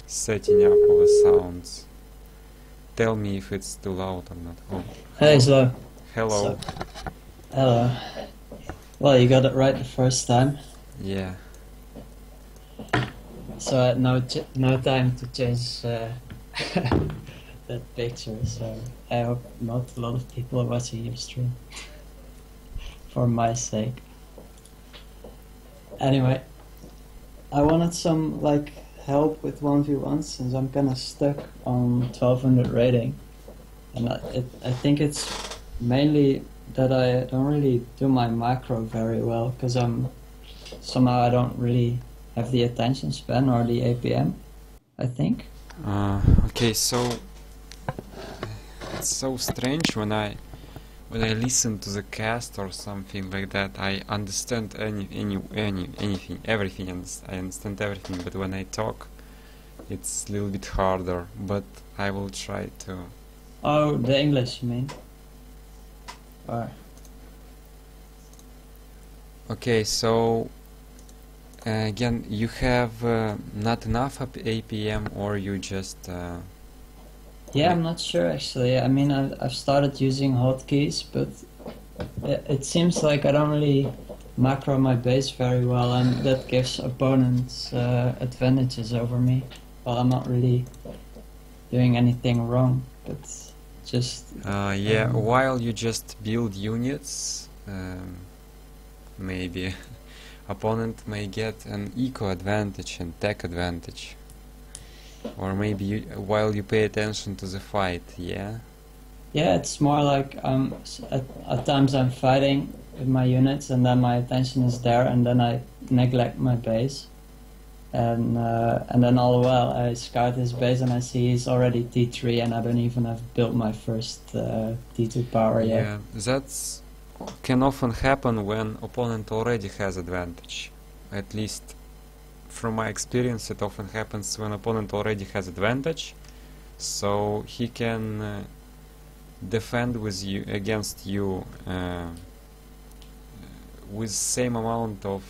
Setting up all the sounds. Tell me if it's too loud or not. Oh, Hey, Slow. hello. Hello. Well, you got it right the first time, Yeah. so I had no time to change that picture. So I hope not a lot of people are watching your stream for my sake. Anyway, I wanted some help with 1v1 since I'm kind of stuck on 1200 rating, and I think it's mainly that I don't really do my macro very well because somehow I don't really have the attention span or the APM, I think. Okay, so it's so strange when I listen to the cast or something like that. I understand anything, everything. I understand everything, but when I talk, it's a little bit harder. But I will try to. Oh, the English, you mean? Or Okay, so again, you have not enough APM, or you just. yeah, I'm not sure actually. I mean, I've started using hotkeys, but it seems like I don't really macro my base very well, and that gives opponents advantages over me. Well, I'm not really doing anything wrong, but just Yeah, while you just build units, maybe opponent may get an eco advantage and tech advantage. Or maybe while you pay attention to the fight, yeah? yeah, it's more like at times I'm fighting with my units, and then my attention is there, and then I neglect my base. And then all the while I scout his base and I see he's already T3 and I don't even have built my first T2 power yet. Yeah, that's can often happen when opponent already has advantage. At least from my experience, it often happens when opponent already has advantage, so he can defend with you against you with same amount of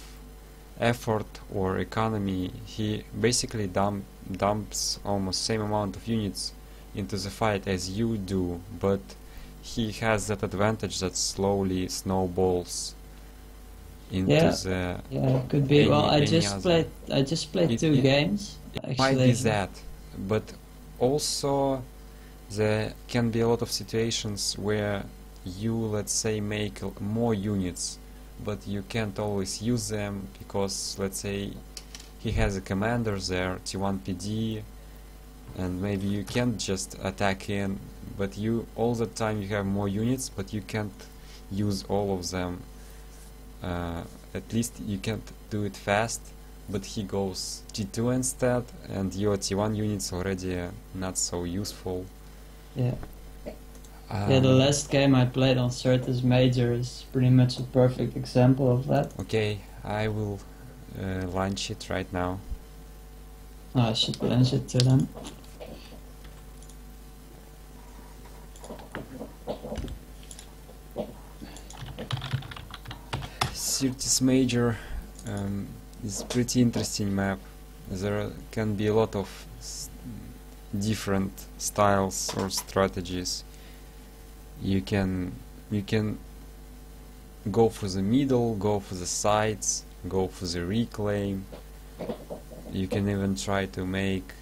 effort or economy. He basically dumps almost same amount of units into the fight as you do, but he has that advantage that slowly snowballs into the yeah, it could be. Well, I just played two games. It might be that, but also there can be a lot of situations where you, let's say, make more units, but you can't always use them because, let's say, he has a commander there, T1 PD, and maybe you can't just attack in, but you all the time you have more units, but you can't use all of them. At least you can't do it fast, but he goes G2 instead, and your T1 units already not so useful. Yeah. Yeah, the last game I played on Certus Major is pretty much a perfect example of that. Okay, I will launch it right now. Oh, I should launch it to them. Certus Major is a pretty interesting map. There can be a lot of different styles or strategies. You can go for the middle, go for the sides, go for the reclaim. You can even try to make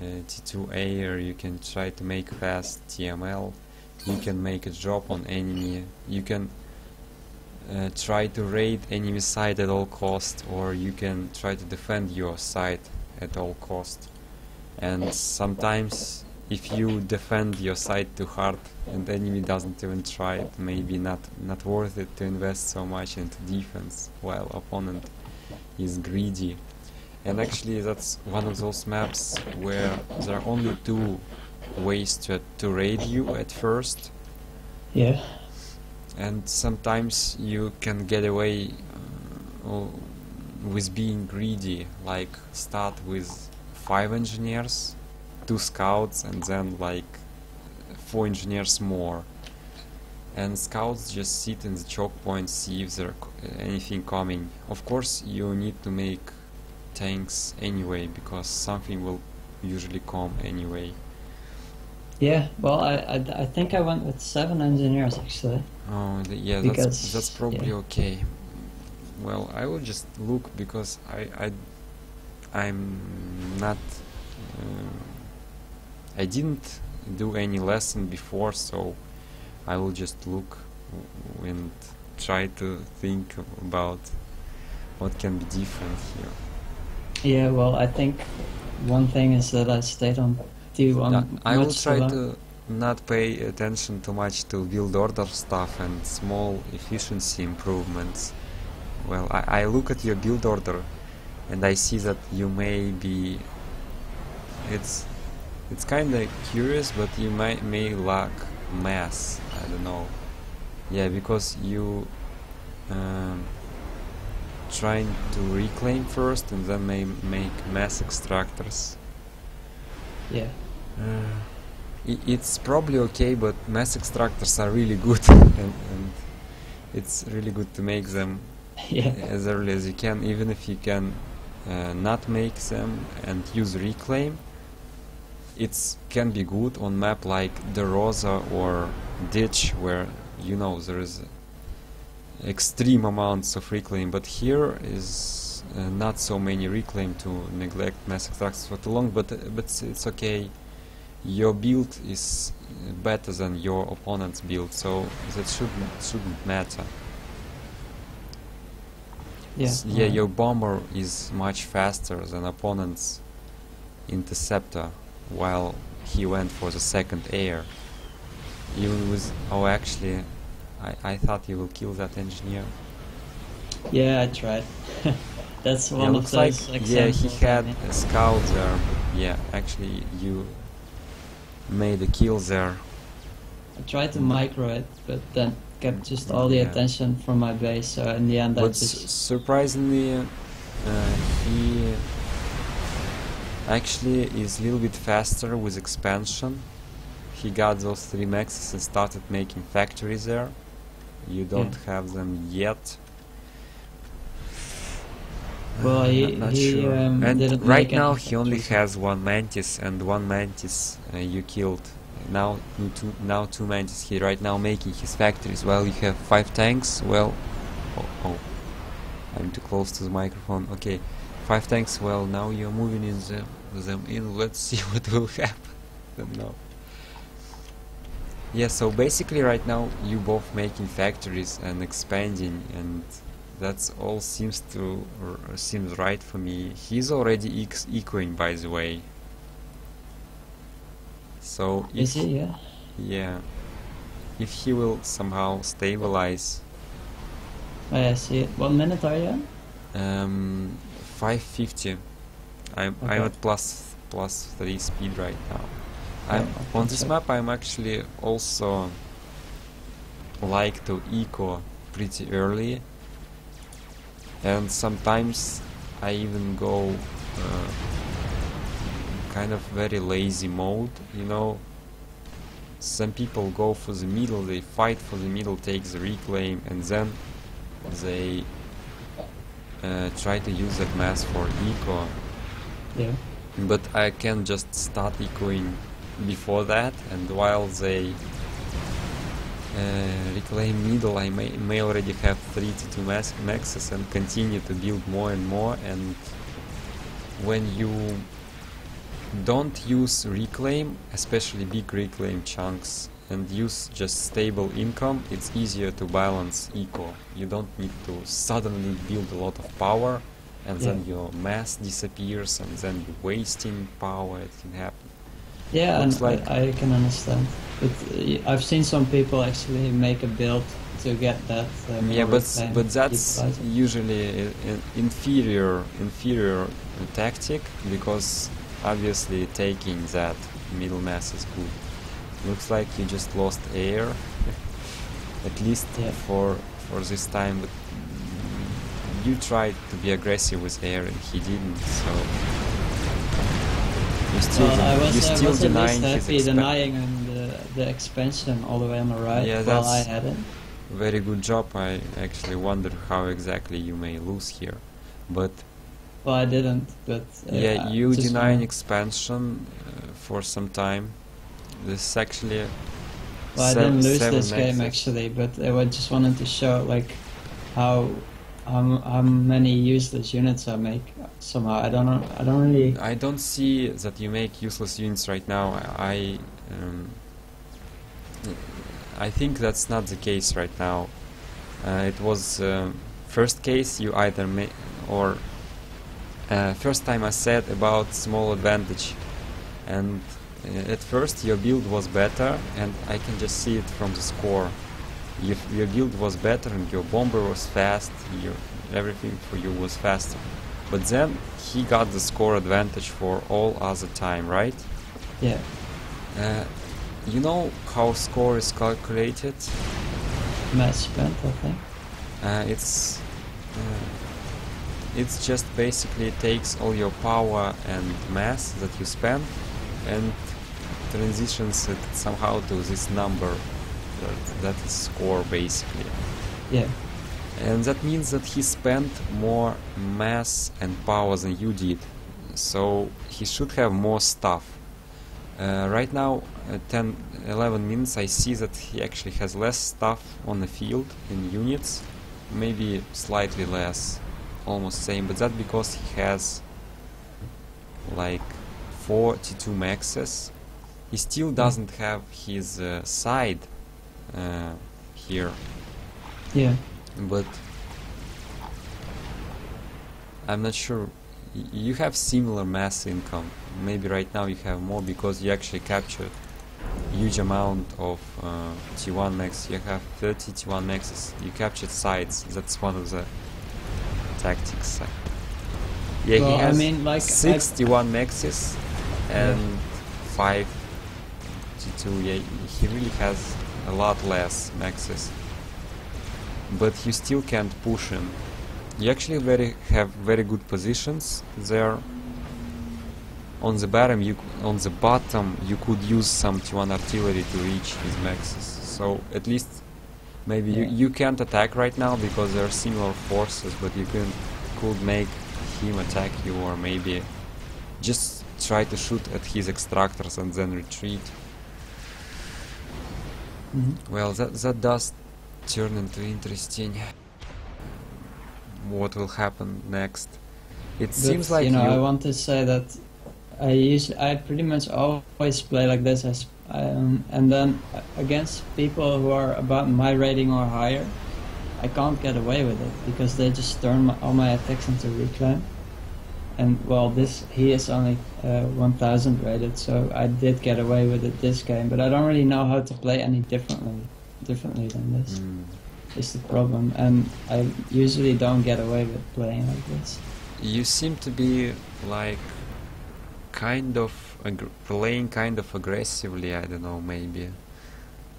T2A, or you can try to make fast TML. You can make a drop on enemy. You can try to raid enemy side at all cost, or you can try to defend your side at all cost. And sometimes if you defend your side too hard and the enemy doesn't even try it, maybe not worth it to invest so much into defense while opponent is greedy. And actually that's one of those maps where there are only two ways to raid you at first. Yeah. And sometimes you can get away with being greedy, like start with 5 engineers, 2 scouts, and then like 4 engineers more. And scouts just sit in the choke point, see if there's anything coming. Of course you need to make tanks anyway, because something will usually come anyway. Yeah, well, I think I went with 7 engineers actually. Oh, yeah, Because, that's probably yeah. okay. Well, I will just look because I'm not. I didn't do any lesson before, so I will just look and try to think about what can be different here. Yeah, well, I think one thing is that I stayed on D1 I will much too try long. to not pay attention too much to build order stuff and small efficiency improvements. Well, I look at your build order and I see that you may be. It's kind of curious, but you may lack mass. I don't know. Yeah, because you trying to reclaim first and then may make mass extractors. Yeah. It's probably okay, but mass extractors are really good, and it's really good to make them Yeah. as early as you can, even if you can not make them and use reclaim. It can be good on map like the Rosa or Ditch, where you know there is extreme amounts of reclaim, but here is not so many reclaim to neglect mass extractors for too long, but it's okay. Your build is better than your opponent's build, so that shouldn't matter. Yeah. Yeah, your bomber is much faster than opponent's interceptor, while he went for the second air. Even with actually, I thought you will kill that engineer. Yeah, I tried. That's one of looks like those examples. he had a scout there. Yeah, actually you made a kill there. I tried to micro it, but then kept just all the attention from my base. So in the end, I But just surprisingly, he actually is a little bit faster with expansion. He got those 3 maxes and started making factories there. You don't have them yet. Well, not sure. And didn't right make now any he only factories. has 1 mantis, and 1 mantis you killed. Now two mantis. He right now making his factories. Well, you have 5 tanks. Well, oh, I'm too close to the microphone. Okay, 5 tanks. Well, now you're moving in them in. Let's see what will happen. Don't know. Yeah, so basically right now you both making factories and expanding, and that's all seems right for me. He's already ecoing, by the way. So Is he? Yeah. Yeah, if he will somehow stabilize. Oh, yeah, I see it. What minute are you on? 550. I'm Okay. at plus 3 speed right now. Yeah, On this map I'm actually also like to eco pretty early, and sometimes I even go kind of very lazy mode, you know. Some people go for the middle, they fight for the middle, take the reclaim, and then they try to use that mass for eco. Yeah. But I can just start ecoing before that, and while they reclaim middle, I may already have 3 to 2 maxes and continue to build more and more. And when you don't use reclaim, especially big reclaim chunks, and use just stable income, it's easier to balance eco. You don't need to suddenly build a lot of power, and then your mass disappears, and then you're wasting power. It can happen. Yeah, Looks and like I can understand. But I've seen some people actually make a build to get that. yeah, more but that's equalizer. usually an inferior tactic, because obviously taking that middle mass is good. Looks like you just lost air, at least for this time. But you tried to be aggressive with air and he didn't. So you're still denying his denying him the expansion all the way on the right. Yeah, while I that's had it. very good job. I actually wonder how exactly you may lose here, but Well, I didn't, but Yeah, I you just denying wanna. expansion for some time. This is actually Well, I didn't lose seven this game maxes. actually, but I just wanted to show like how how many useless units I make somehow. I don't know. I don't really. I don't see that you make useless units right now. I think that's not the case right now. It was first case you either make or first time I said about small advantage, and at first your build was better, and I can just see it from the score. Your build was better and your bomber was fast, everything for you was faster. But then he got the score advantage for all other time, right? Yeah. You know how score is calculated? Mass spent, I think. It's just basically takes all your power and mass that you spend and transitions it somehow to this number that is score basically. Yeah. And that means that he spent more mass and power than you did, so he should have more stuff. Right now, 10-11 minutes, I see that he actually has less stuff on the field in units, maybe slightly less, almost same, but that's because he has like 42 maxes. He still doesn't have his side here, Yeah. but I'm not sure. You have similar mass income. Maybe right now you have more because you actually captured huge amount of T1 max. You have 30 T1 maxes. You captured sides. That's one of the tactics. Yeah, Well, he has I mean, like 61 maxes and 5 T2. Yeah, he really has a lot less maxes. But you still can't push him. You actually have very good positions there. On the bottom, you could use some T1 artillery to reach his maxes. So at least maybe you can't attack right now because there are similar forces, but you could make him attack you, or maybe just try to shoot at his extractors and then retreat. Well, that does turn into interesting. What will happen next? It seems like I want to say that I pretty much always play like this, and then against people who are about my rating or higher, I can't get away with it because they just turn all my attacks into reclaim. And well, he is only 1000 rated, so I did get away with it this game. But I don't really know how to play any differently than this. Is the problem, and I usually don't get away with playing like this. You seem to be like kind of playing kind of aggressively. I don't know, maybe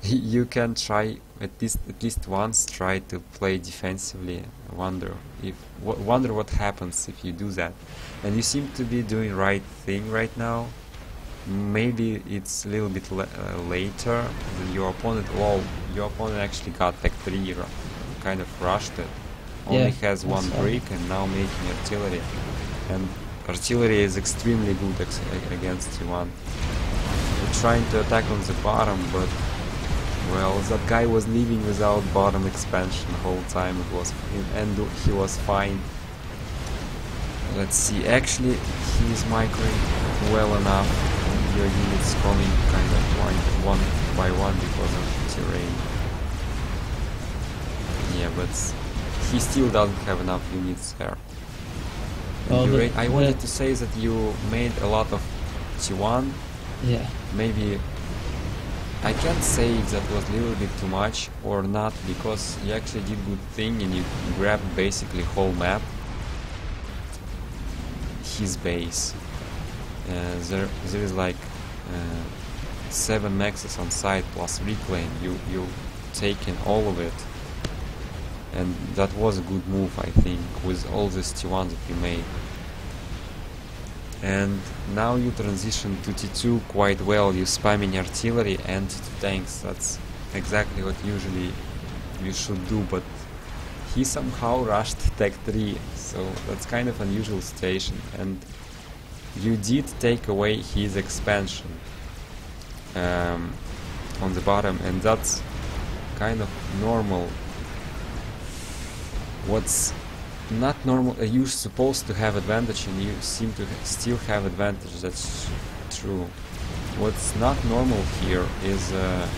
you can try at least once try to play defensively. Wonder what happens if you do that. And you seem to be doing right thing right now. Maybe it's a little bit later than your opponent. Well, your opponent actually got Tech 3, kind of rushed it. Only has one brick and now making artillery. And artillery is extremely good against T1. We're trying to attack on the bottom, but well, that guy was leaving without bottom expansion the whole time. And he was fine. Let's see. Actually, he is microing well enough. Your units coming kind of one by one because of terrain. Yeah, but he still doesn't have enough units there. Well, I wanted to say that you made a lot of T1. Yeah. Maybe I can't say if that was a little bit too much or not, because you actually did good thing and you grabbed basically whole map. His base. There is like 7 maxes on site plus reclaim. You taken all of it, and that was a good move, I think, with all this T1 that you made. And now you transition to T2 quite well. You spamming artillery and T2 tanks. That's exactly what usually you should do, but he somehow rushed Tech 3, so that's kind of unusual situation, and you did take away his expansion on the bottom, and that's kind of normal. What's not normal, you're supposed to have advantage and you seem to still have advantage, that's true. What's not normal here is that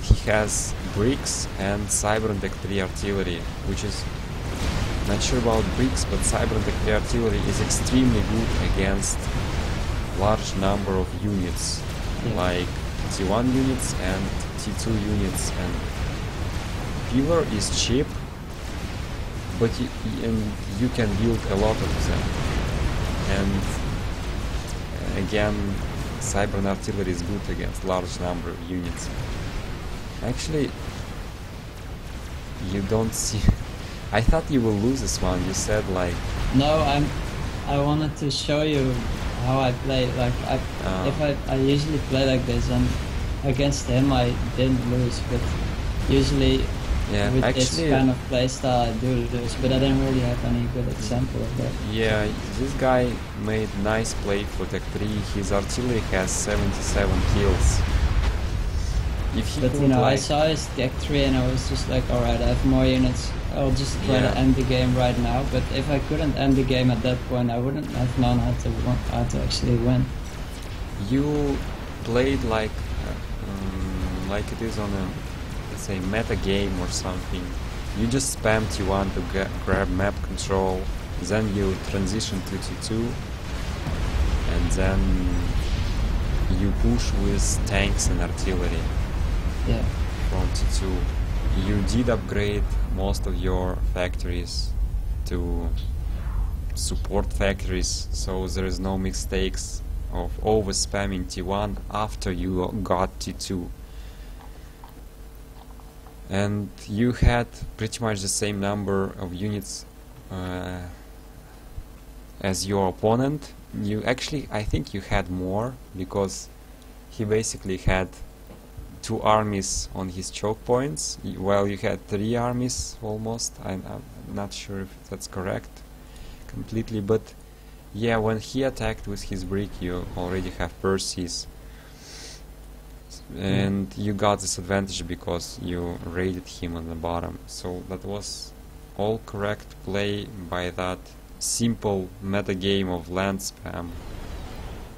he has bricks and Cyber and Tech 3 artillery, which is not sure about bricks, but Cyber and Tech 3 artillery is extremely good against large number of units, like T1 units and T2 units, and Pillar is cheap, but you can build a lot of them, and again Cyber and artillery is good against large number of units. Actually, you don't see. I thought you will lose this one. You said like. No, I wanted to show you how I play. Like I usually play like this, and against him I didn't lose, but usually with this kind of playstyle I do lose. But I didn't really have any good example of that. Yeah, this guy made nice play for Tech 3. His artillery has 77 kills. But you know, I saw his Tech 3 and I was just like, alright, I have more units, I'll just try to end the game right now. But if I couldn't end the game at that point, I wouldn't have known how to actually win. You played like it is on a, let's say, meta game or something. You just spam T1 to grab map control, then you transition to T2, and then you push with tanks and artillery. Yeah. From T2. You did upgrade most of your factories to support factories, so there is no mistakes of over spamming T1 after you got T2. And you had pretty much the same number of units as your opponent. You actually, I think you had more, because he basically had 2 armies on his choke points, while you had 3 armies almost. I'm not sure if that's correct completely, but yeah, when he attacked with his brick, you already have Perseus, and you got this advantage because you raided him on the bottom. So that was all correct play by that simple meta game of land spam,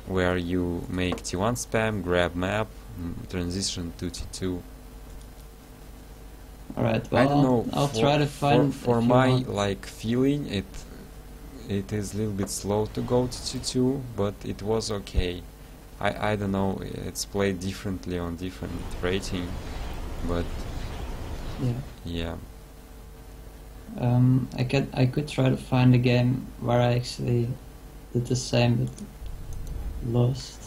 where you make T1 spam, grab map, transition to T2. Alright, well, I don't know, I'll try to find for my like feeling, it is a little bit slow to go to T2, but it was okay. I don't know, it's played differently on different rating, but yeah. I could try to find a game where I actually did the same but lost.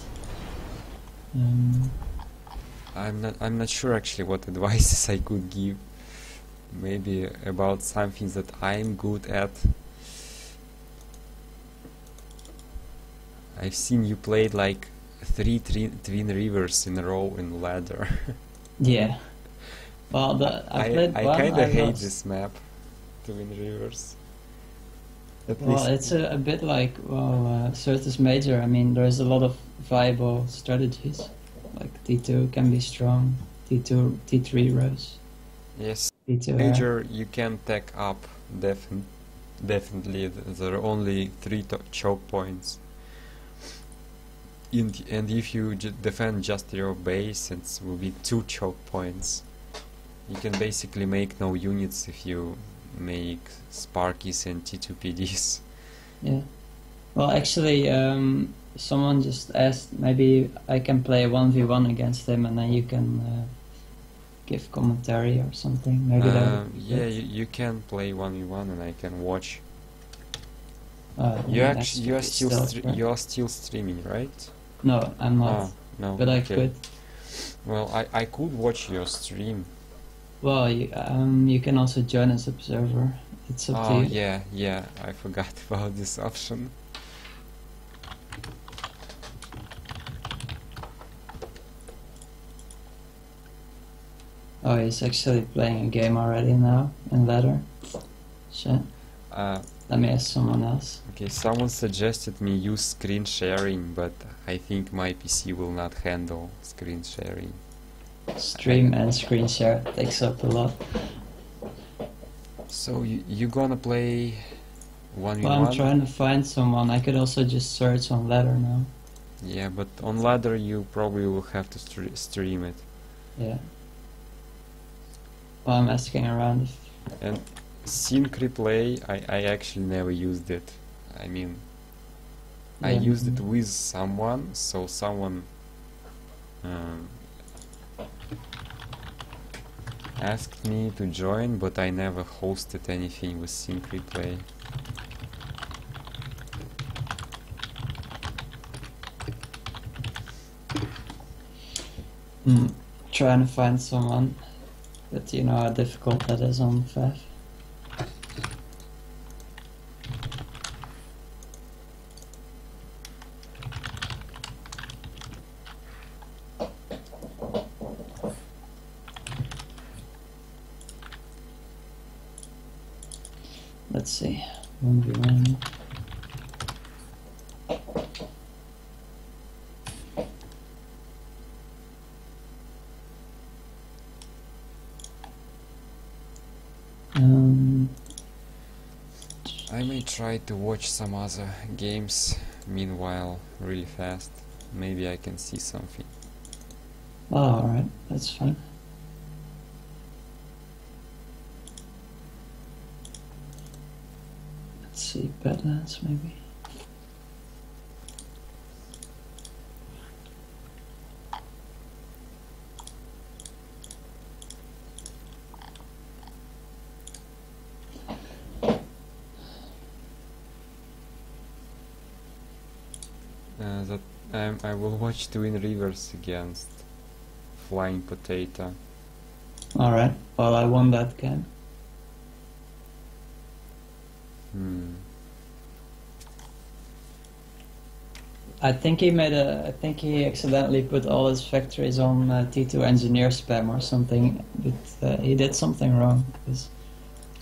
I'm not sure actually what advices I could give. Maybe about something that I'm good at. I've seen you played like 3 Twin Rivers in a row in ladder. Yeah. Well, I played one. I kinda hate this map, Twin Rivers. Well, it's a bit like, Certus Major. I mean, there's a lot of viable strategies. Like T2 can be strong, T2, T3 rows. Yes, T2 Major you can tech up, definitely. There are only 3 choke points. And if you defend just your base, it will be 2 choke points. You can basically make no units if you make Sparkies and T2PDs. Yeah. Well, actually, someone just asked maybe I can play 1v1 against him and then you can give commentary or something. Maybe that. Yeah, you can play 1v1 and I can watch. You are still streaming, right? No, I'm not. No. But I could. Well, I could watch your stream. Well, you can also join as observer. It's up to you. Yeah, I forgot about this option. Oh, he's actually playing a game already now in ladder. shit. Uh, Let me ask someone else. okay, someone suggested me use screen sharing, but I think my PC will not handle screen sharing. Stream and screen share takes up a lot. So you gonna play 1v1? Well, I'm trying to find someone. I could also just search on ladder now. Yeah, but on ladder you probably will have to stream it. Yeah. Well, I'm asking around if... And sync replay, I actually never used it. I mean, I Yeah. used it with someone, so someone asked me to join, but I never hosted anything with sync replay. Trying to find someone, but you know how difficult that is on FAF. Let's see. 1v1. I may try to watch some other games meanwhile really fast. Maybe I can see something. Oh, alright, that's fine. Let's see, Badlands maybe. I will watch Twin Rivers against Flying Potato. Alright, well, I won that game. I think he accidentally put all his factories on T2 engineer spam or something, but he did something wrong, because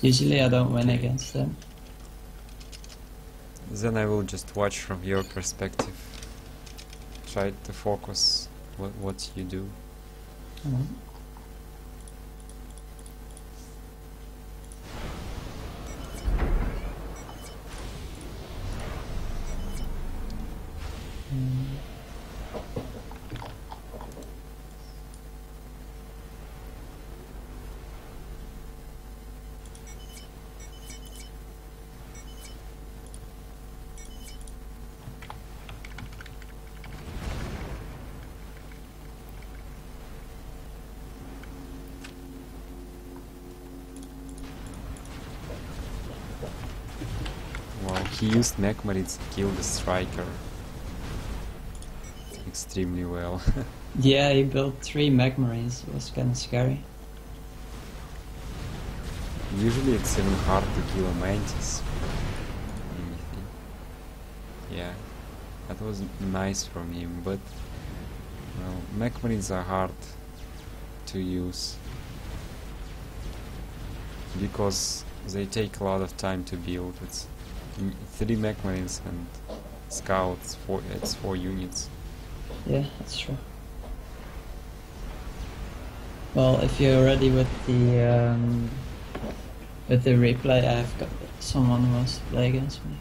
usually I don't win against him. Then I will just watch from your perspective. Try to focus what you do. Wow, he used Mechmaritz to kill the striker extremely well. Yeah, he built 3 Magmarines. It was kind of scary. Usually it's even hard to kill a Mantis. Anything. Yeah, that was nice from him, but well, Mechmarines are hard to use because they take a lot of time to build. It's 3 Mechmarines and scouts, it's 4 units. Yeah, that's true. Well, if you're ready with the replay, I've got someone who wants to play against me.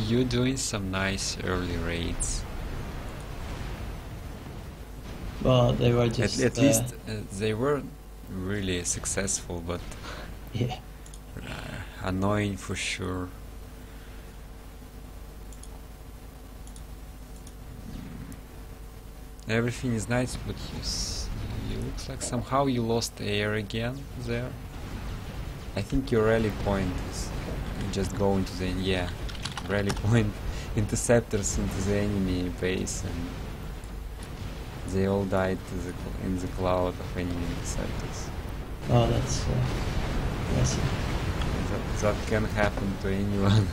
You're doing some nice early raids. Well, they were just... At least they were really successful, but yeah. Annoying for sure. Everything is nice, but You looks like somehow you lost air again there. I think your rally point is you just go into the rally point interceptors into the enemy base, and they all died in the cloud of enemy interceptors. Oh, that's impressive. That can happen to anyone.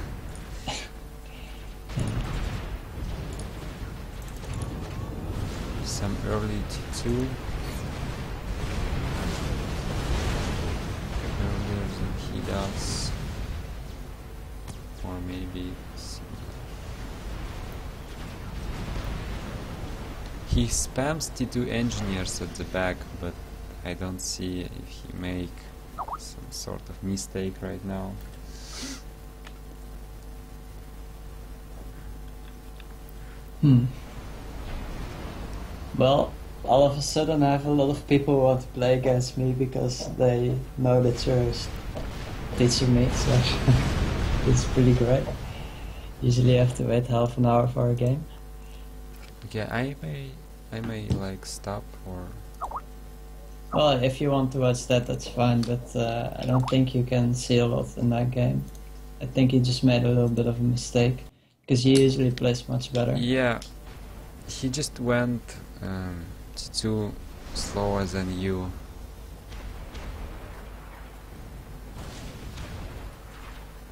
Some early T2. Earlier than he does. Or maybe he spams T2 engineers at the back, but I don't see if he make some sort of mistake right now. Well, all of a sudden I have a lot of people who want to play against me because they know that you're teaching me, so it's pretty great. Usually I have to wait half an hour for a game. Okay, I may like stop or... Well, if you want to watch that, that's fine, but I don't think you can see a lot in that game. I think he just made a little bit of a mistake, because he usually plays much better. Yeah, he just went too slower than you.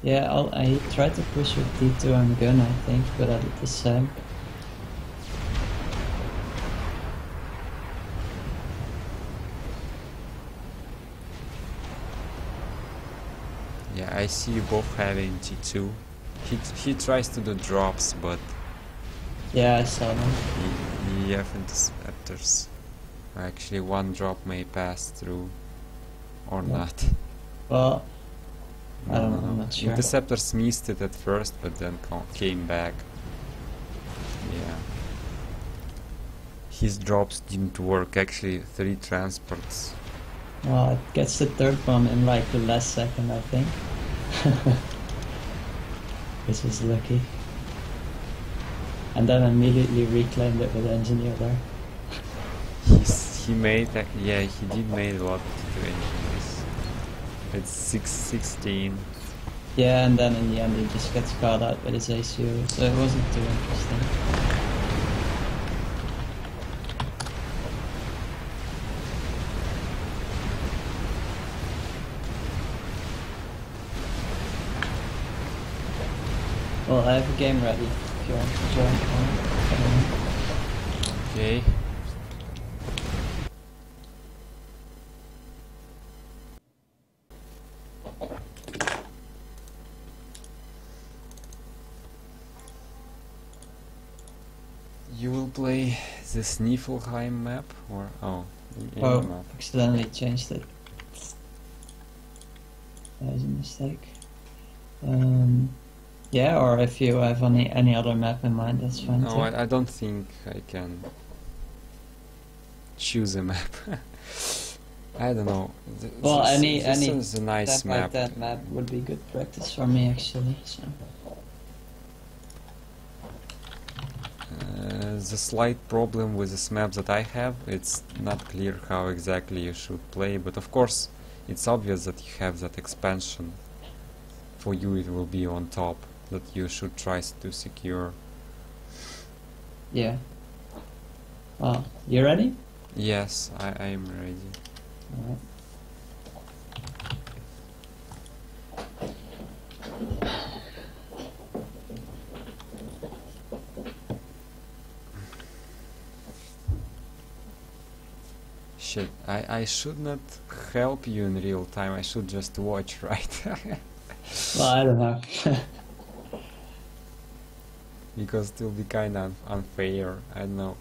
Yeah, he tried to push with T2 and gun, I think, but I did the same. Yeah, I see you both having T2. He tries to do drops, but Yeah, I saw them. he have interceptors. Actually, one drop may pass through, or Yeah. not. Well, I No, don't no, know, no. I'm not sure. Interceptors missed it at first, but then came back. Yeah. His drops didn't work. Actually, 3 transports. Well, it gets the third one in like the last second, I think. Which was lucky. And then immediately reclaimed it with engineer there. He made that. Yeah, he did made a lot of engineers. It's 616. Yeah, and then in the end he just gets caught out with his ACU, so it wasn't too interesting. Well, I have a game ready if you want to join. Okay. You will play the Sniffelheim map, or any Oh, map? accidentally changed it. That was a mistake. Yeah, or if you have any other map in mind, that's fine No, too. I don't think I can choose a map. I don't know. Well, this any is a nice that like map. that map would be good practice for me actually. So The slight problem with this map that I have, it's not clear how exactly you should play, but of course it's obvious that you have that expansion. For you it will be on top, that you should try to secure. yeah. Well, you ready? Yes, I am ready. Alright. Shit, I should not help you in real time, I should just watch, right? Well, I don't know. Because it will be kinda unfair, I don't know.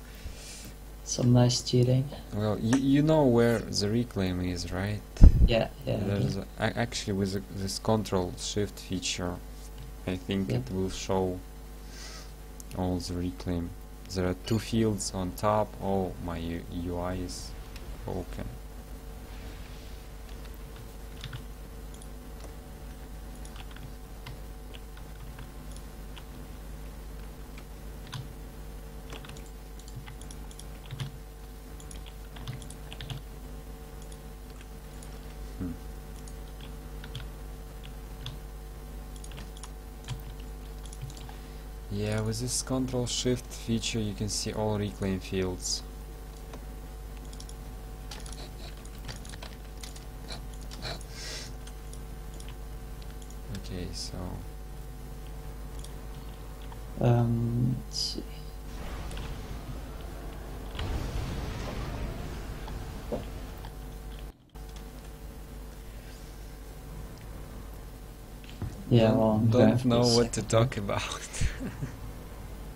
Some nice cheating. Well, you know where the reclaim is, right? Yeah, yeah. There's actually with this control shift feature, I think Yeah. it will show all the reclaim. There are 2 fields on top. Oh, my UI is broken. Yeah, with this Control Shift feature you can see all reclaim fields. Okay, so let's see. Yeah, well, I'm going don't for know the what to secondary. talk about.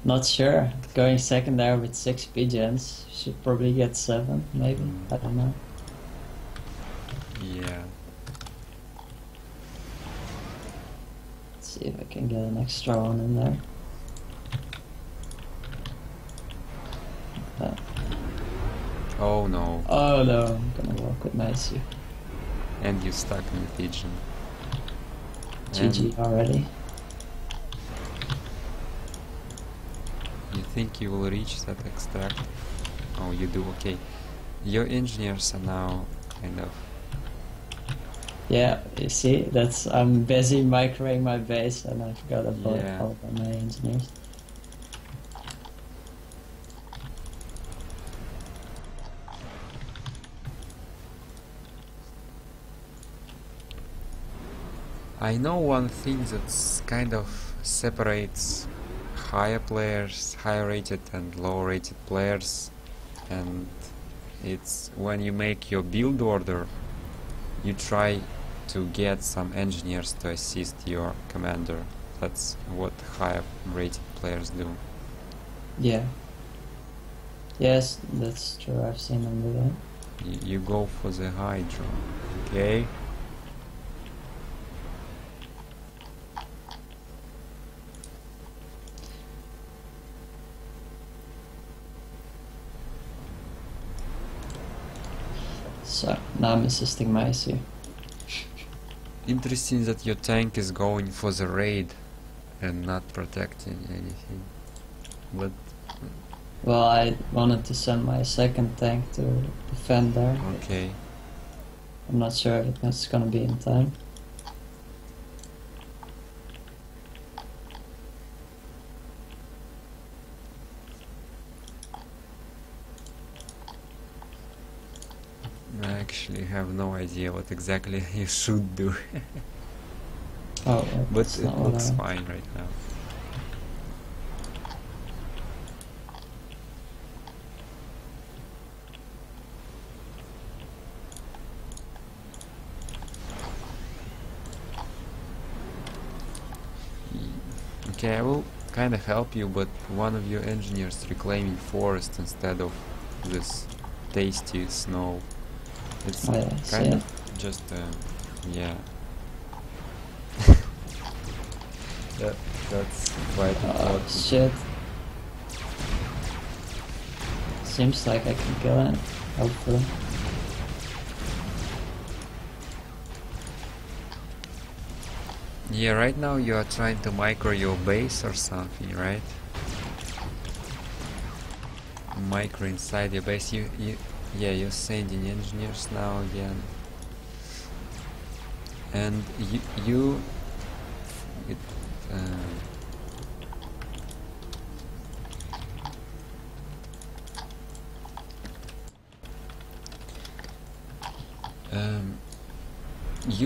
Not sure. Going secondary with 6 pigeons. Should probably get 7, maybe. I don't know. Yeah. Let's see if I can get an extra one in there. Oh no. Oh no, I'm gonna walk with Macy. And you stuck in the pigeon. GG already. You think you will reach that extract? Oh, you do, okay. Your engineers are now kind of... Yeah, you see, I'm busy microing my base and I forgot about Yeah. all of my engineers. I know one thing that's kind of separates higher players, higher rated and low rated players, and it's when you make your build order, you try to get some engineers to assist your commander. That's what higher rated players do. Yeah. Yes, that's true, I've seen them do that. You go for the Hydra, okay? So, now I'm assisting Macy. Interesting that your tank is going for the raid and not protecting anything. But Well, I wanted to send my second tank to defend there. okay. I'm not sure if it's gonna be in time. I actually have no idea what exactly you should do. Oh, But that's it not what looks I... fine right now. Okay, I will kind of help you, but one of your engineers reclaiming forest instead of this tasty snow. It's Oh, yeah, kind see? of just, yeah. That's quite Oh, important. shit. Seems like I can kill it, hopefully. Yeah, right now you are trying to micro your base or something, right? Micro inside your base. Yeah, you're sending engineers now again. And it, you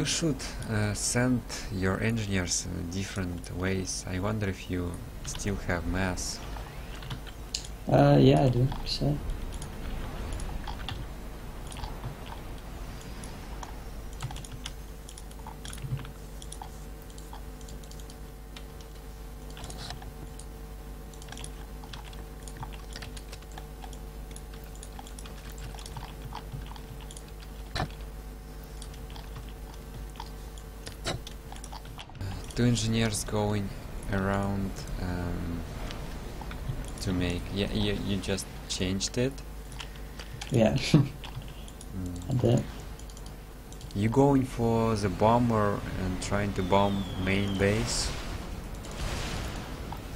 should send your engineers different ways. I wonder if you still have mass. Yeah, I do, so. Two engineers going around to make... Yeah, you just changed it. Yeah, I did. You going for the bomber and trying to bomb main base?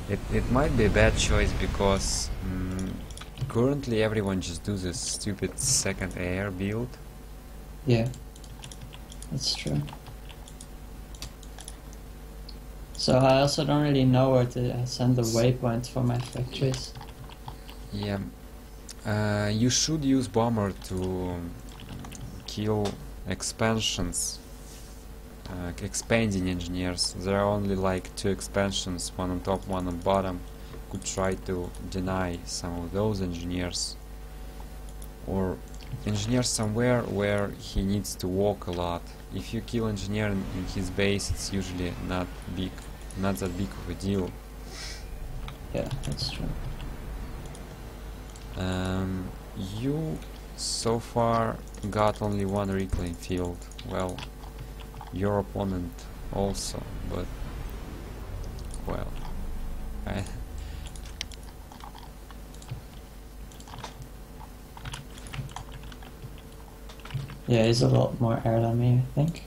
It might be a bad choice because currently everyone just do this stupid second air build. Yeah, that's true. So I also don't really know where to send the waypoints for my factories. Yeah. You should use bomber to kill expansions, expanding engineers. There are only like 2 expansions, one on top, one on bottom. Could try to deny some of those engineers, or engineer somewhere where he needs to walk a lot. If you kill engineer in his base, it's usually not that big of a deal. Yeah, that's true. You so far got only 1 reclaim field. Well, your opponent also, but well, Yeah, he's a lot more air than me, I think.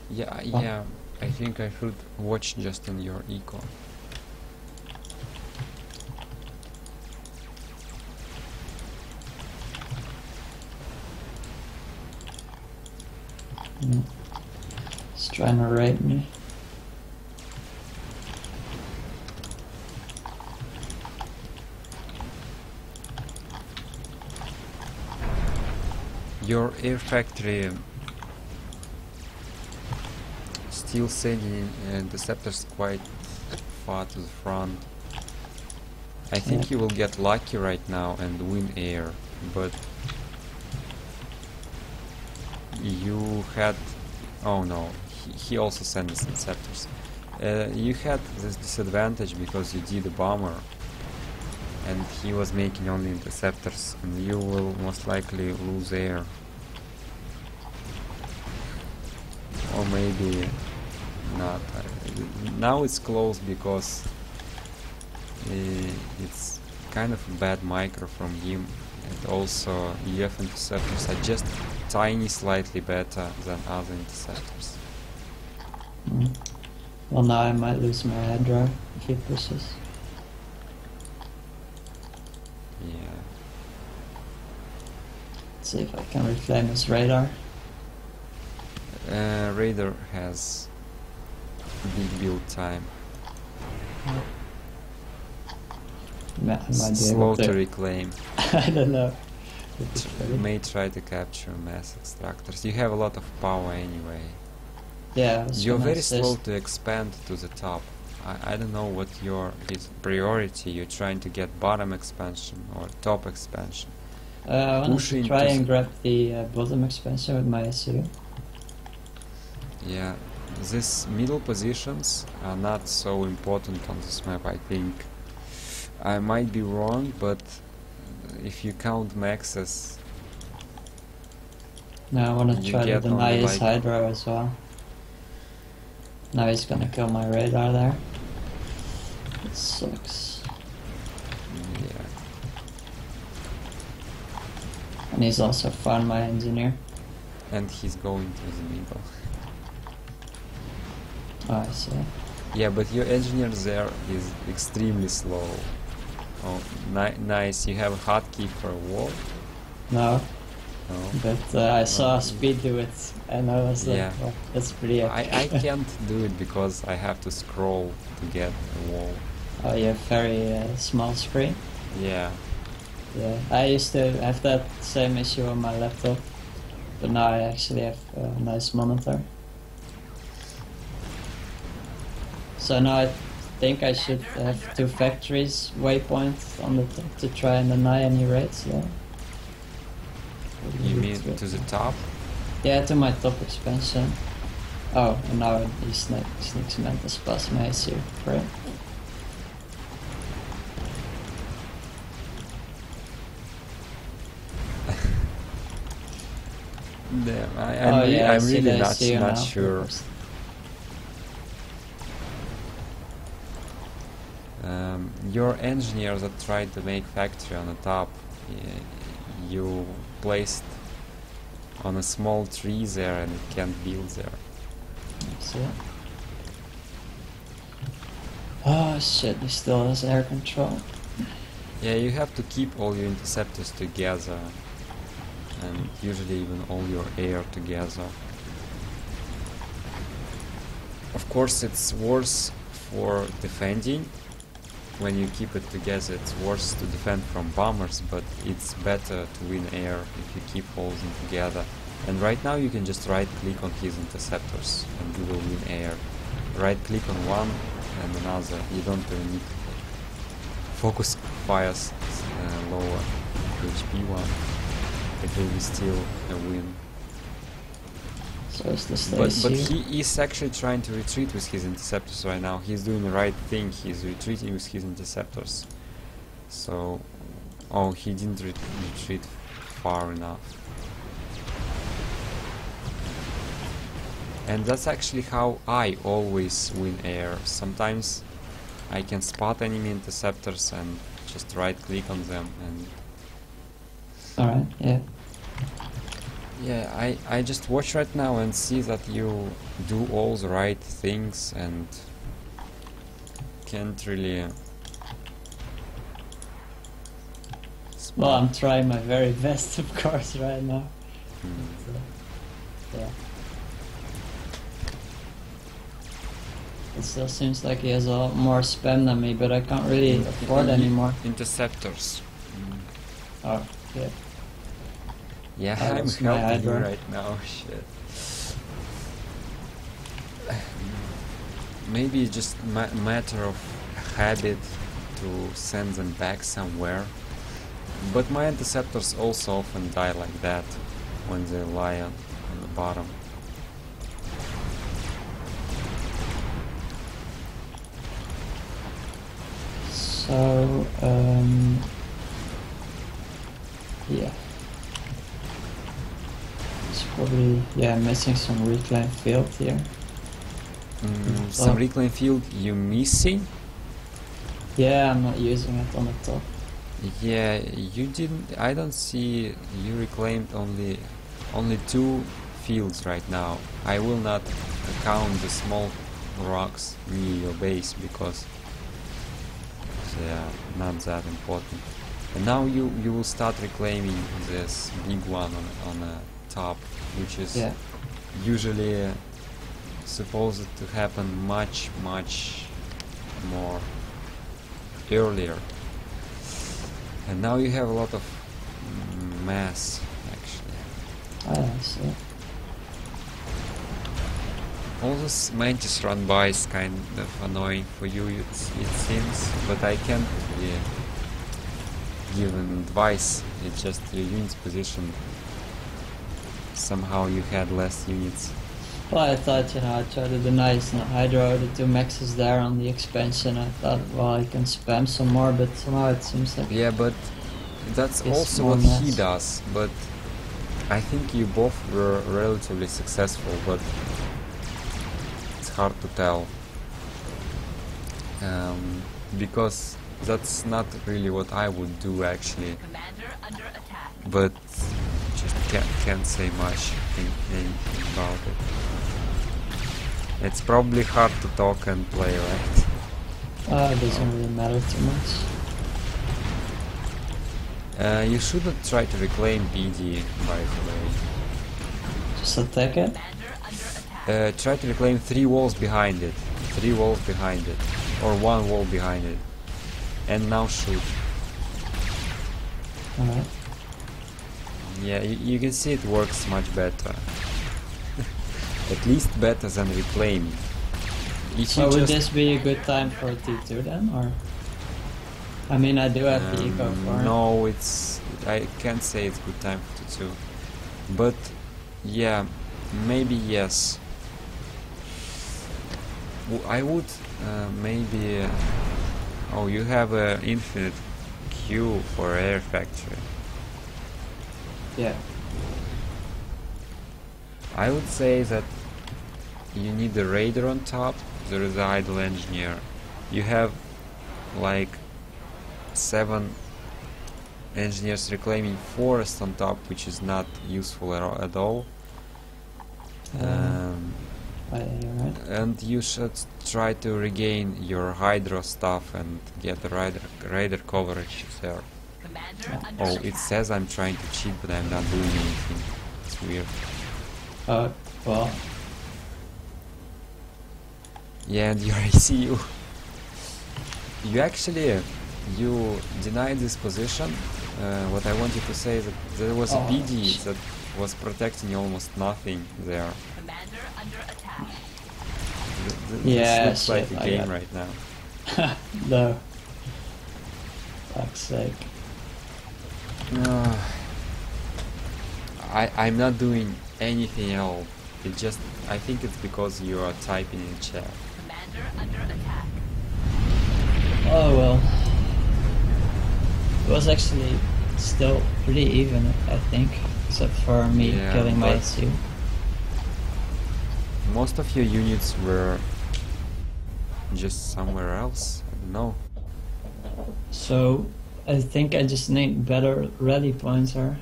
yeah, I think I should watch just in your eco. He's trying to rape me. Your air factory still sending interceptors quite far to the front. I think you will get lucky right now and win air, but you had... oh no, he also sent us interceptors. You had this disadvantage because you did a bomber and he was making only interceptors, and you will most likely lose air. Or maybe not. Now it's close because it's kind of a bad micro from him, and also EF interceptors are just tiny slightly better than other interceptors. Well, now I might lose my hydro if he pushes. Yeah. Let's see if I can reclaim his radar. Raider has big build time. I might be Slow able to to. reclaim. I don't know. You may try to capture mass extractors. You have a lot of power anyway. Yeah, I was You're gonna very slow assist. to expand to the top. I don't know what your is priority. You're trying to get bottom expansion or top expansion. I wanted Pushing to try to and grab the bottom expansion with my SU. Yeah, these middle positions are not so important on this map, I think. I might be wrong, but if you count maxes, Now I want to you try to get deny only his like... hydro as well. Now he's gonna kill my radar there. It sucks. yeah. And he's also found my engineer. And he's going to the middle. Oh, I see. Yeah, but your engineer there is extremely slow. Oh, nice. You have a hotkey for a wall? No, No. but I saw Speed do it, and I was like, Yeah. oh, that's pretty epic. I can't do it because I have to scroll to get a wall. Oh, you have very small screen? Yeah. Yeah, I used to have that same issue on my laptop, but now I actually have a nice monitor. So now I think I should have 2 factories waypoints on the top to try and deny any raids there. You mean to the top? Yeah, to my top expansion. Oh, and now he sneaks Mantis past my SU. Great. Damn, I I'm see really the not SU now. sure. Your engineers that tried to make factory on the top, you placed on a small tree there and it can't build there. See it? Oh shit, he still has air control. Yeah, you have to keep all your interceptors together, and usually even all your air together. Of course, it's worse for defending. When you keep it together, it's worse to defend from bombers, but it's better to win air if you keep holding together. And right now you can just right click on his interceptors and you will win air. Right click on one and another. You don't even need to focus fires lower HP one. It will be still a win. So is the But Stacy. he is actually trying to retreat with his interceptors right now. He's doing the right thing. He's retreating with his interceptors. So, oh, he didn't retreat far enough. And that's actually how I always win air. Sometimes I can spot enemy interceptors and just right click on them and Alright, yeah. yeah, I just watch right now and see that you do all the right things and can't really Well, I'm trying my very best, of course, right now. So, yeah. It still seems like he has a lot more spam than me, but I can't really afford anymore. Interceptors. Oh, yeah. Yeah, I I'm lost my helping you Hydra. right now. Shit. Maybe it's just matter of habit to send them back somewhere. But my interceptors also often die like that when they lie on the bottom. So, yeah. It's probably, yeah, missing some reclaim field here. Some reclaim field you missing? Yeah, I'm not using it on the top. Yeah, you didn't. I don't see you reclaimed only 2 fields right now. I will not count the small rocks near your base because they are not that important. And now you will start reclaiming this big one on the top, which is Yeah. usually supposed to happen much more earlier. And now you have a lot of mass, actually. Oh, I see. All this mantis run by is kind of annoying for you, it seems, but I can't really give an advice. It's just your unit's position. Somehow you had less units. Well, I thought, I tried to deny and Hydro, the 2 maxes there on the expansion. I thought, well, I can spam some more, but somehow it seems like... Yeah, but that's It's also more what he mass. does, but I think you both were relatively successful, but it's hard to tell. Because that's not really what I would do, actually. Commander under attack. But just can't say much anything about it. It's probably hard to talk and play, right? It doesn't really matter too much. You shouldn't try to reclaim PD, by the way. Just attack it? Commander under attack. Try to reclaim 3 walls behind it. 3 walls behind it. Or 1 wall behind it. And now shoot. Alright. Yeah, you can see it works much better. At least better than reclaim. If So you would just this be a good time for a T2 then, or? I mean, I do have the eco for it. no, I can't say it's good time for T2. But yeah, maybe yes. I would maybe. Oh, you have an infinite queue for air factory. Yeah. I would say that you need a raider on top. There is an idle engineer. You have like 7 engineers reclaiming forest on top, which is not useful at all. You're right. And you should try to regain your hydro stuff and get the raider coverage there. Commander under Oh, attack. it says I'm trying to cheat, but I'm not doing anything. It's weird. Well, Yeah, and your ACU. You actually you denied this position. What I wanted to say is that there was a Oh, PD shit. that was protecting almost nothing there. Commander under attack. Yeah, This looks like shit, a I game got- right now. No. Fuck's sake. I'm not doing anything else. It just I think it's because you are typing in chat. Commander under attack. Oh well. It was actually still pretty even, I think, except for me Yeah, killing my but- SU. Most of your units were just somewhere else. I don't know. So I think I just need better rally points, or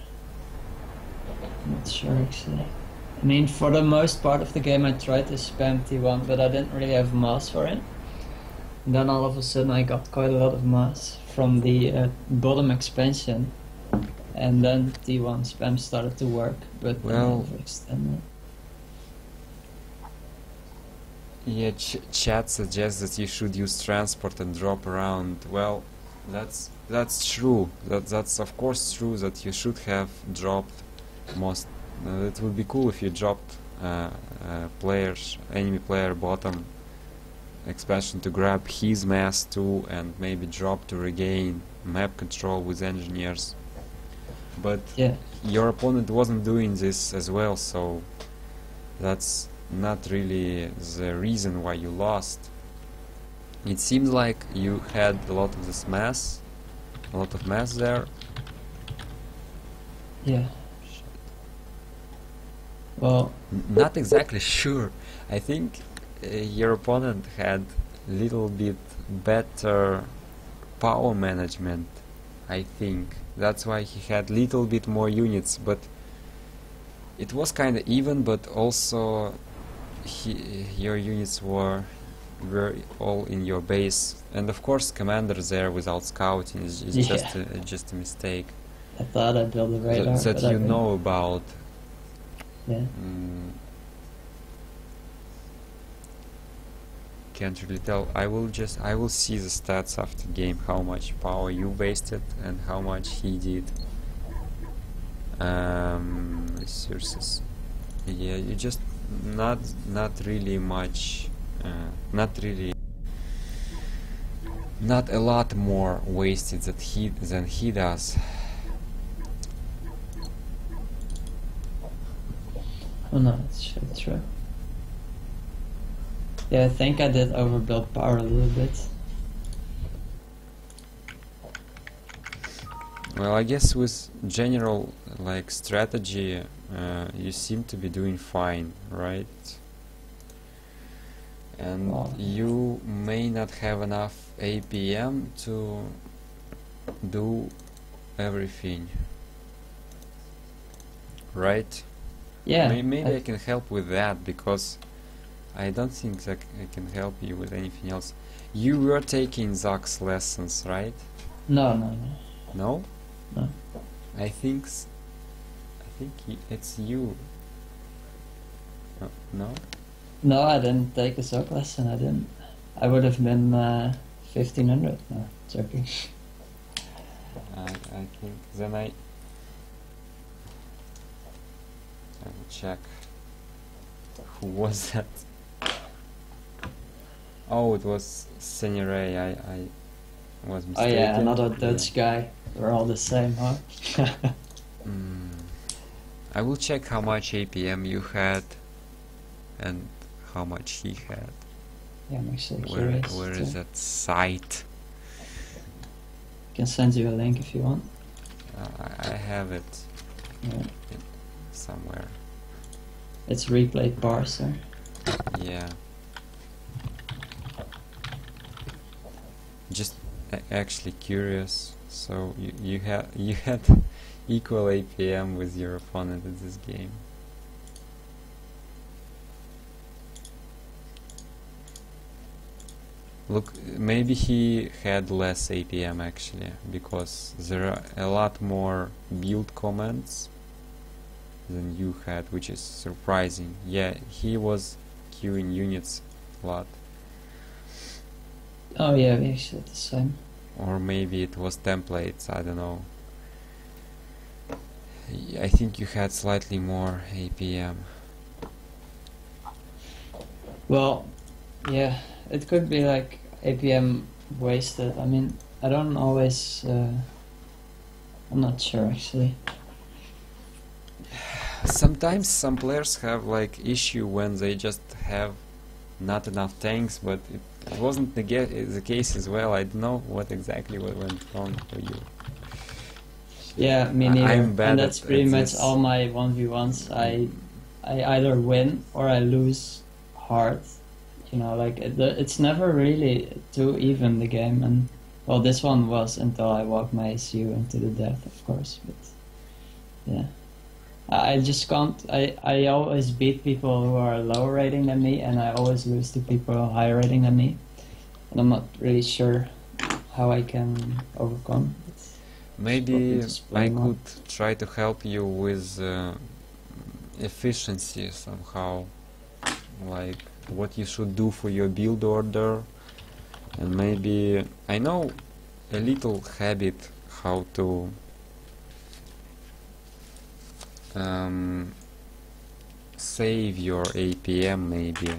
I'm not sure actually. I mean, for the most part of the game I tried to spam T1, but I didn't really have mass for it. And then all of a sudden I got quite a lot of mass from the bottom expansion, and then T1 spam started to work, but then Well- I overextended. Yeah, chat suggests that you should use transport and drop around. Well, that's true. That's of course true that you should have dropped most. It would be cool if you dropped enemy player bottom expansion to grab his mass too, and maybe drop to regain map control with engineers. But Yeah, your opponent wasn't doing this as well, so that's not really the reason why you lost. It seems like you had a lot of this mass, a lot of mass there. yeah. Well, Not exactly sure. I think your opponent had little bit better power management. I think that's why he had little bit more units, but it was kind of even. But also, your units were all in your base, and of course, commander there without scouting is Yeah. just a mistake I thought I built a radar, that but I you didn't. know about. Yeah. Can't really tell. I will see the stats after game, how much power you wasted and how much he did. Resources. Yeah, you just not really much. Not a lot more wasted than he does. Oh no, it's true. Yeah, I think I did overbuild power a little bit. Well, I guess with general like strategy, you seem to be doing fine, right? And Wow. you may not have enough APM to do everything, right? Yeah. Maybe I can help with that, because I don't think that I can help you with anything else. You were taking Zach's lessons, right? No. No? No. I think it's you. No? No, I didn't take a soak lesson. I didn't. I would have been 1500. No, joking. I think then I will check. Who was that? Oh, it was Senere. I was Oh mistaken. yeah, another Dutch guy. We're all the same, huh? I will check how much APM you had and how much he had. Yeah, I'm actually Where curious. is too. that site? I can send you a link if you want. I have it Yeah. somewhere. It's replay parser. Yeah. Just actually curious. So you had equal APM with your opponent in this game. Look, maybe he had less APM actually, because there are a lot more build commands than you had, which is surprising. Yeah, he was queuing units a lot. Oh yeah, we actually did the same. Or maybe it was templates, I don't know. I think you had slightly more APM. Well, yeah, it could be like APM wasted. I mean, I don't always. I'm not sure actually. Sometimes some players have like issue when they just have not enough tanks, but it wasn't the case as well. I don't know what exactly went wrong for you. Yeah, me I- neither. I'm bad And that's at pretty much this. all my 1v1s. I either win or I lose hard. You know, like it's never really too even the game. And well, this one was until I walked my ACU into the death, of course. But yeah, I just can't. I always beat people who are lower rating than me, and I always lose to people who are higher rating than me. And I'm not really sure how I can overcome. Maybe just I blame could try to help you with efficiency somehow, like what you should do for your build order, and maybe I know a little habit how to save your APM maybe.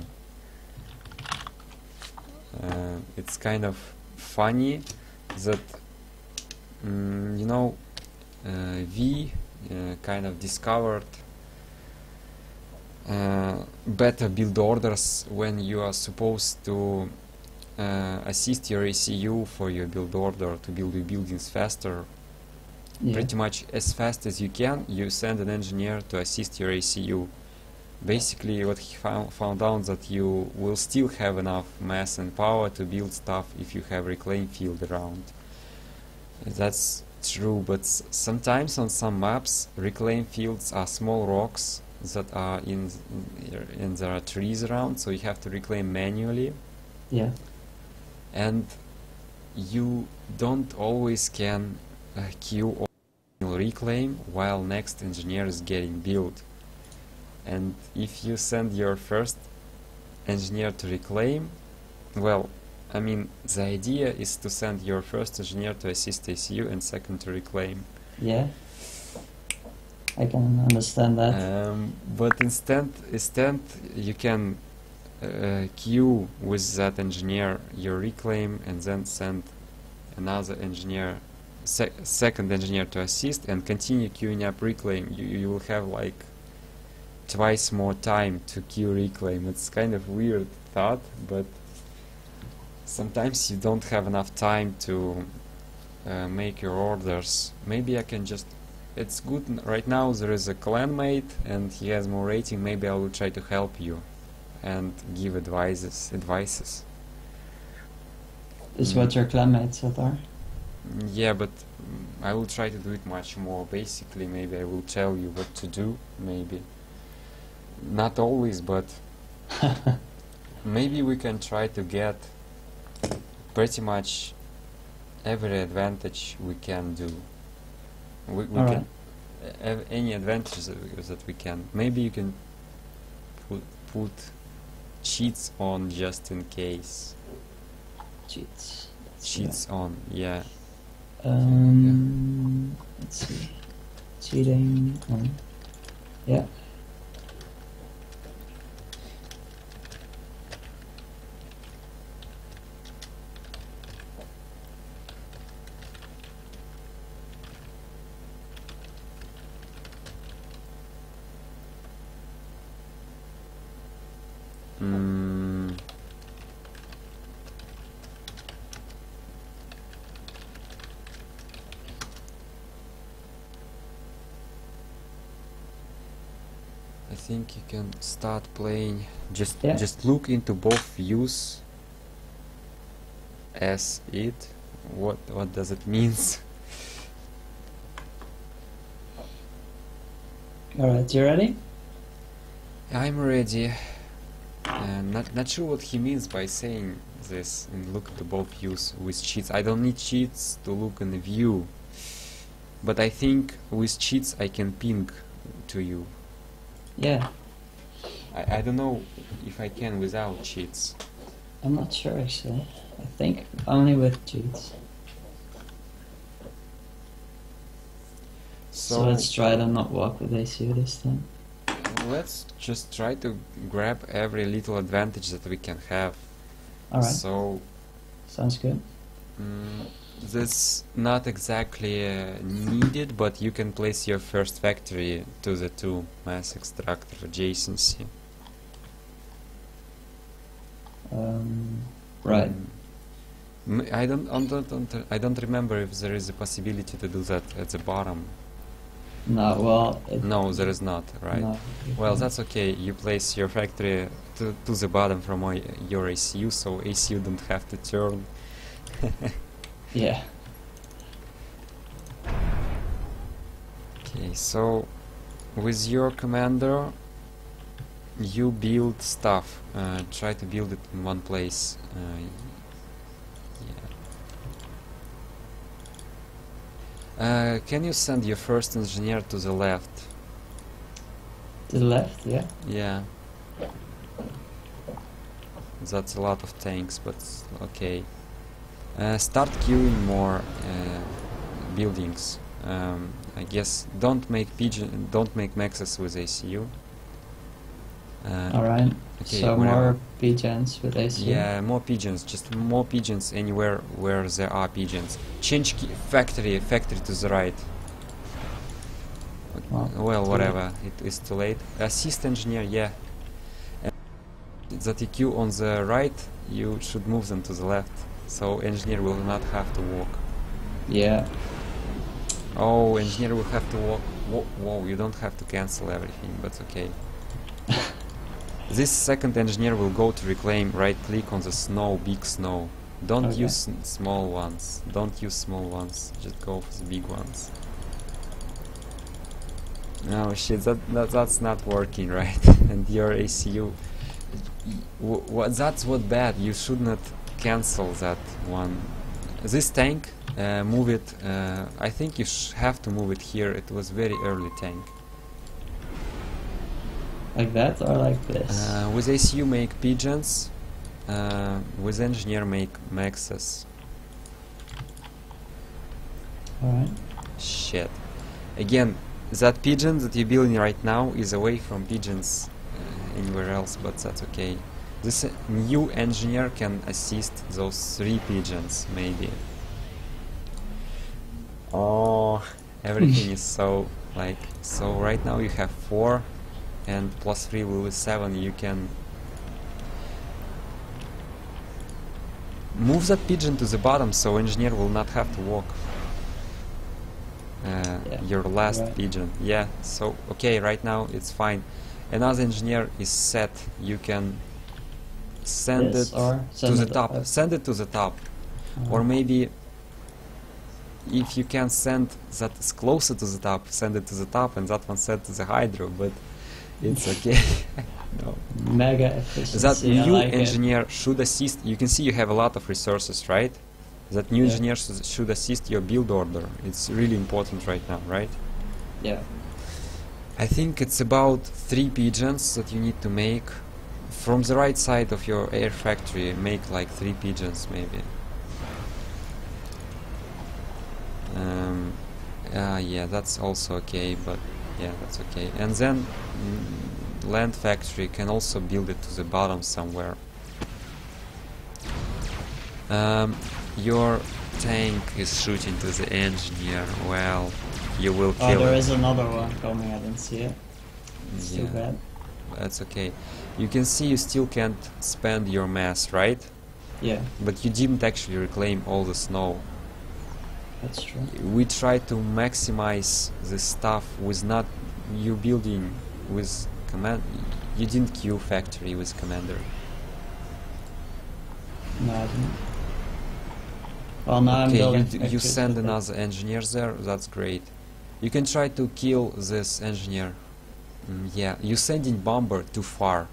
It's kind of funny that you know, V kind of discovered better build orders when you are supposed to assist your ACU for your build order to build your buildings faster. Yeah. Pretty much as fast as you can, you send an engineer to assist your ACU. Basically, what he found out that you will still have enough mass and power to build stuff if you have reclaim field around. That's true, but sometimes on some maps reclaim fields are small rocks that are and there are trees around, so you have to reclaim manually. Yeah. And you don't always can queue or reclaim while next engineer is getting built. And if you send your first engineer to reclaim, well, I mean, the idea is to send your first engineer to assist ACU and second to reclaim. Yeah. I can understand that. But instead you can queue with that engineer your reclaim and then send another engineer, second engineer to assist and continue queuing up reclaim. You will have like twice more time to queue reclaim. It's kind of weird thought, but sometimes you don't have enough time to make your orders. Maybe I can just... It's good right now there is a clanmate and he has more rating. Maybe I will try to help you and give advices. Is what your clanmates are? Yeah, but I will try to do it much more. Basically, maybe I will tell you what to do, maybe. Not always, but maybe we can try to get pretty much every advantage we can do. We can have any advantages that we can. Maybe you can put cheats on just in case. Cheats. Cheats on, yeah. Let's see. Cheating on. Yeah. I think you can start playing. Just Yeah. just look into both views as it. What does it means? Alright, you ready? I'm ready. Not sure what he means by saying this and look at the both views with cheats. I don't need cheats to look in the view, but I think with cheats I can ping to you. Yeah. I don't know if I can without cheats. I'm not sure actually. I think only with cheats. So let's try to not walk with ACU this time. let's just try to grab every little advantage that we can have. Alright, So sounds good. this not exactly needed, but you can place your first factory to the 2 mass extractor adjacency. Right. I don't remember if there is a possibility to do that at the bottom. No, well... No, there is not, right? No, Well, that's okay. You place your factory to the bottom from your ACU, so ACU don't have to turn. Yeah. Okay, so with your commander, you build stuff. Try to build it in one place. Can you send your first engineer to the left? To the left, yeah. Yeah. That's a lot of tanks, but okay. Start queuing more buildings. I guess don't make mexes with ACU. Alright. Okay, So whatever. more pigeons with ACU. Yeah, more pigeons. Just more pigeons anywhere where there are pigeons. Change factory to the right. Well, too whatever. It is too late. Assist engineer, yeah. And that EQ on the right, you should move them to the left, so engineer will not have to walk. Yeah. Oh, engineer will have to walk. Whoa, you don't have to cancel everything, but okay. This second engineer will go to reclaim. Right click on the snow, big snow. Don't Okay. use small ones. Don't use small ones. Just go for the big ones. Oh shit, that's not working, right? And your ACU. That's what bad. You should not cancel that one. This tank, move it. I think you have to move it here. It was very early tank. Like that or like this? With ACU make pigeons. With engineer make mexes. Alright. Shit. Again, that pigeon that you're building right now is away from pigeons anywhere else, but that's okay. This new engineer can assist those 3 pigeons, maybe. Oh, everything is so like so. Right now you have 4, and +3 will be 7. You can move that pigeon to the bottom, so engineer will not have to walk. Yeah, your last right. pigeon. Yeah, so okay, right now it's fine. Another engineer is set. You can send This it or to send the it top. up. Send it to the top. Uh-huh. Or maybe if you can send that is closer to the top, send it to the top, and that one sent to the hydro, but it's okay. No. Mega efficiency. That I new like it. engineer should assist. You can see you have a lot of resources, right? That new Yeah. engineer should assist your build order. It's really important right now, right? Yeah. I think it's about 3 pigeons that you need to make. From the right side of your air factory, make like 3 pigeons maybe. Yeah, that's also okay, but yeah, that's okay. And then land factory can also build it to the bottom somewhere. Your tank is shooting to the engineer. Well, you will Oh, kill there it. is another one coming. I didn't see it. It's too bad. That's okay. You can see you still can't spend your mass, right? Yeah, But you didn't actually reclaim all the snow. that's true. We try to maximize the stuff with not you building with command. You didn't queue factory with commander. No, I didn't. Well, now I'm Okay, building you factories send with it. another engineer there. That's great. You can try to kill this engineer. Yeah, you sending bomber too far.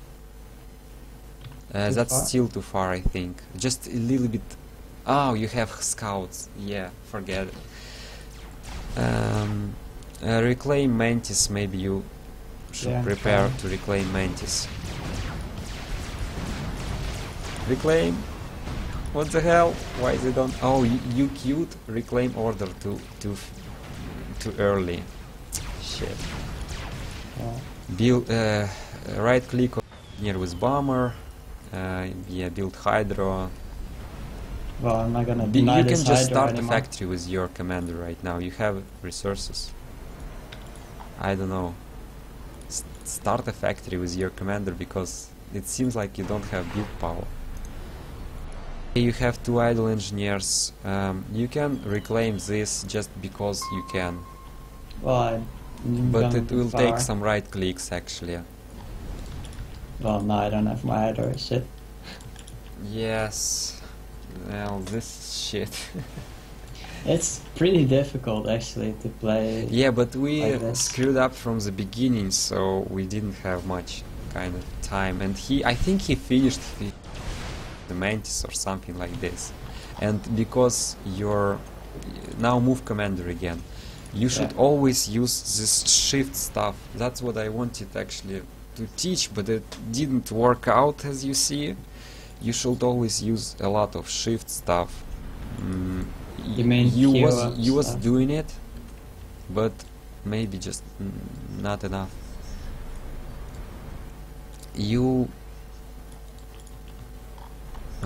Too That's far? still too far, I think. Just a little bit. Oh, you have scouts. Yeah, forget it. Reclaim Mantis. Maybe you should Yeah, prepare fine. to reclaim Mantis. Reclaim. What the hell? Why they don't? Oh, you queued reclaim order too early. Shit. Yeah. Build right click on engineer with bomber. Yeah, build hydro. Well, I'm not gonna You deny can this just hydro start the anymore. factory with your commander right now. You have resources. I don't know. Start a factory with your commander because it seems like you don't have build power. You have 2 idle engineers. You can reclaim this just because you can, Well, but it will take some right clicks actually. Well, no, I don't have my hydro shit. Yes. Well, this is shit. It's pretty difficult actually to play. Yeah, but we Like this. screwed up from the beginning, so we didn't have much kind of time. And I think he finished the Mantis or something like this. And because you're now move commander again, you should Yeah. always use this shift stuff. That's what I wanted actually to teach, but it didn't work out, as you see. You should always use a lot of shift stuff. You mean you queue was up you was stuff? doing it, but maybe just not enough. You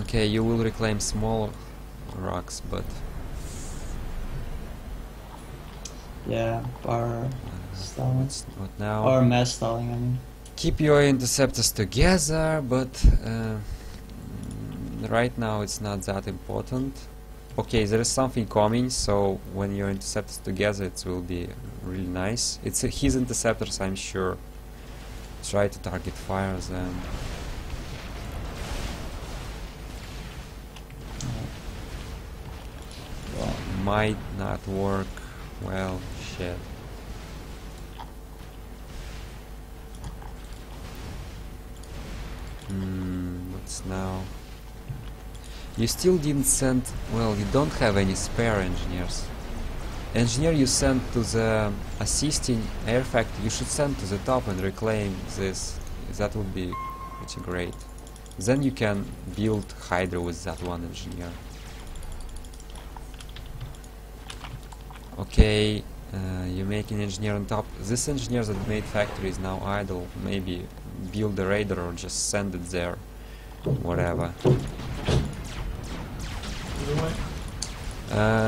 okay? You will reclaim small rocks, but Yeah, power stalling. what now? Or mass stalling, I mean. Keep your interceptors together, but right now it's not that important. Okay, there is something coming, so when your interceptors together it will be really nice. It's his interceptors, I'm sure. Try to target fire them. Well, Might not work. Well, shit. What's now? You still didn't send... Well, you don't have any spare engineers. Engineer you sent to the assisting air factory, you should send to the top and reclaim this. That would be pretty great. Then you can build Hydra with that one engineer. Okay, you make an engineer on top. This engineer that made factory is now idle. Maybe build a raider or just send it there. Whatever.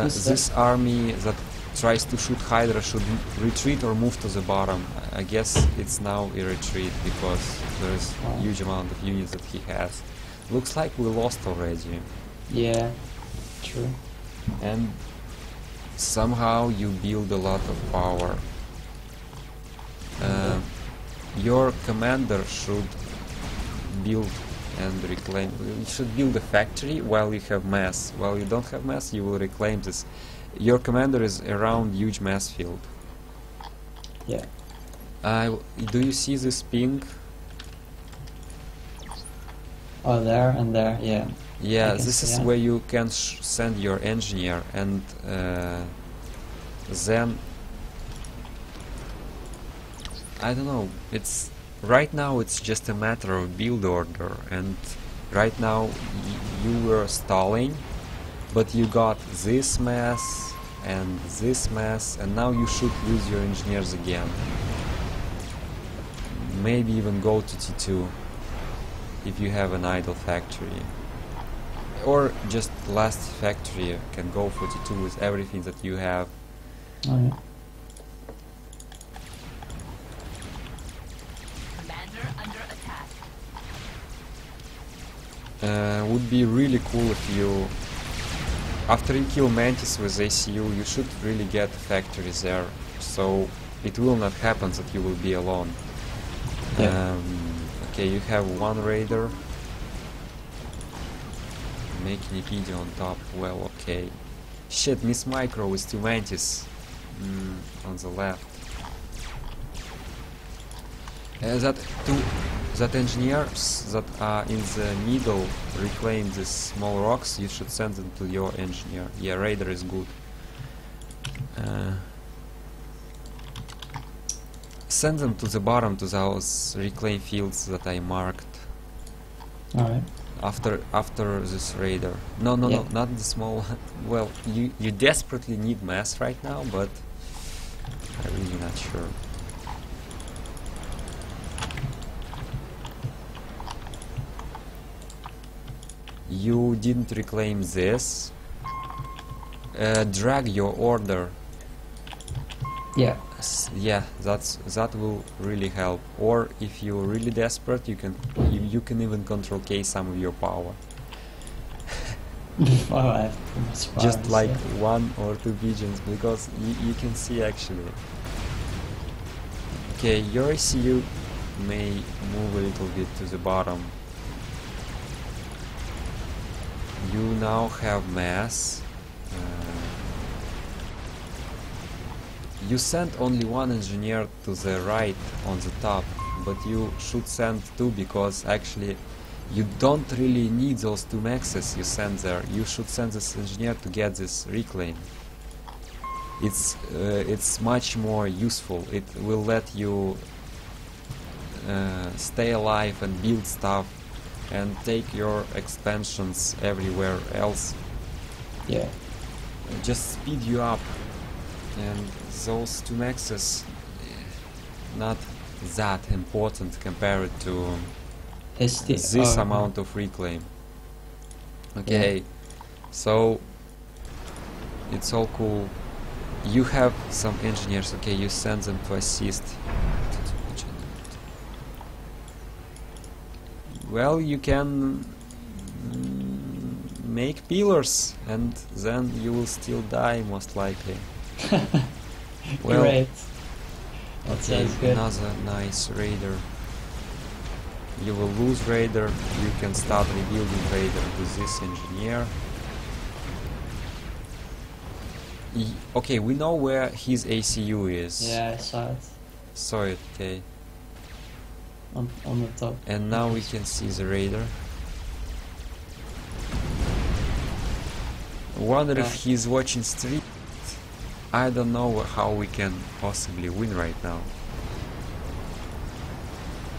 This army that tries to shoot Hydra should retreat or move to the bottom. I guess it's now a retreat because there is a huge amount of units that he has. Looks like we lost already. yeah, true. And somehow you build a lot of power. Your commander should build and reclaim. You should build a factory while you have mass. While you don't have mass, you will reclaim this. Your commander is around huge mass field. Yeah. Do you see this ping? Oh, there and there, yeah. Yeah, I can this see is that. where you can send your engineer, and then I don't know. It's right now. It's just a matter of build order, and right now you were stalling, but you got this mass and this mass, and now you should use your engineers again. Maybe even go to T2 if you have an idle factory. Or just last factory can go for T2 with everything that you have. Oh, yeah. Commander under attack. Would be really cool if you, after you kill Mantis with ACU, you should really get a factory there, so it will not happen that you will be alone. Yeah. Okay, you have one raider. Making a video on top. Well, okay. Shit, Miss Micro with 2 Mantis on the left. That engineers that are in the middle reclaim these small rocks. You should send them to your engineer. Yeah, raider is good. Send them to the bottom to those reclaim fields that I marked. Alright. after this raider. No, Yeah. not the small one. Well, you desperately need mass right now, but I'm really not sure. You didn't reclaim this. Drag your order. Yeah. Yeah, that will really help. Or if you're really desperate, you can even control K some of your power. Wow, I have too much power. Just like so- 1 or 2 pigeons, because you can see actually. Okay, your ACU may move a little bit to the bottom. You now have mass. You sent only 1 engineer to the right on the top, but you should send 2 because actually you don't really need those 2 maxes you send there. You should send this engineer to get this reclaim. It's much more useful. It will let you stay alive and build stuff and take your expansions everywhere else. Yeah. Just speed you up. And those 2 maxes not that important compared to this amount of reclaim. Okay, so it's all cool. You have some engineers. Okay, you send them to assist. Well, you can make pillars, and then you will still die most likely. Well, Great. That okay, sounds good. another nice raider. You will lose raider. You can start rebuilding raider with this engineer. Okay, we know where his ACU is. Yeah, I saw it Saw it. Okay, on the top. and now we can see the raider. Wonder if he's watching stream. I don't know how we can possibly win right now.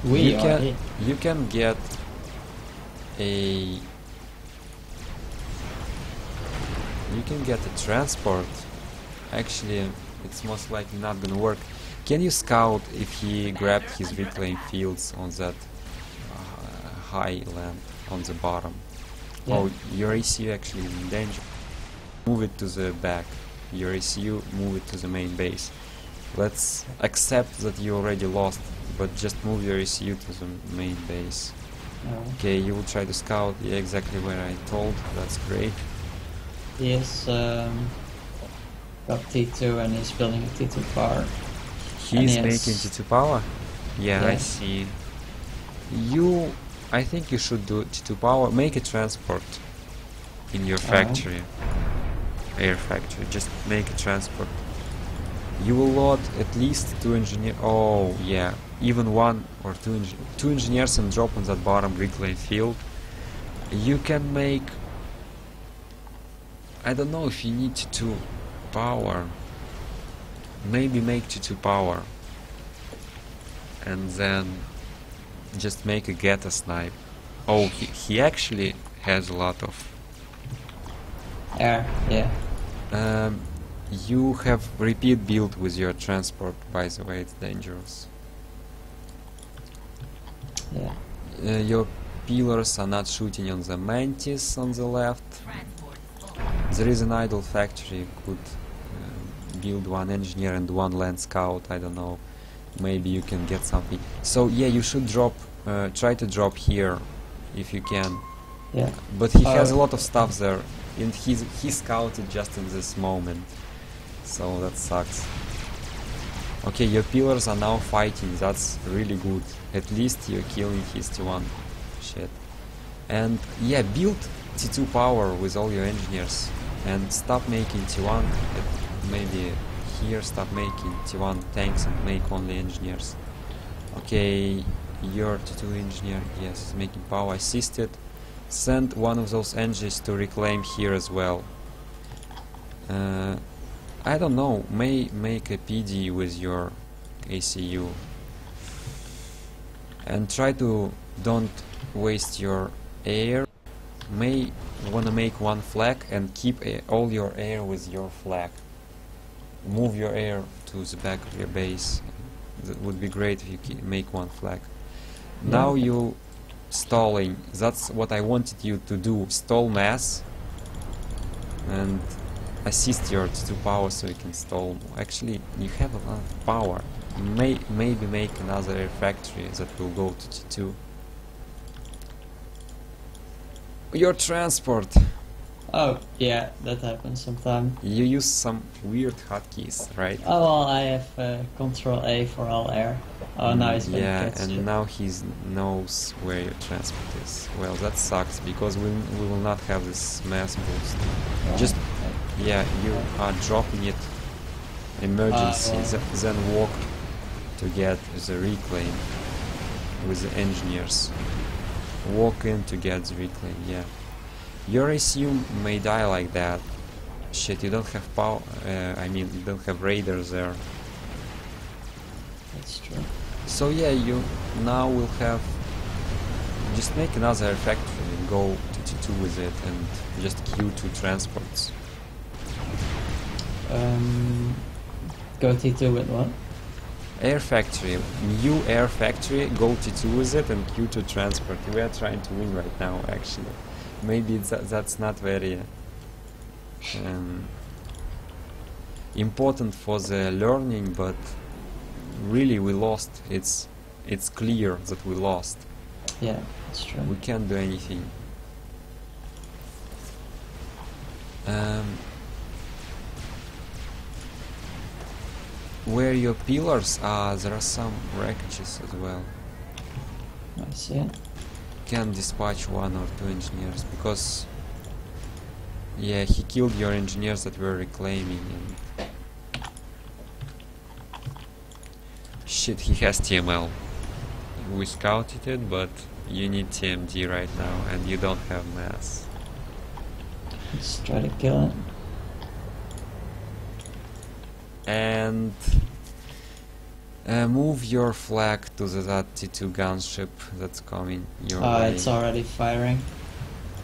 We are it. You can get a transport. Actually, it's most likely not gonna work. Can you scout if he grabbed his reclaim fields on that high land on the bottom? Yeah. Oh, your ACU actually is in danger. Move it to the back. Your ACU, move it to the main base. Let's accept that you already lost, but just move your ACU to the main base. Oh. Okay, you will try to scout. Yeah, exactly where I told. That's great. He is got T2 and he's building a T2 car. He's And he making has- T2 power. Yeah, I Yeah. see. I think you should do T2 power. Make a transport in your factory, air factory. Just make a transport. You will load at least 2 engineers. Oh yeah, even 1 or 2 2 engineers and drop on that bottom reclaim field. You can make. I don't know if you need T2 power. Maybe make T2 power, and then just make a Geta snipe. Oh, he actually has a lot of. Air, yeah. You have repeat build with your transport, by the way, it's dangerous. Yeah. Your pillars are not shooting on the mantis on the left. Transport full. There is an idle factory, could build 1 engineer and 1 land scout, I don't know. Maybe you can get something. So yeah, you should drop, try to drop here if you can. Yeah. But he has a lot of stuff there, and he scouted just in this moment, so that sucks. Okay, your pillars are now fighting. That's really good. At least you're killing his T1 shit. And yeah, build T2 power with all your engineers and stop making T1. Maybe here stop making T1 tanks and make only engineers. Okay, your T2 engineer, yes, is making power assisted. Send 1 of those engines to reclaim here as well. I don't know, may make a PD with your ACU. And try to don't waste your air. may wanna make one flag and keep all your air with your flag. Move your air to the back of your base. That would be great if you make one flag. Now you stalling. That's what I wanted you to do. Stall mass and assist your T2 power so you can stall. Actually, you have a lot of power. Maybe make another air factory that will go to T2. Your transport. Oh, yeah, that happens sometimes. You use some weird hotkeys, right? Oh, well, I have Control A for all air. Oh, now he's gonna yeah, catch and you. now he knows where your transport is. Well, that sucks because we will not have this mass boost. Yeah. Just yeah, you are dropping it. Emergency, well. then walk to get the reclaim with the engineers. Walk in to get the reclaim. Yeah, your ACU may die like that. Shit, you don't have power. I mean, you don't have raiders there. That's true. So yeah, you now will have. Just make another air factory and go to T2 with it, and just queue 2 transports. Go T2 with what? Air factory, new air factory. Go T2 with it and queue 2 transport. We are trying to win right now, actually. Maybe that's not very important for the learning, but really we lost. It's clear that we lost. Yeah, that's true. We can't do anything. Where your pillars are, there are some wreckages as well. I see it. Can dispatch 1 or 2 engineers because yeah, he killed your engineers that were reclaiming and shit, he has TML. We scouted it, but you need TMD right now and you don't have mass. Let's try to kill it. And move your flag to that T2 gunship that's coming your way. It's already firing,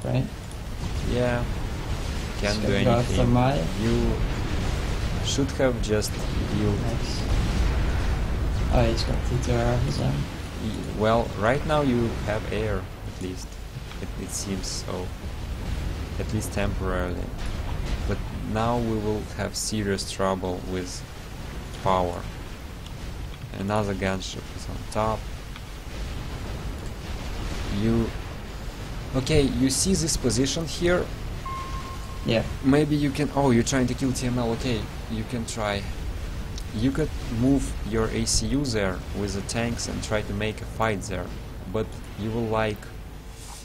right? Yeah, can't do Let's go after anything. Maya. You should have just healed. Nice. Oh, he's got T2 air of his own. Well, right now you have air, at least. It seems so. At least temporarily. But now we will have serious trouble with power. Another gunship is on top. Okay, you see this position here? Yeah. Maybe you can... Oh, you're trying to kill TML. Okay, you can try. You could move your ACU there with the tanks and try to make a fight there. But you will like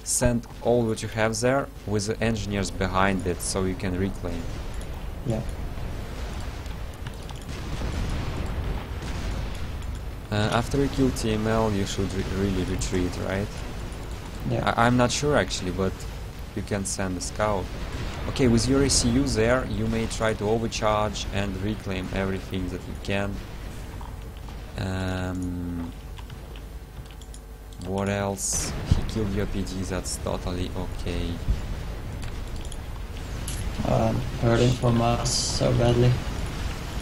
send all what you have there with the engineers behind it so you can reclaim. Yeah. After you kill TML you should really retreat, right? Yeah. I'm not sure actually, but you can send a scout. Okay, with your ACU there, you may try to overcharge and reclaim everything that you can. What else? He killed your PD, that's totally okay. Hurting from us so badly.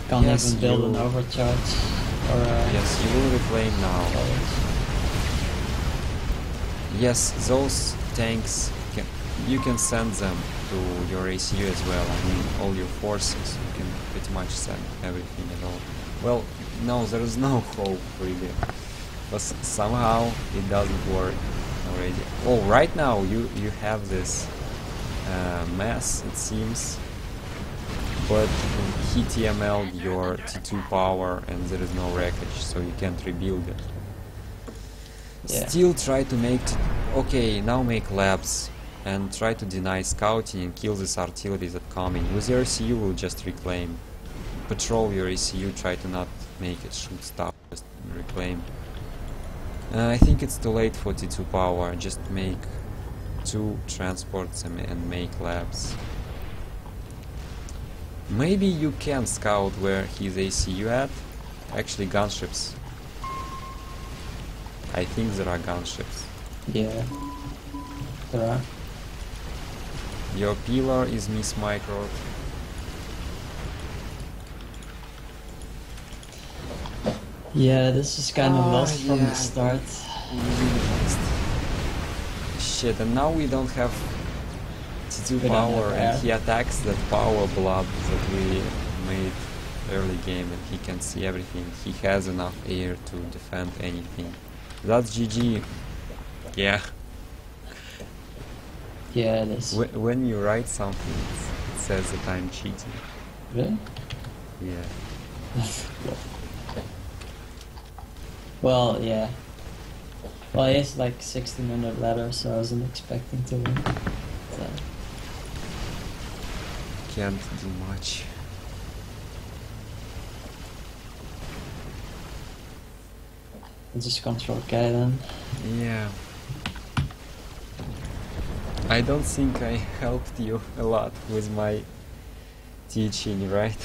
Can't Yes, even build an you- overcharge. Or Yes, you will reclaim now. Yes, those tanks, you can send them to your ACU as well. I mean, all your forces, you can pretty much send everything at all. Well, no, there is no hope really. But somehow it doesn't work already. Oh, right now you have this mess, it seems. But he TML'd your T2 power and there is no wreckage, so you can't rebuild it. Yeah. Still try to make... Okay, now make labs and try to deny scouting and kill this artillery that's coming. With your ACU will just reclaim. Patrol your ACU, try to not make it shoot stuff, just reclaim. I think it's too late for T2 power, just make 2 transports and make labs. Maybe you can scout where his ACU at. Actually, gunships. I think there are gunships. Yeah. There are. Your pillar is Miss Micro. Yeah, this is kind of Ah, lost from yeah. the start. Really lost. Shit, and now we don't have T2 We don't have power, and air. he attacks that power blob that we made early game, and he can see everything. He has enough air to defend anything. That's GG. Yeah. Yeah, it is. When you write something, it says that I'm cheating. Really? Yeah. Well, yeah. Well, he has like 1600 letters, so I wasn't expecting to win. So, Can't do much. I'll just control K then. Yeah. I don't think I helped you a lot with my teaching, right?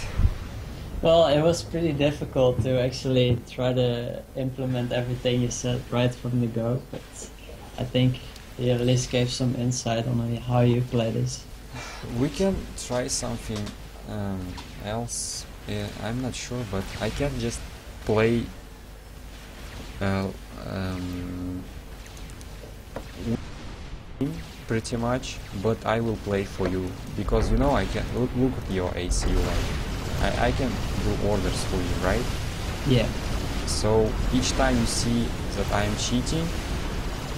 Well, it was pretty difficult to actually try to implement everything you said right from the go, but I think you at least gave some insight on how you play this. We can try something else. I'm not sure, but I can just play pretty much, but I will play for you because you know I can look at your ACU. I can do orders for you, right? Yeah. So each time you see that I'm cheating,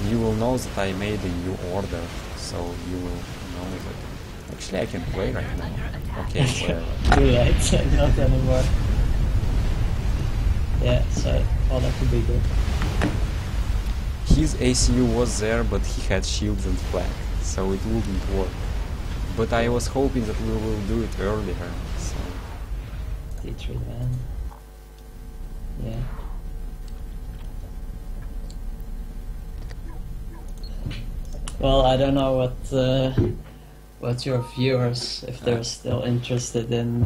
you will know that I made a new order. So you will know that. Actually, I can play right now. Okay, whatever. Too late, not anymore. Yeah, so oh, that could be good. His ACU was there, but he had shields and flag, so it wouldn't work. But I was hoping that we will do it earlier. So D3 then. Yeah. Well, I don't know what your viewers, if they're still interested in.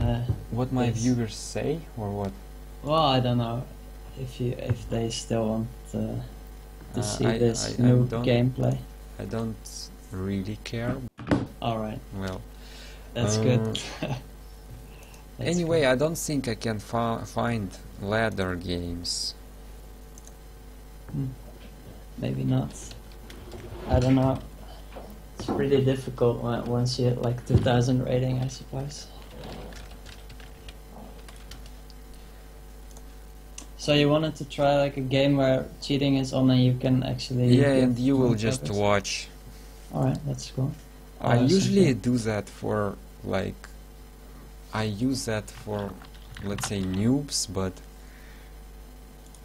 what my Yes. viewers say, or what? Well, I don't know if they still want to see this I new don't- gameplay. I don't really care. All right, Well, that's good. That's anyway, good. I don't think I can find ladder games. Maybe not. I don't know. It's pretty difficult once you hit like 2000 rating, I suppose. So you wanted to try like a game where cheating is on and you can actually... Yeah, get and you will more just progress? watch. Alright, that's cool. I Oh, usually something. do that for like I use that for, let's say, noobs, but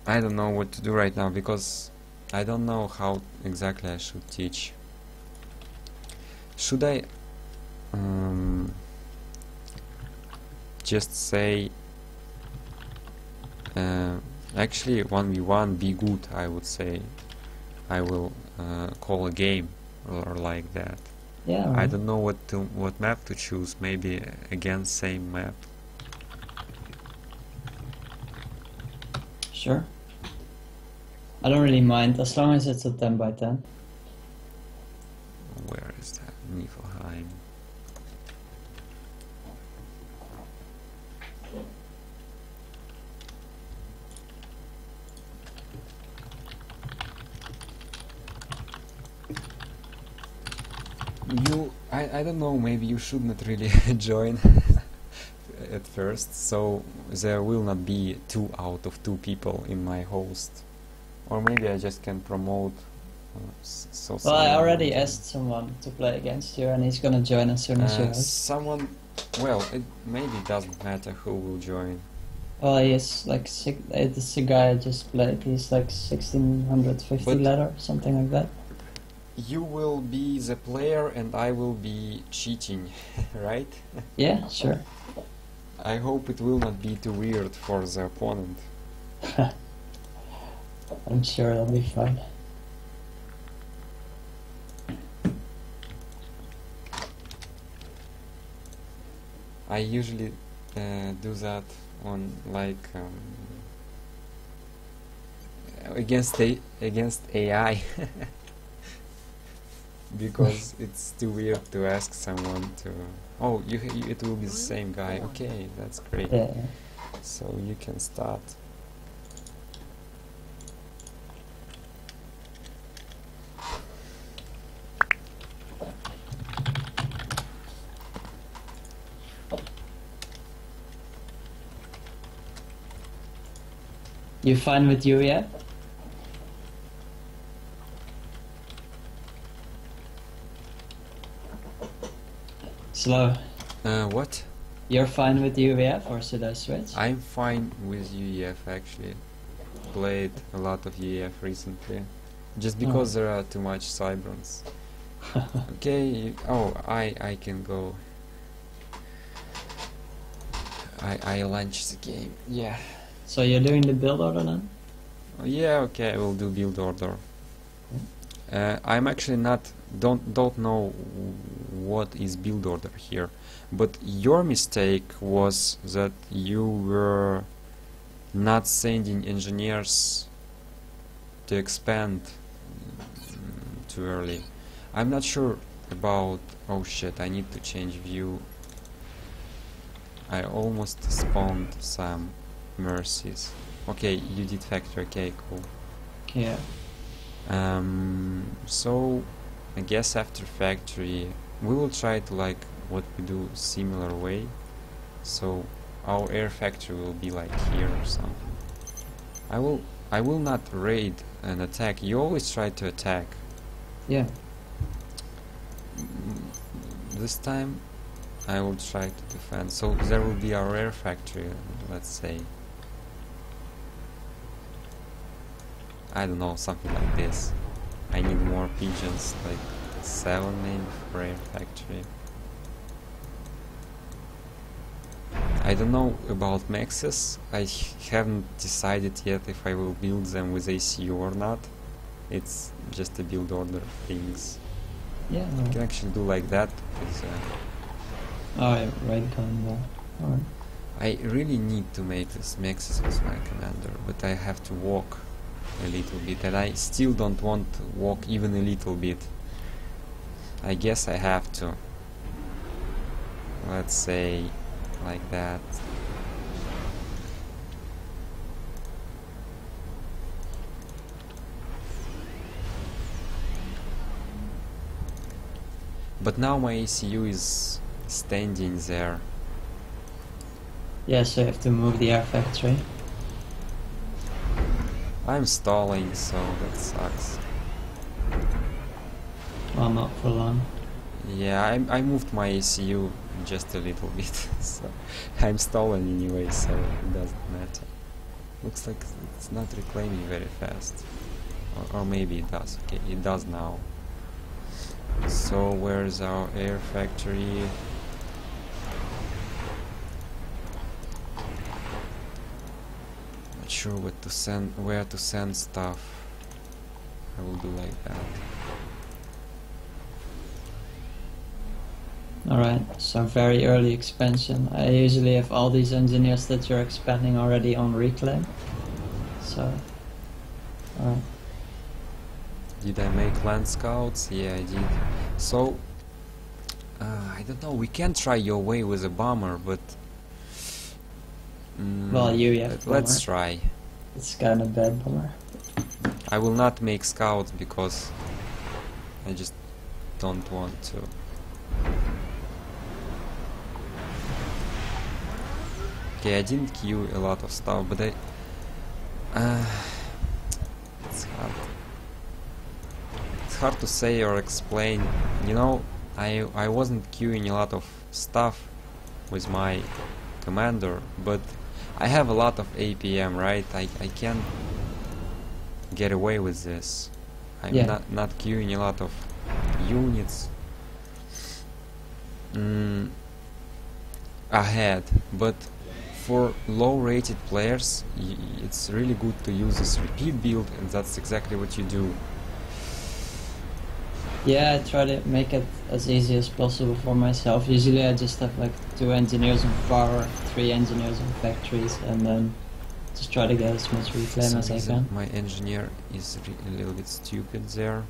I don't know what to do right now because I don't know how exactly I should teach. Should I just say actually 1v1 be good, I would say. I will call a game or like that. Yeah, I alright. don't know what map to choose. Maybe again same map. Sure. I don't really mind as long as it's a 10 by 10. Where is that? Niflheim. I don't know, maybe you should not really join at first, so there will not be 2 out of 2 people in my host. Or maybe I just can promote so Well, I someone already will join. asked someone to play against you and he's gonna join as soon as you host. Someone, well, it maybe doesn't matter who will join. Well, he's like it's the guy I just played. He's like 1650 But- letter, something like that. You will be the player and I will be cheating, right? Yeah, sure. I hope it will not be too weird for the opponent. I'm sure it'll be fine. I usually do that on like against AI. because it's too weird to ask someone to. Oh, it will be the same guy. Okay, that's great. Yeah. So you can start. You fine with UEF? Slow. What? You're fine with UEF, or should I switch? I'm fine with UEF actually. Played a lot of UEF recently. Just because there are too much Cybrons. Okay, oh, I can go. I launch the game, yeah. So you're doing the build order then? Oh, yeah, okay, I will do build order. I'm actually don't know what is build order here, but your mistake was that you were not sending engineers to expand too early. I'm not sure about. Oh shit! I need to change view. I almost spawned some mercies. Okay, you did factory. Okay, cool. Yeah. So I guess after factory we will try to like what we do similar way. So our air factory will be like here or something. I will not raid and attack. You always try to attack. Yeah. This time I will try to defend. So there will be our air factory, let's say. I don't know, something like this. I need more pigeons, like 7 maybe for air factory. I don't know about maxes. I haven't decided yet if I will build them with ACU or not. It's just a build order things. Yeah. I can actually do like that with, Oh, yeah, right combo. Alright. I really need to make this maxes with my commander, but I have to walk a little bit, and I still don't want to walk even a little bit. I guess I have to. Let's say like that. But now my ACU is standing there. Yeah, so you have to move the air factory. I'm stalling, so that sucks. Well, not for long. Yeah, I moved my ACU just a little bit, so I'm stalling anyway, so it doesn't matter. Looks like it's not reclaiming very fast. Or maybe it does. Okay, it does now. So where's our air factory? Not sure what to send, where to send stuff. I will do like that. Alright, so very early expansion. I usually have all these engineers that you're expanding already on reclaim. So, alright. Did I make land scouts? Yeah, I did. So, I don't know, we can try your way with a bomber, but... Well, you have let's bomber. try. It's kind of bad bomber. I will not make scouts because I just don't want to. Okay, I didn't queue a lot of stuff, but it's hard. It's hard to say or explain. You know, I wasn't queuing a lot of stuff with my commander, but I have a lot of APM, right? I can get away with this. I'm not queuing a lot of units ahead, but for low rated players it's really good to use this repeat build, and that's exactly what you do. Yeah, I try to make it as easy as possible for myself. Usually I just have like 2 engineers on power, 3 engineers on factories, and then just try to get as much reclaim as I can. My engineer is a little bit stupid there.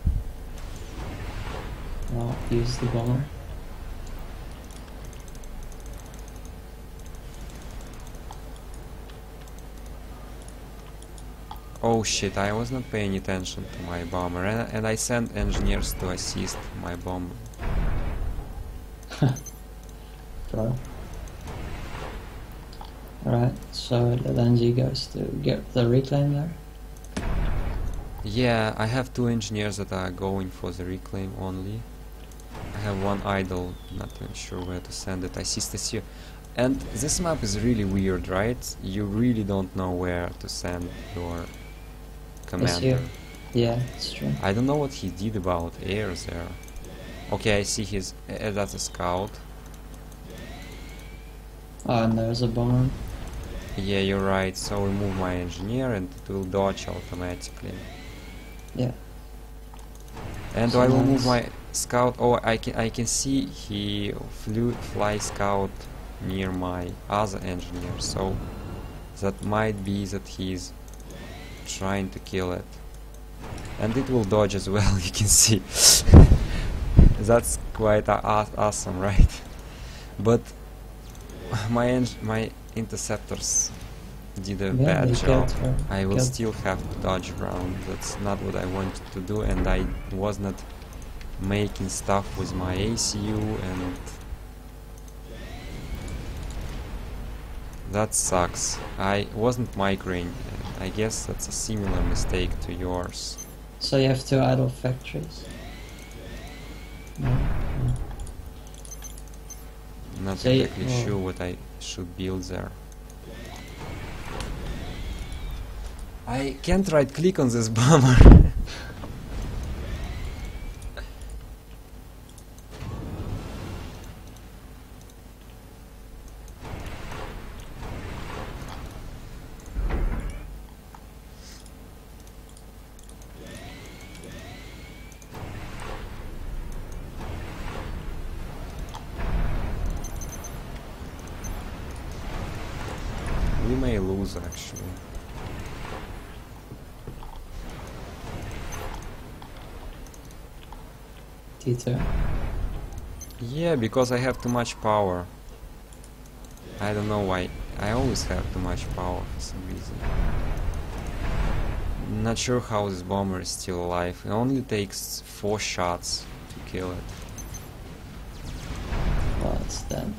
I'll use the bomber. Oh shit, I was not paying attention to my bomber, and I sent engineers to assist my bomber. Bro. Alright, so the LNG goes to get the reclaim there. Yeah, I have 2 engineers that are going for the reclaim only. I have 1 idle, not even sure where to send it. I see Stasio. And this map is really weird, right? You really don't know where to send your commander. Yeah, it's true. I don't know what he did about air there. Okay, I see his... that's a scout. Oh, and there's a bomber. Yeah, you're right. So remove my engineer and it will dodge automatically. Yeah. And So I will nice. move my scout. Oh, I can see he fly scout near my other engineer. So that might be that he's trying to kill it. And it will dodge as well. You can see. That's quite awesome, right? But my interceptors did a Yeah, bad they job. killed her. I will Killed- still have to dodge around. That's not what I wanted to do, and I was not making stuff with my ACU, and that sucks. I wasn't microing. I guess that's a similar mistake to yours. So you have 2 idle factories. No. Not So you- exactly oh. sure what I should build there. I can't right click on this bomber. We may lose actually. T2. Yeah, because I have too much power. I don't know why. I always have too much power for some reason. Not sure how this bomber is still alive. It only takes 4 shots to kill it. Well, it's dead.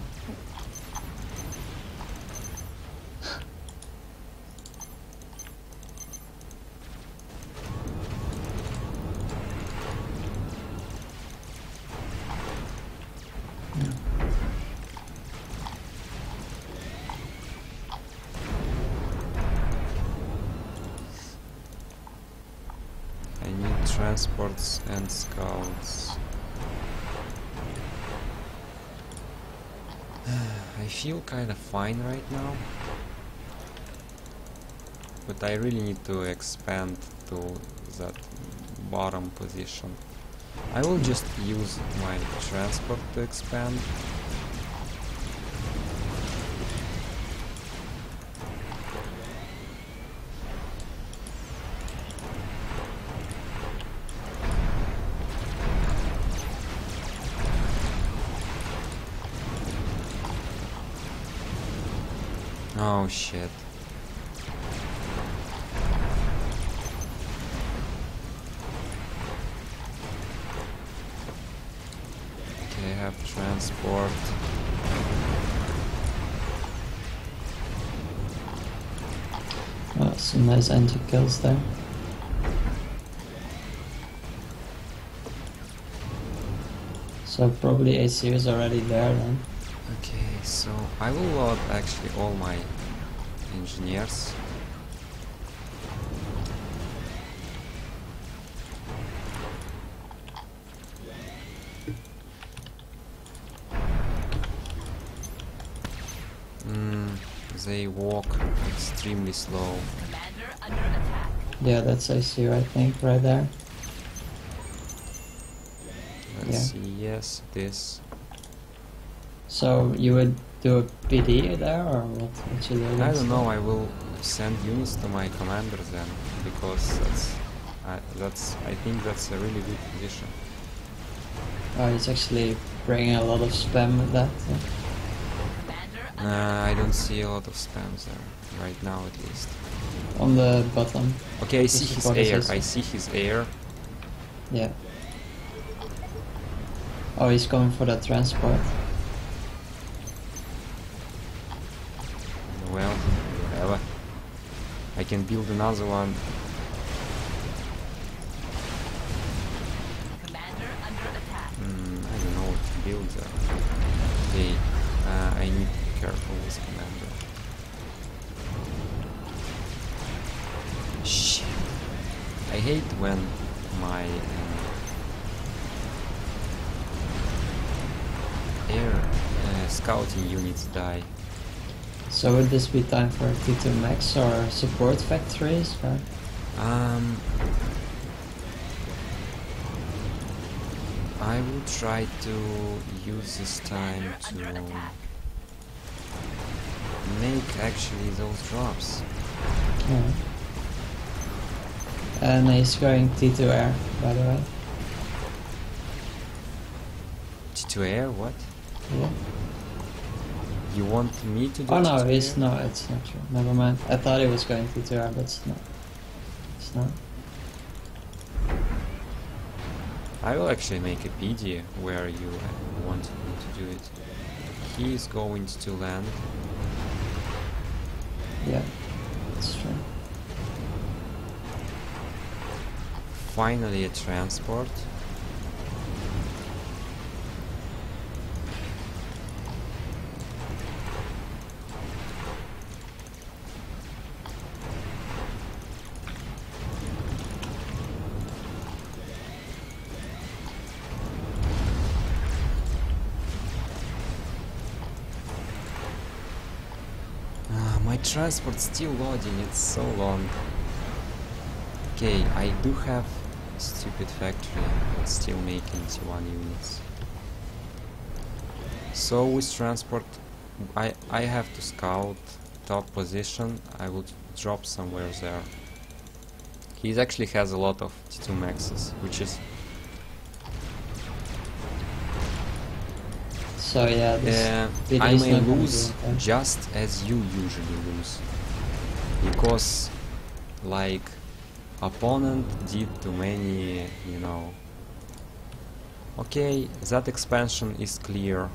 I need transports and scouts. I feel kind of fine right now, but I really need to expand to that bottom position. I will just use my transport to expand. Oh shit. Okay, I have transport. Oh, some nice anti-kills there. So probably AC is already there then. Okay, so I will load actually all my engineers. They walk extremely slow. Commander under attack. Yeah, that's AC, I think, right there. Let's Yeah. see, yes, this. So you would do a PD there, or what you do? I don't know, I will send units to my commanders then, because I think that's a really good position. Oh, he's actually bringing a lot of spam with that. Commander I don't see a lot of spams there, right now at least. On the bottom. Okay, I see Just his before the air, system. I see his air. Yeah. Oh, he's going for that transport. Well, whatever. I can build another one. Commander under attack. I don't know what to build there. Okay, I need to be careful with commander. Shit. I hate when my air scouting units die. So would this be time for T2 Max or support factories? Or? I will try to use this time Commander to under attack. make actually those drops. Yeah. And he's going T2 air, by the way. To air, what? Yeah. You want me to do Oh no, T2 it's air? no, it's not true. Never mind. I thought he was going T2 air, but it's not. It's not. I will actually make a PD where you want me to do it. He is going to land. Yeah, it's true. Finally a transport. My transport still loading, it's so long. Okay, I do have a stupid factory, but still making T1 units. So with transport, I have to scout top position. I will drop somewhere there. He actually has a lot of T2 maxes, which is So yeah, this PD I is may not gonna lose do okay. just as you usually lose, because like opponent did too many, you know. Okay, that expansion is clear.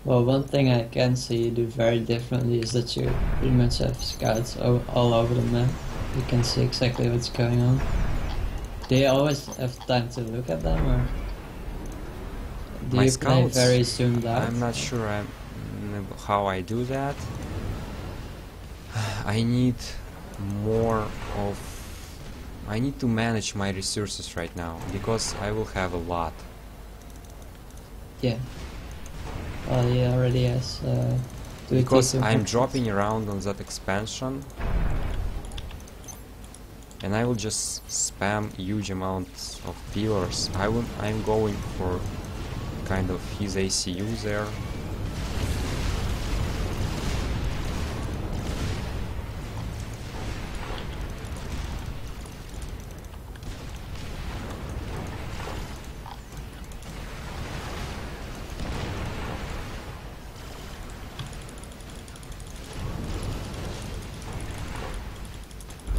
Well, one thing I can see you do very differently is that you pretty much have scouts all over the map. You can see exactly what's going on. Do you always have time to look at them, or do My you play scouts, very zoomed out? I'm not sure how I do that. I need more of... I need to manage my resources right now, because I will have a lot. Yeah. Well, he already has. Because T2 I'm factories. dropping around on that expansion, and I will just spam huge amounts of pillars. I'm going for kind of his ACU there.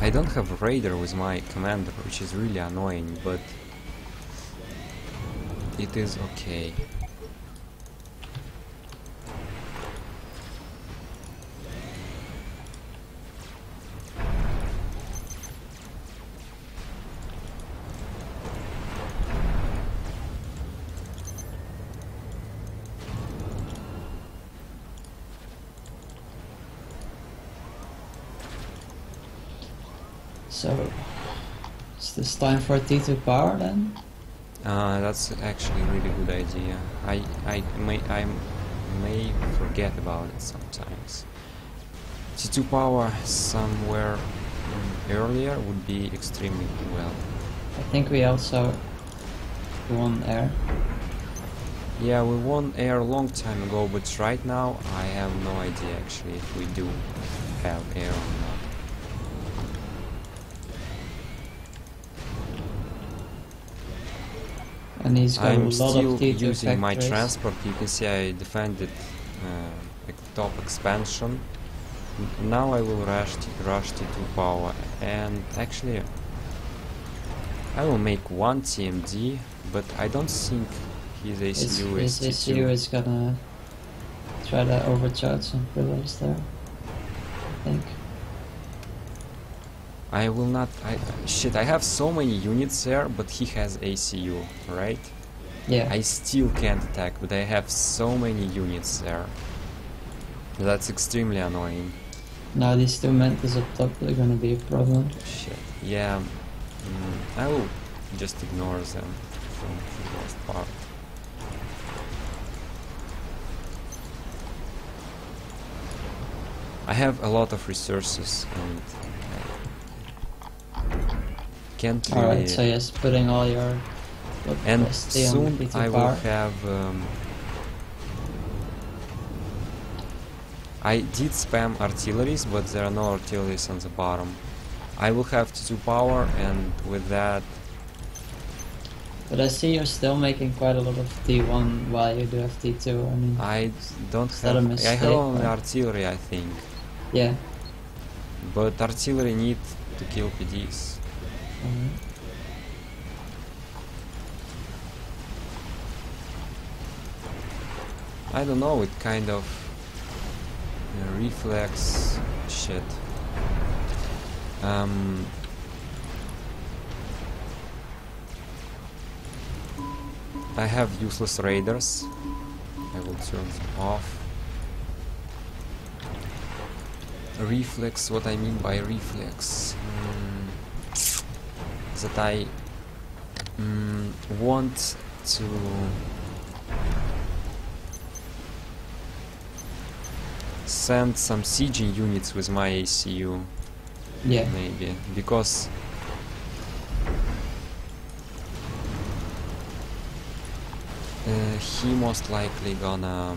I don't have a raider with my commander, which is really annoying, but it is okay. So, is this time for T2 power then? That's actually a really good idea. I may forget about it sometimes. T2 power somewhere earlier would be extremely well. I think we also won air. Yeah, we won air a long time ago, but right now I have no idea actually if we do have air or not. And he's got a I'm lot still of T2 using my factories. transport. You can see I defended top expansion. Now I will rush T2 power, and actually I will make one TMD, but I don't think his ACU is His T2. ACU is gonna try to overcharge some pillars there, I think. I will not. Shit, I have so many units there, but he has ACU, right? Yeah. I still can't attack, but I have so many units there. That's extremely annoying. Now these two Mantis up top are gonna be a problem. Shit. Yeah. I will just ignore them for the most part. I have a lot of resources and I can't really... Alright, so yes, putting all your And capacity on soon the P2 I will power. have... I did spam artilleries, but there are no artilleries on the bottom. I will have T2 power, and with that... But I see you're still making quite a lot of T1 while you do have T2. I mean, I don't is that a have... I mistake, have only or- artillery, I think. yeah. But artillery need to kill PDs. Mhm. I don't know, it kind of... reflex... shit. I have useless raiders. I will turn them off. Reflex, what I mean by reflex? That I want to send some sieging units with my ACU, Yeah. maybe, because he most likely gonna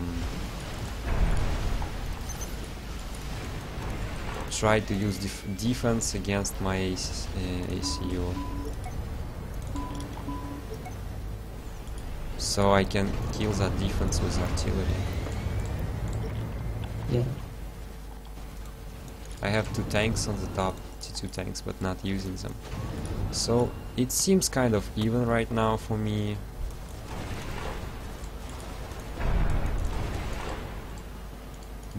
try to use defense against my ACU, so I can kill that defense with artillery. Yeah. I have 2 tanks on the top, T2 tanks, but not using them. So it seems kind of even right now for me.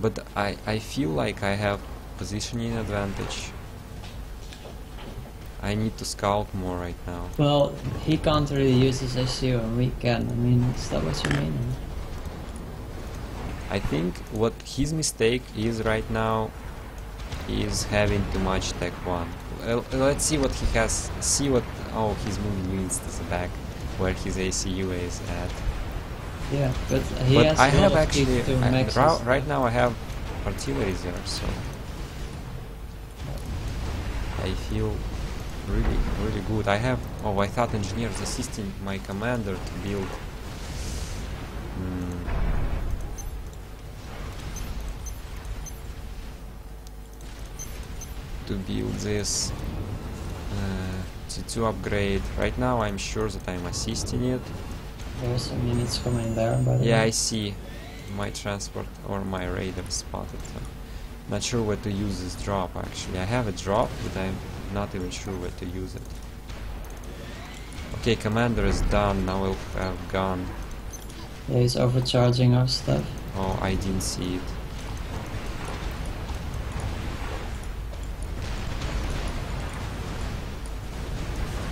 But I feel like I have positioning advantage. I need to scout more right now. Well, he can't really use his ACU and we can. I mean, is that what you mean? I think what his mistake is right now is having too much Tech 1. Let's see what he has. See what... Oh, he's moving units to the back where his ACU is at. Yeah, but he But has I a lot have of actually... T2 maxes. right now I have artillery there, so... I feel really, really good. I have... Oh, I thought engineers assisting my commander to build... this T2 upgrade. Right now I'm sure that I'm assisting it. There's some units coming there, by the Yeah, way. I see my transport or my radar spotted. Not sure where to use this drop actually. I have a drop, but I'm not even sure where to use it. Okay, commander is done. Now we'll have gun. Yeah, he's overcharging our stuff. Oh, I didn't see it.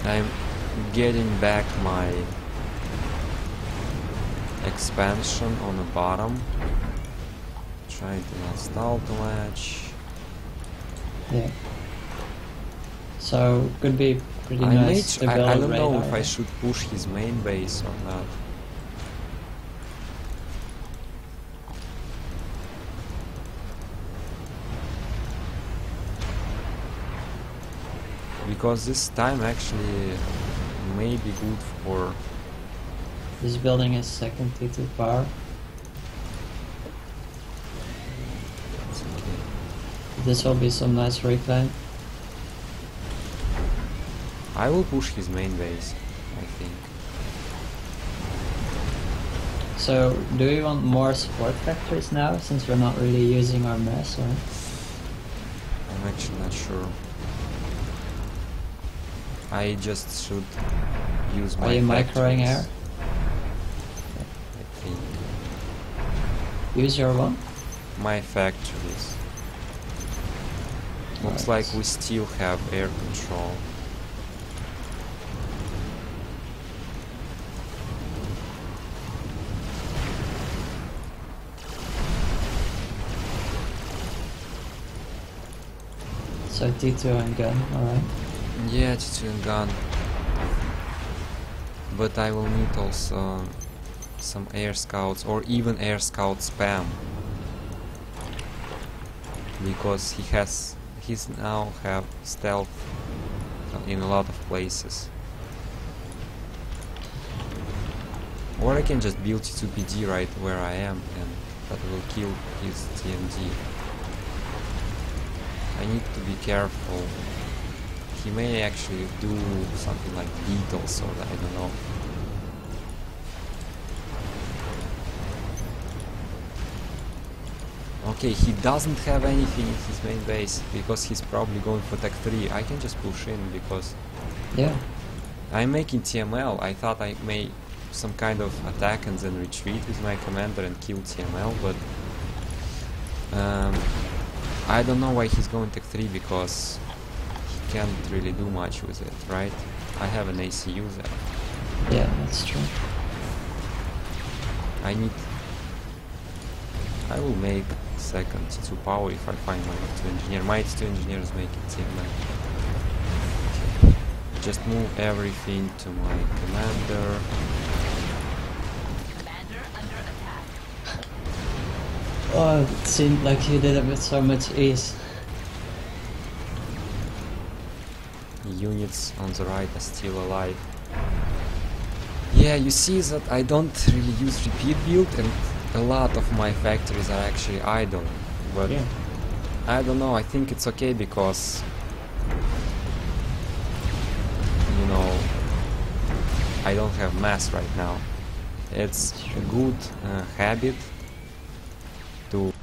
I'm getting back my expansion on the bottom. Trying to not stall too much. Yeah. So, could be pretty I nice to build I a don't know radar. if I should push his main base or not. Because this time actually may be good for... He's building his second T2 power. It's okay. This will be some nice reclaim. I will push his main base, I think. So, do we want more support factories now, since we're not really using our mass, or? I'm actually not sure. I just should use my Are you microing factories, air? I think. Use your one? My factories. Looks Right. like we still have air control. So T2 and gun, alright. Yeah, T2 and gun. But I will need also some air scouts or even air scout spam. Because he's now have stealth in a lot of places. Or I can just build T2 PD right where I am and that will kill his TMD. I need to be careful. He may actually do something like beetles or I don't know. Okay, he doesn't have anything in his main base because he's probably going for tech 3. I can just push in because Yeah. I'm making TML. I thought I made some kind of attack and then retreat with my commander and kill TML, but I don't know why he's going tech 3 because he can't really do much with it, right? I have an ACU there. Yeah, that's true. I will make second T2 power if I find my T2 engineer. My T2 engineer is making TML. Okay. Just move everything to my commander. Commander under attack. Oh, it seemed like you did it with so much ease. Units on the right are still alive. Yeah, you see that I don't really use repeat build and a lot of my factories are actually idle. But Yeah. I don't know, I think it's okay because you know I don't have mass right now. It's a good habit to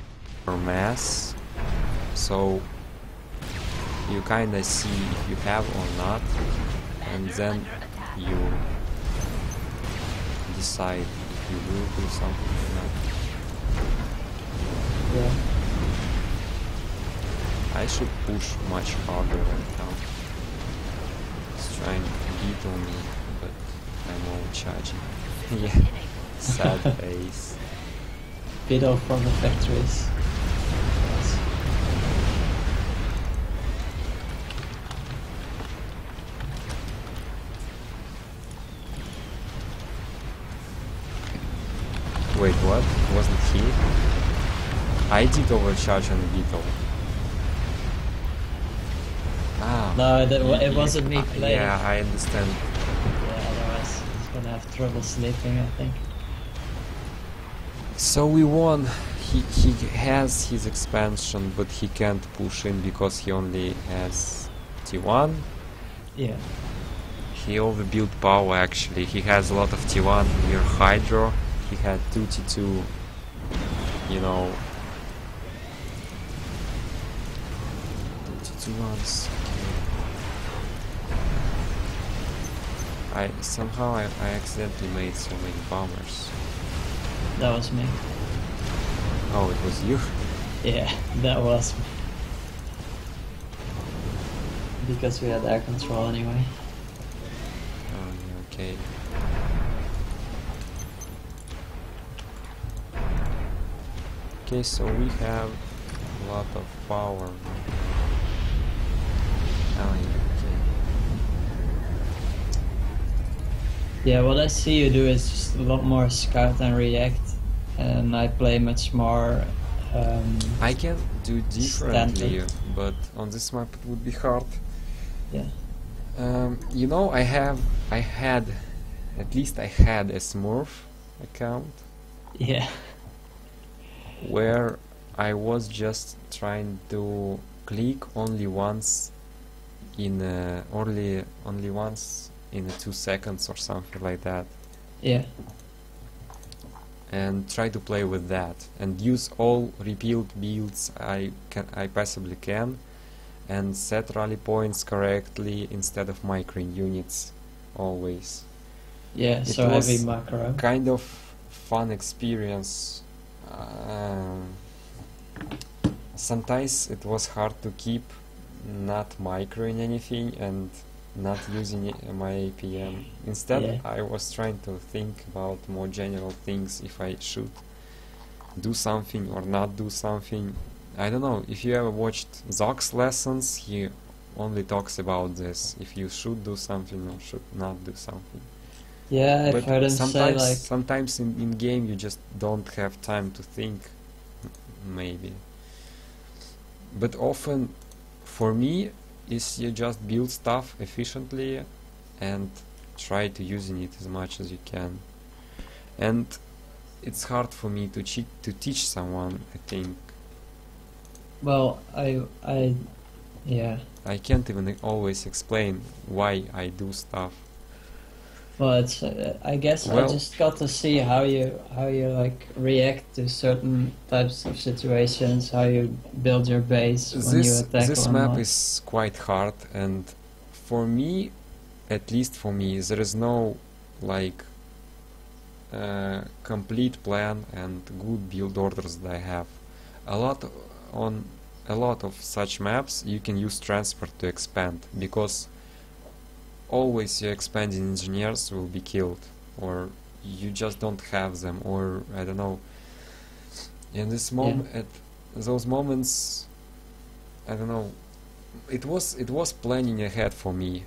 mass, so you kinda see if you have or not, and Commander then under attack. you decide if you will do something or not. Yeah. I should push much harder right now. He's trying to beat on me, but I'm overcharging. Yeah, sad face. Beetle for the factories. Yes. Wait, what? Wasn't he? I did overcharge on the beetle. Ah. No, it you- wasn't me playing. Yeah, I understand. Yeah, otherwise he's gonna have trouble sleeping, I think. So we won. He has his expansion, but he can't push in because he only has T1. Yeah. He overbuilt power actually. He has a lot of T1 near Hydro. He had 2 T2, you know. 2 T1s. Somehow I accidentally made so many bombers. That was me. Oh, it was you? Yeah, that was me. Because we had air control anyway. Oh, yeah, okay. Okay, so we have a lot of power. Oh, yeah, okay. Yeah, what I see you do is just a lot more scout and react, and I play much more. I can do differently, Standard. but on this map it would be hard. Yeah. You know, I had a Smurf account Yeah. where I was just trying to click only once in only once in 2 seconds or something like that. Yeah. and try to play with that and use all repealed builds I possibly can, and set rally points correctly instead of microing units always. Yeah, It so was heavy macro. kind of fun experience. Sometimes it was hard to keep not microing anything and not using my APM. Instead, Yeah. I was trying to think about more general things, if I should do something or not do something. I don't know, if you ever watched Zog's lessons, he only talks about this, if you should do something or should not do something. Yeah, I've But heard him say sometimes, like, sometimes in game you just don't have time to think, maybe. But often, for me, is you just build stuff efficiently and try to using it as much as you can. And it's hard for me to teach someone, I think. well, yeah. I can't even always explain why I do stuff. Well, it's I guess I Well- just got to see how you like react to certain types of situations, how you build your base when you attack This or map not. is quite hard, and for me, at least for me, there is no like complete plan and good build orders that I have. On a lot of such maps you can use transport to expand, because always your expanding engineers will be killed, or you just don't have them, or I don't know. In this moment, at those moments, I don't know. It was planning ahead for me.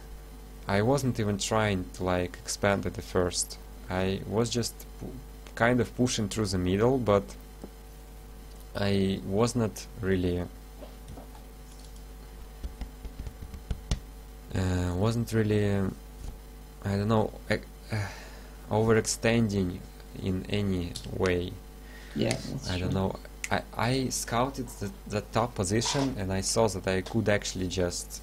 I wasn't even trying to like expand at the first. I was just kind of pushing through the middle, but I was not really I don't know, overextending in any way. Yeah, that's I don't true. know. I scouted the top position and I saw that I could actually just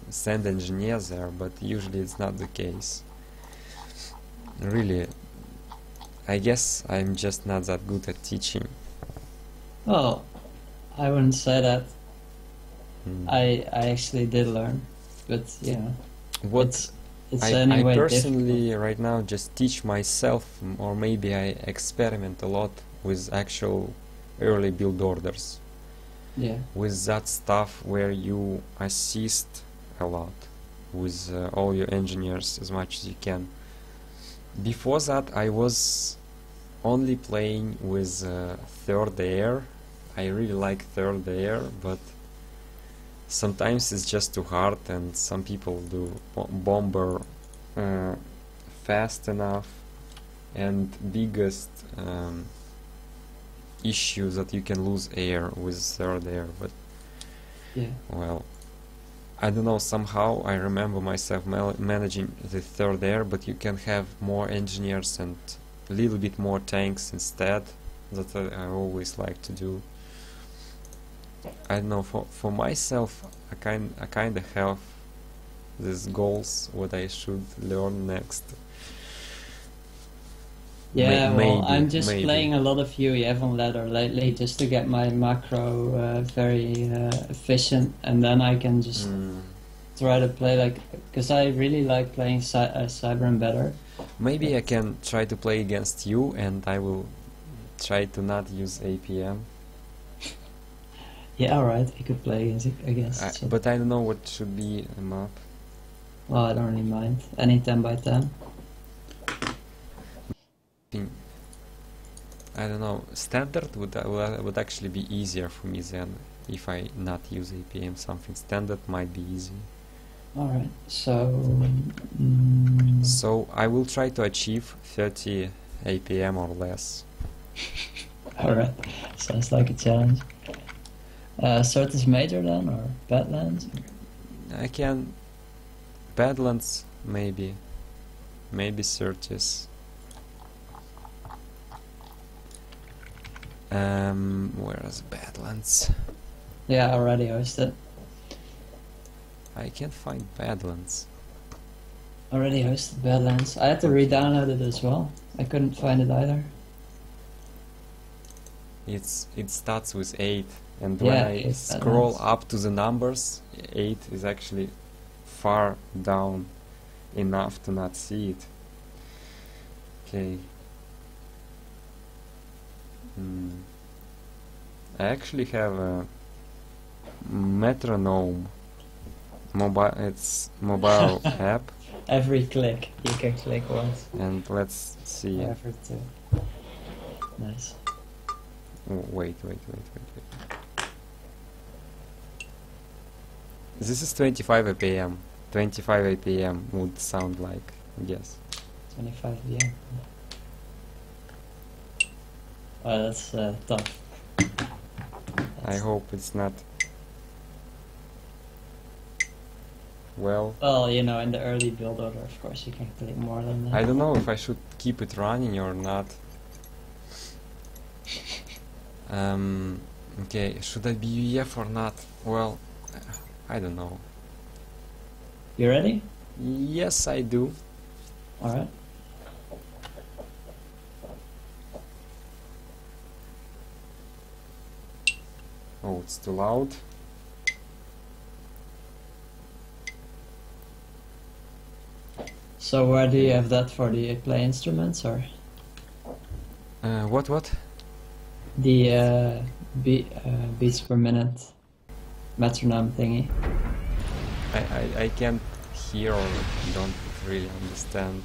send engineers there, but usually it's not the case. Really, I guess I'm just not that good at teaching. Well, I wouldn't say that. Mm. I actually did learn, but you know, What it's I anyway personally right now just teach myself, or maybe I experiment a lot with actual early build orders, difficult. Yeah, with that stuff where you assist a lot with all your engineers as much as you can. Before that I was only playing with third air. I really like third air, but sometimes it's just too hard, and some people do bomber fast enough. And biggest issue that you can lose air with third air, but yeah. well, I don't know, somehow I remember myself managing the third air, but you can have more engineers and a little bit more tanks instead. That I always like to do. I don't know, for myself, I kind of have these goals what I should learn next. Yeah, well, maybe, I'm just maybe. playing a lot of UE11 ladder lately just to get my macro very efficient, and then I can just try to play like, because I really like playing Cybern better. Maybe I can try to play against you, and I will try to not use APM. Yeah, alright, we could play against each other. But I don't know what should be a map. Well, I don't really mind. Any 10 by 10. I don't know, standard would actually be easier for me than if I not use APM. Something standard might be easy. Alright, so... So I will try to achieve 30 APM or less. Alright, sounds like a challenge. Certus Major then, or Badlands? I can... Badlands, maybe. Maybe Certis. Where is Badlands? Yeah, already hosted. I can't find Badlands. Already hosted Badlands. I had to re-download it as well. I couldn't find it either. it starts with 8, and Yeah, when I 8 scroll balance. up to the numbers, 8 is actually far down enough to not see it. Okay. I actually have a metronome mobile app, Every click you can click once. and let's see. Whatever to. Nice. Oh, wait. This is 25 APM. 25 APM would sound like, I guess. 25 VM. Oh, that's tough. I hope it's not. Well, Well, you know, in the early build order, of course, you can click more than that. I don't know if I should keep it running or not. Okay, should I be UEF or not? Well, I don't know. You ready? Yes, I do. Alright. Oh, it's too loud. So where do you have that for? Do you play instruments or What? the beats per minute metronome thingy? I can't hear or don't really understand.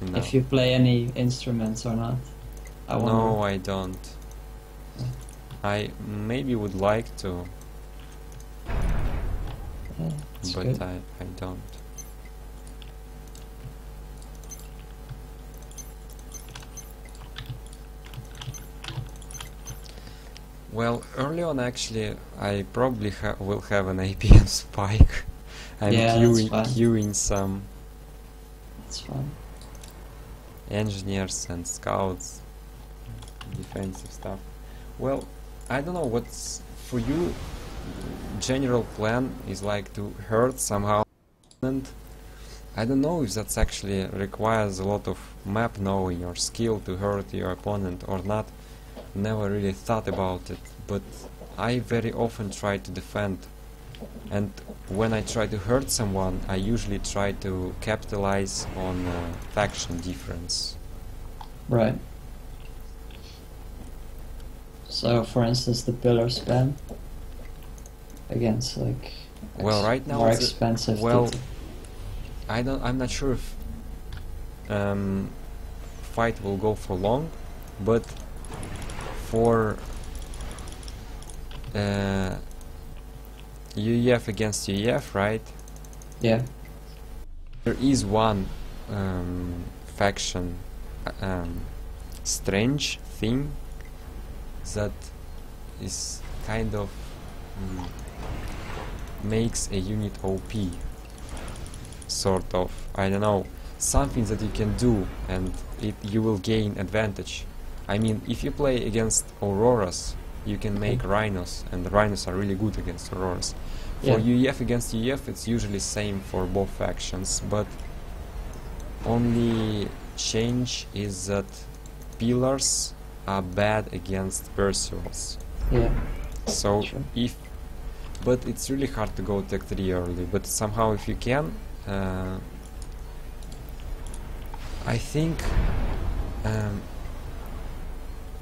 No. If you play any instruments or not? I wonder. No, I don't. I maybe would like to, Yeah, it's but good. I don't. Well, early on actually, I probably will have an APM spike. I'm Yeah, that's fine. queuing some That's fine. engineers and scouts, defensive stuff. Well, I don't know what's for you. General plan is like to hurt somehow, and I don't know if that's actually requires a lot of map knowing or skill to hurt your opponent or not. Never really thought about it, but I very often try to defend, and when I try to hurt someone, I usually try to capitalize on faction difference. Right. So, for instance, the pillar spam against like Well, right now more it's expensive. well, T2. I'm not sure if fight will go for long, but for UEF against UEF, right? Yeah. There is one faction strange thing that is kind of makes a unit OP, sort of. I don't know, something that you can do and you will gain advantage. I mean, if you play against Auroras, you can make Rhinos, and the Rhinos are really good against Auroras. For Yeah. UEF against UEF, it's usually same for both factions, but only change is that pillars are bad against Percials. Yeah. So Sure. but it's really hard to go tech 3 early, but somehow if you can, I think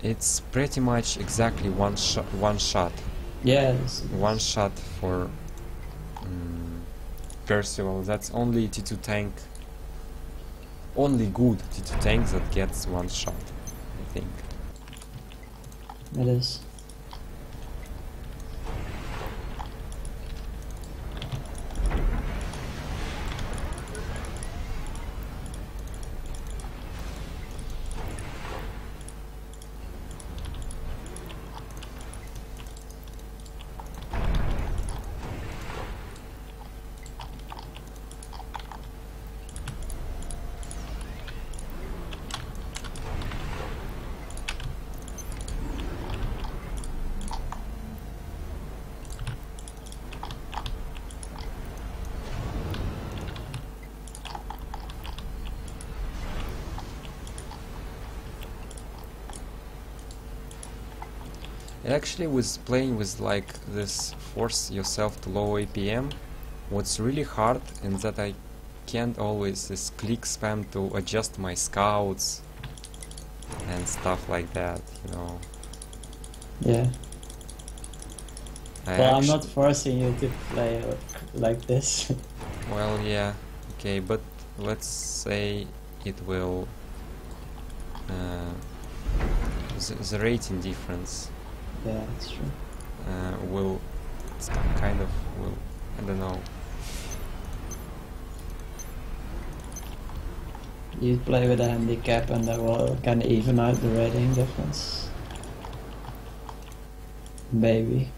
it's pretty much exactly one shot. Yeah. This is One shot for Percival. That's only T2 tank, only good T2 tank that gets one shot, I think. It is. Actually, with playing with like this force yourself to low APM, what's really hard is that I can't always just click spam to adjust my scouts and stuff like that, you know. Yeah. I Well, I'm actu- not forcing you to play like this. Well, yeah, okay, but let's say it will the rating difference Yeah, that's true. will kind of will, I don't know. You play with a handicap and that will kind of even out the rating difference. Maybe.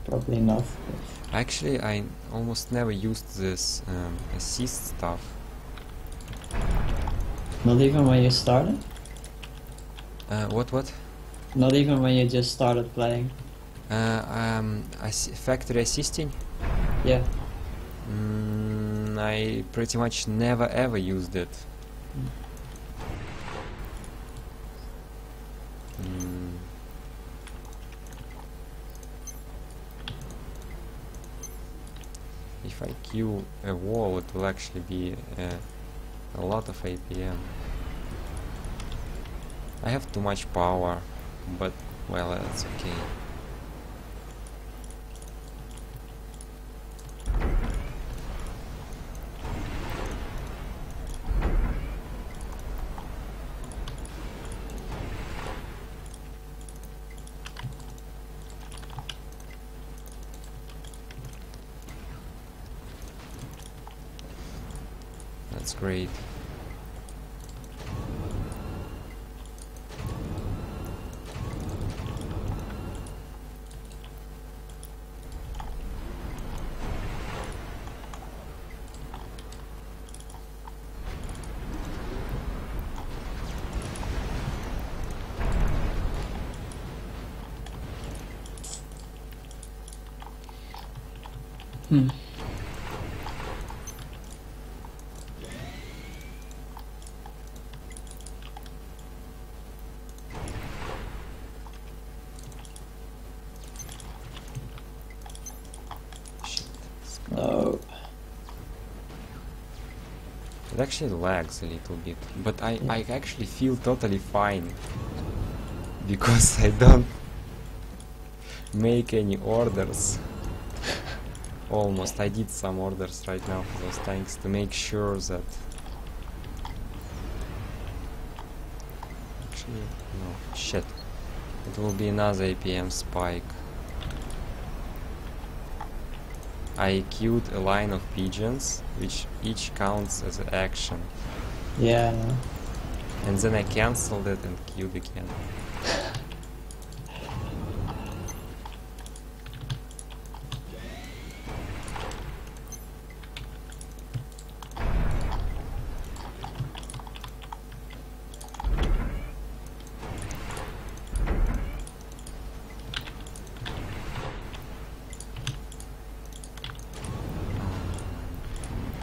Probably not. But Actually, I almost never used this assist stuff. not even when you started? What? Not even when you just started playing? Factory assisting? Yeah. I pretty much never ever used it. Mm. If I kill a wall, it will actually be a lot of APM. I have too much power, but well, that's okay. That's great. Hmm. Shit. No. It actually lags a little bit, but I actually feel totally fine because I don't make any orders. Almost. I did some orders right now for those tanks to make sure that actually no shit. It will be another APM spike. I queued a line of pigeons, which each counts as an action. Yeah, I know. And then I cancelled it and queued again.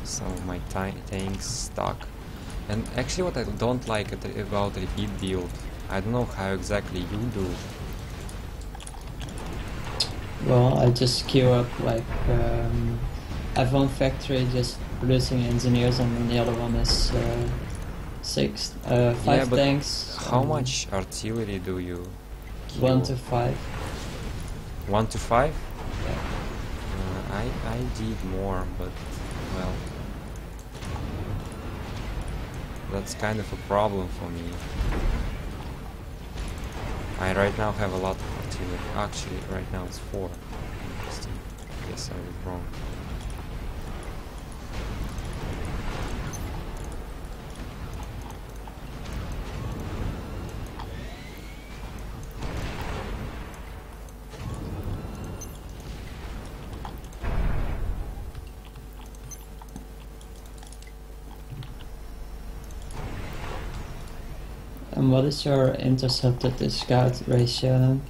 So my tank's stuck. And actually what I don't like about repeat build, I don't know how exactly you do it. Well, I just queue up like I have one factory just producing engineers, and then the other one is five Yeah, but tanks. how much artillery do you kill? 1 to 5. 1 to 5? Yeah. I did more, but well, that's kind of a problem for me. I right now have a lot of artillery. Actually, right now it's 4. Interesting. Guess I was wrong. And what is your intercepted to scout ratio then?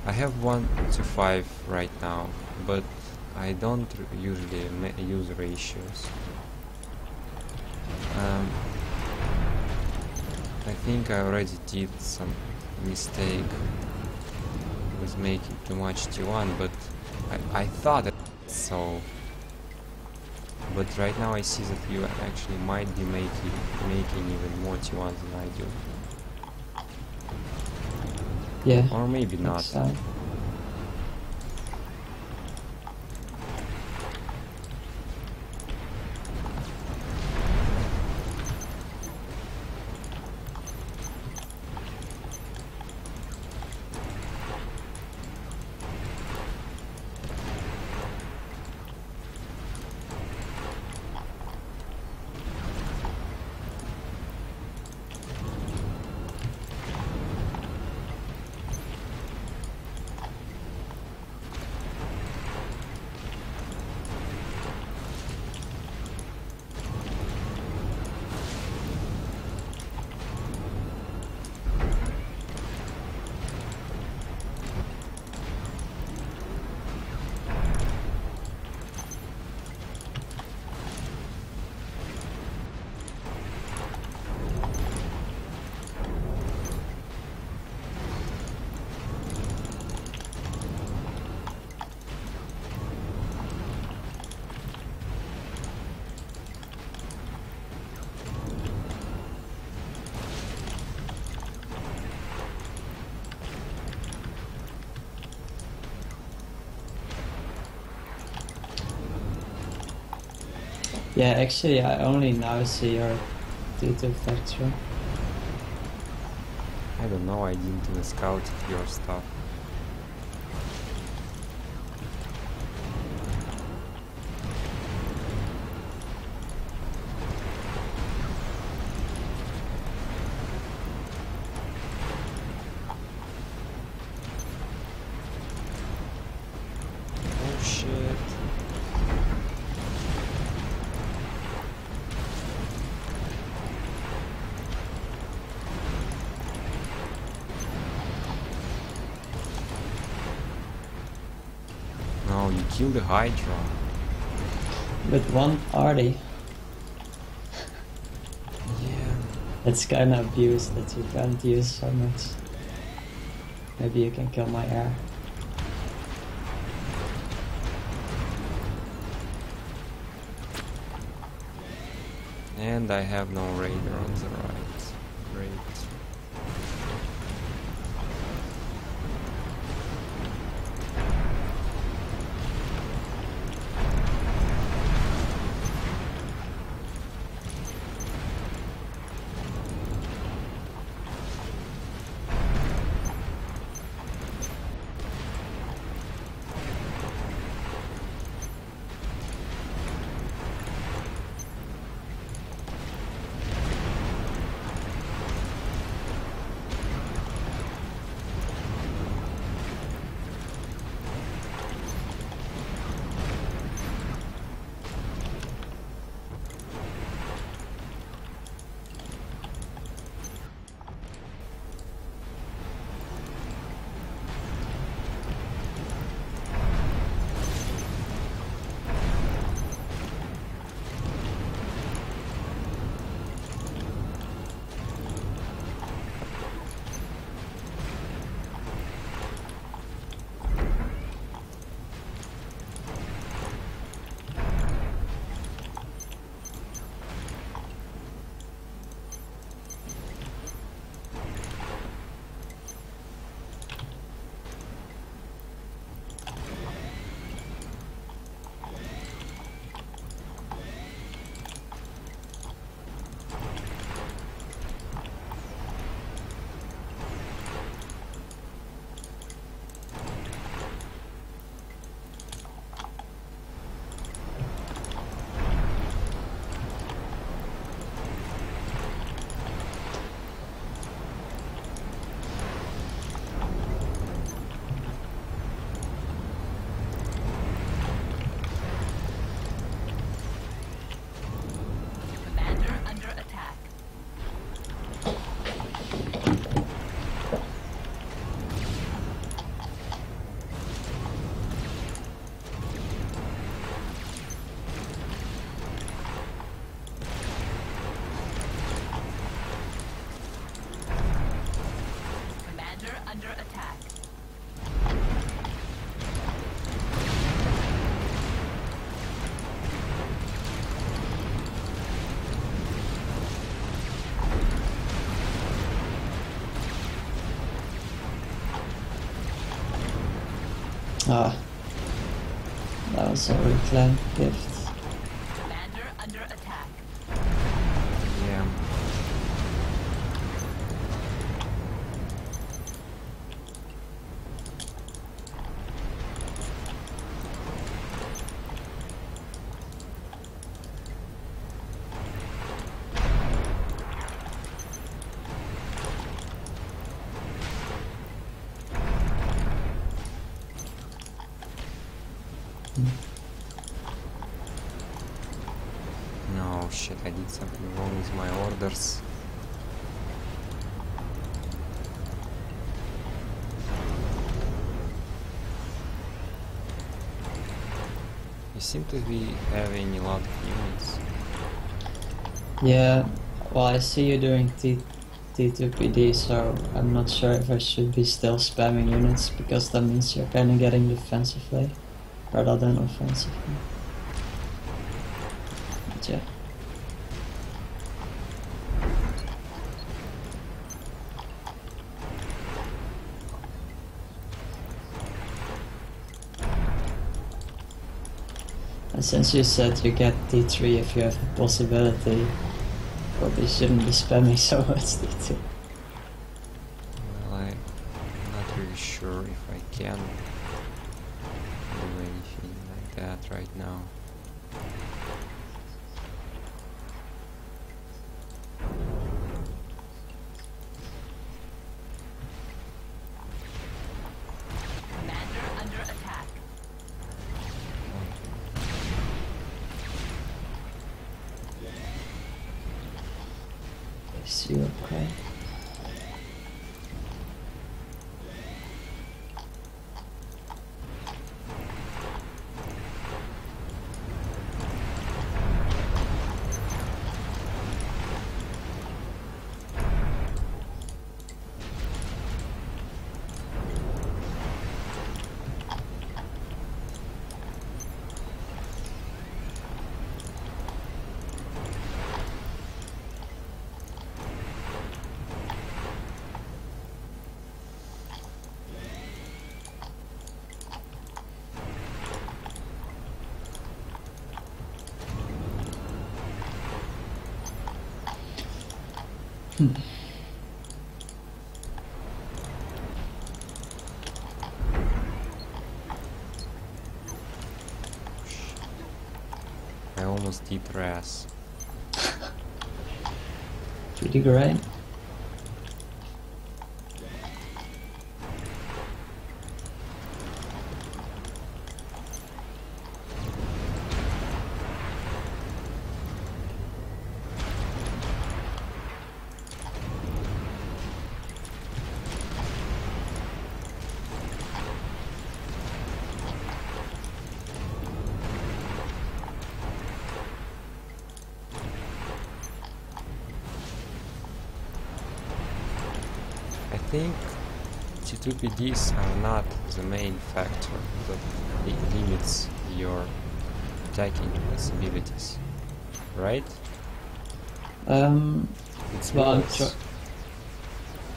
I have 1 to 5 right now, but I don't usually use ratios. I think I already did some mistake was making too much T1, but I thought it so. But right now I see that you actually might be making even more T1s than I do. Yeah. Or maybe I think not. so. Yeah, actually, I only now see your Tutu factory. I don't know, I didn't even scout your stuff. Oh shit. No, you killed the Hydra. With one party. Yeah. It's kinda abused that you can't use so much. Maybe you can kill my air. And I have no raider on the right. Great. under attack. Ah, that was a reclaimed gift. Commander under attack. Yeah. No, shit, I did something wrong with my orders. You seem to be having a lot of units. Yeah, well, I see you doing T2PD, so I'm not sure if I should be still spamming units, because that means you're kind of getting defensively rather than offensively. But yeah. And since you said you get T3 if you have the possibility, probably shouldn't be spamming so much T2. Well, I'm not really sure if I can do anything like that right now. Commander under attack. Is you okay? I almost did RAS. Pretty great. I think T2PDs are not the main factor that limits your attacking possibilities, right? It's Well, I'm walls. sure.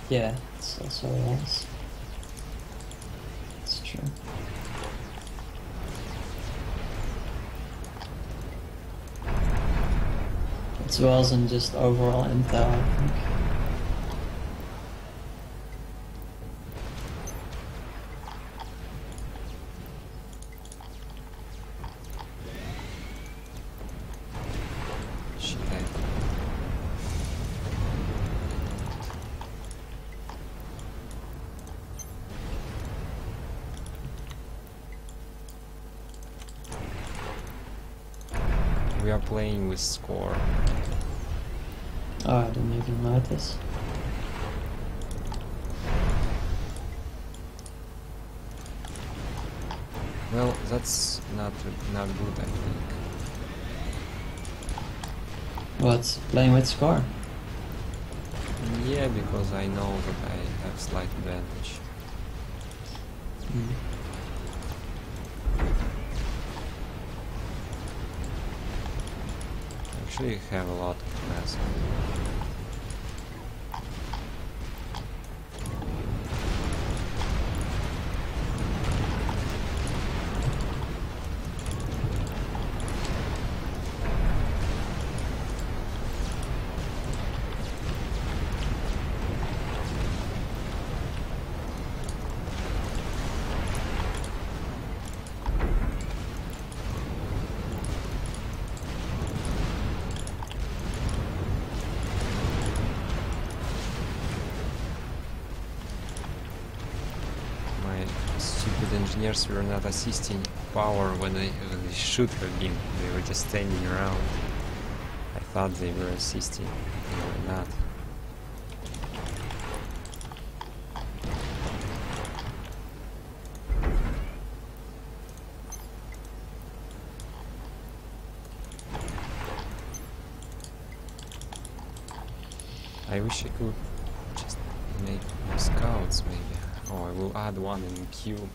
Yeah, it's also walls. It's true. It's walls and just overall intel, I think. Shit, we are playing with score. Oh, I didn't even notice. Well, that's not good, I think. What's playing with score? Yeah, because I know that I have slight advantage. Mm. Actually, you have a lot of capacity. Stupid engineers were not assisting power when they should have been. They were just standing around. I thought they were assisting. They were not. I wish I could just make more scouts, maybe. Oh, I will add one in queue.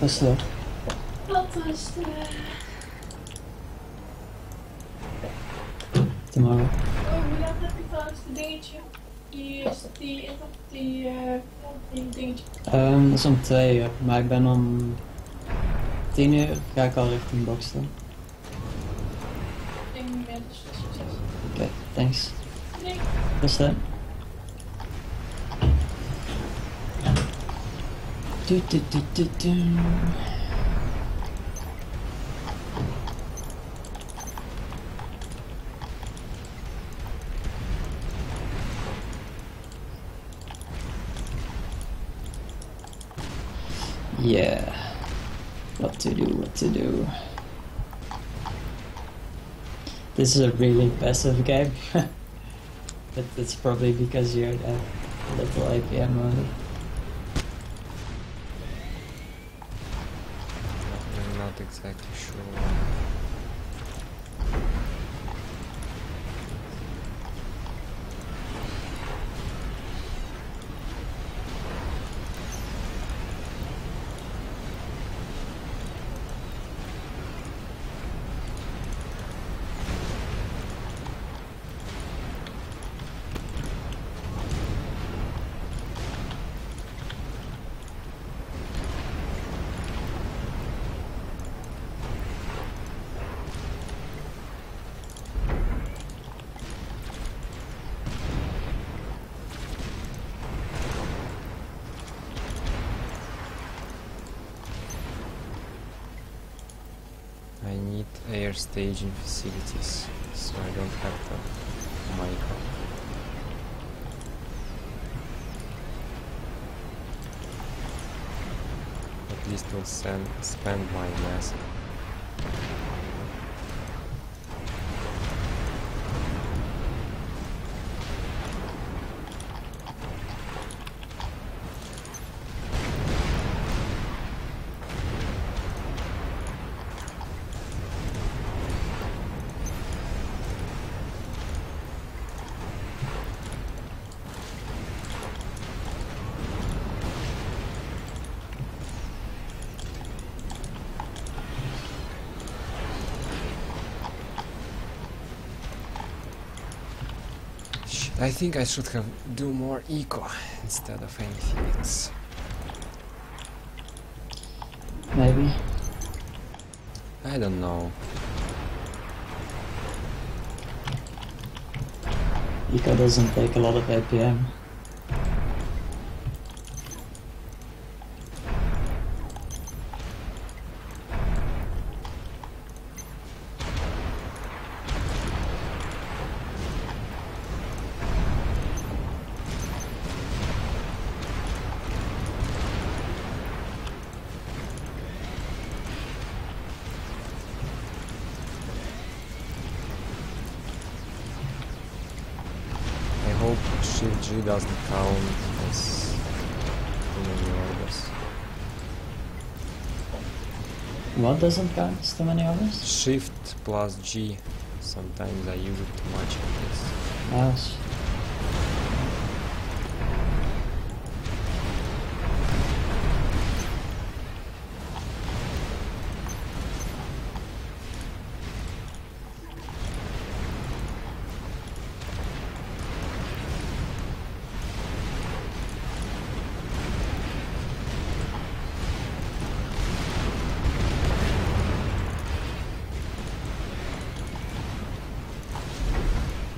Rustig. Wat was de... Tomorrow. Oh, hoe laat heb je trouwens de dingetje? Die dingetje. Dat is om 2 uur, maar ik ben om 10 uur ga ik al richting Boxtel. Ik denk niet meer, dus succes. Oké, thanks. Nee. Rustig. Du, du, du, du, du. Yeah. What to do, what to do. This is a really passive game. But it's probably because you're that little APM only. I'm not exactly sure. I need air staging facilities, so I don't have the micro. At least we'll spend my mass. I think I should have do more eco instead of anything else. Maybe. I don't know. Eco doesn't take a lot of APM. hope Shift G doesn't count as too many orders. What doesn't count as too many others? Shift plus G. Sometimes I use it too much on this. Yes.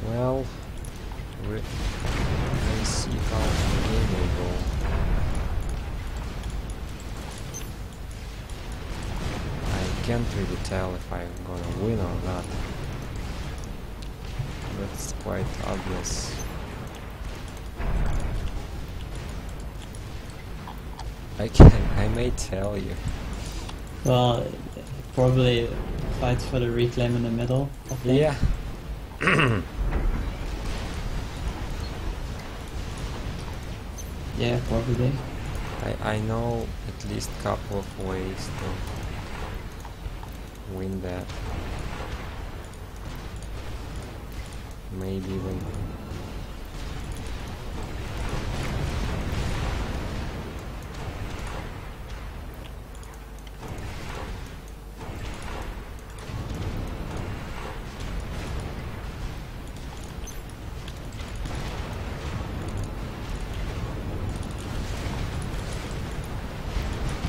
Well, let's see how the game will go. I can't really tell if I'm gonna win or not. That's quite obvious. I may tell you. Well, probably fight for the reclaim in the middle, I think. Yeah. Yeah, probably. I know at least couple of ways to win that. Maybe even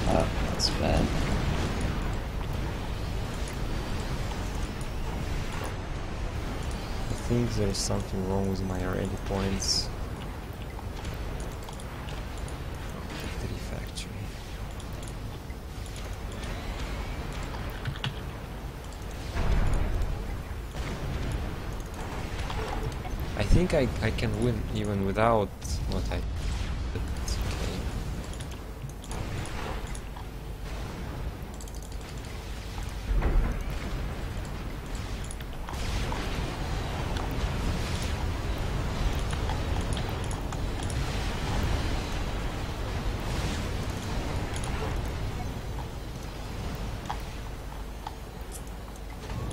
Oh, that's bad. I think there's something wrong with my ready points. Victory Factory. I think I can win even without what I... But it's okay.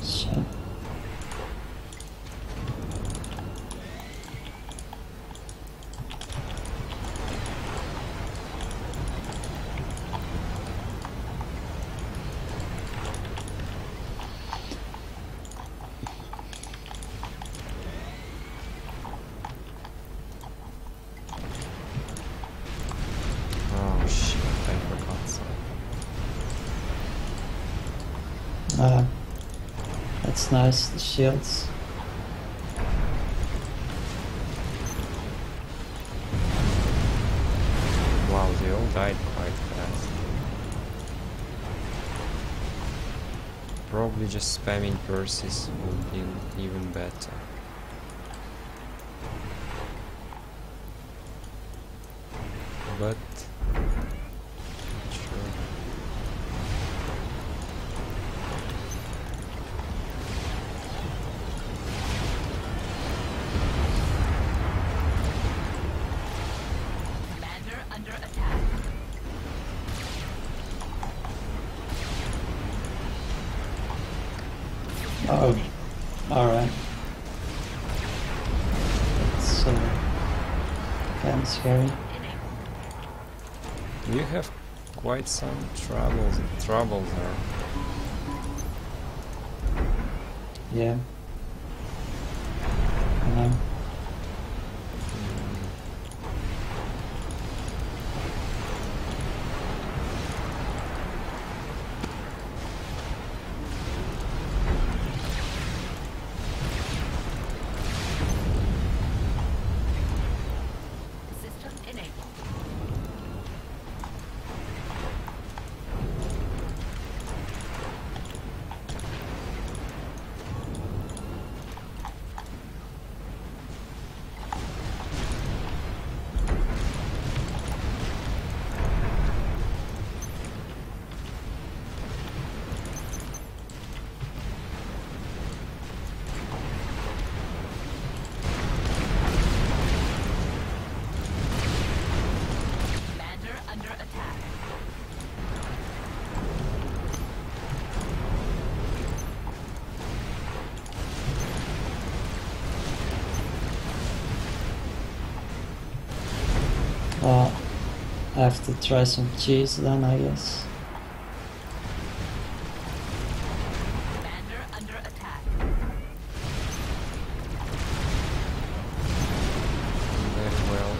Shit. Oh shit, I forgot something. That's nice, the shields. Wow, they all died quite fast. Probably just spamming curses would be even better. But sure. Commander under attack. Oh, alright. That's kind of scary. You have quite some troubles there. Yeah. I know. System enabled. Well, I have to try some cheese then, I guess. Commander under attack. Very well.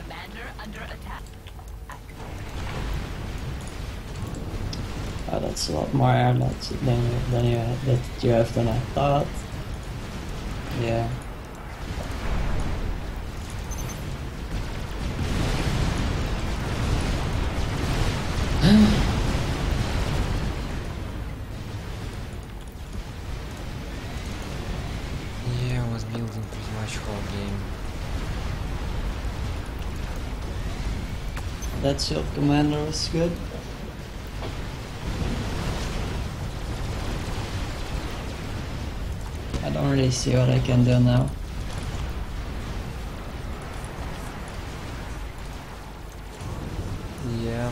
Commander under attack. Oh, that's a lot more airlets that you have than I thought. Yeah. Yeah, I was building pretty much whole game. That shield commander was good. I don't really see what I can do now. Yeah.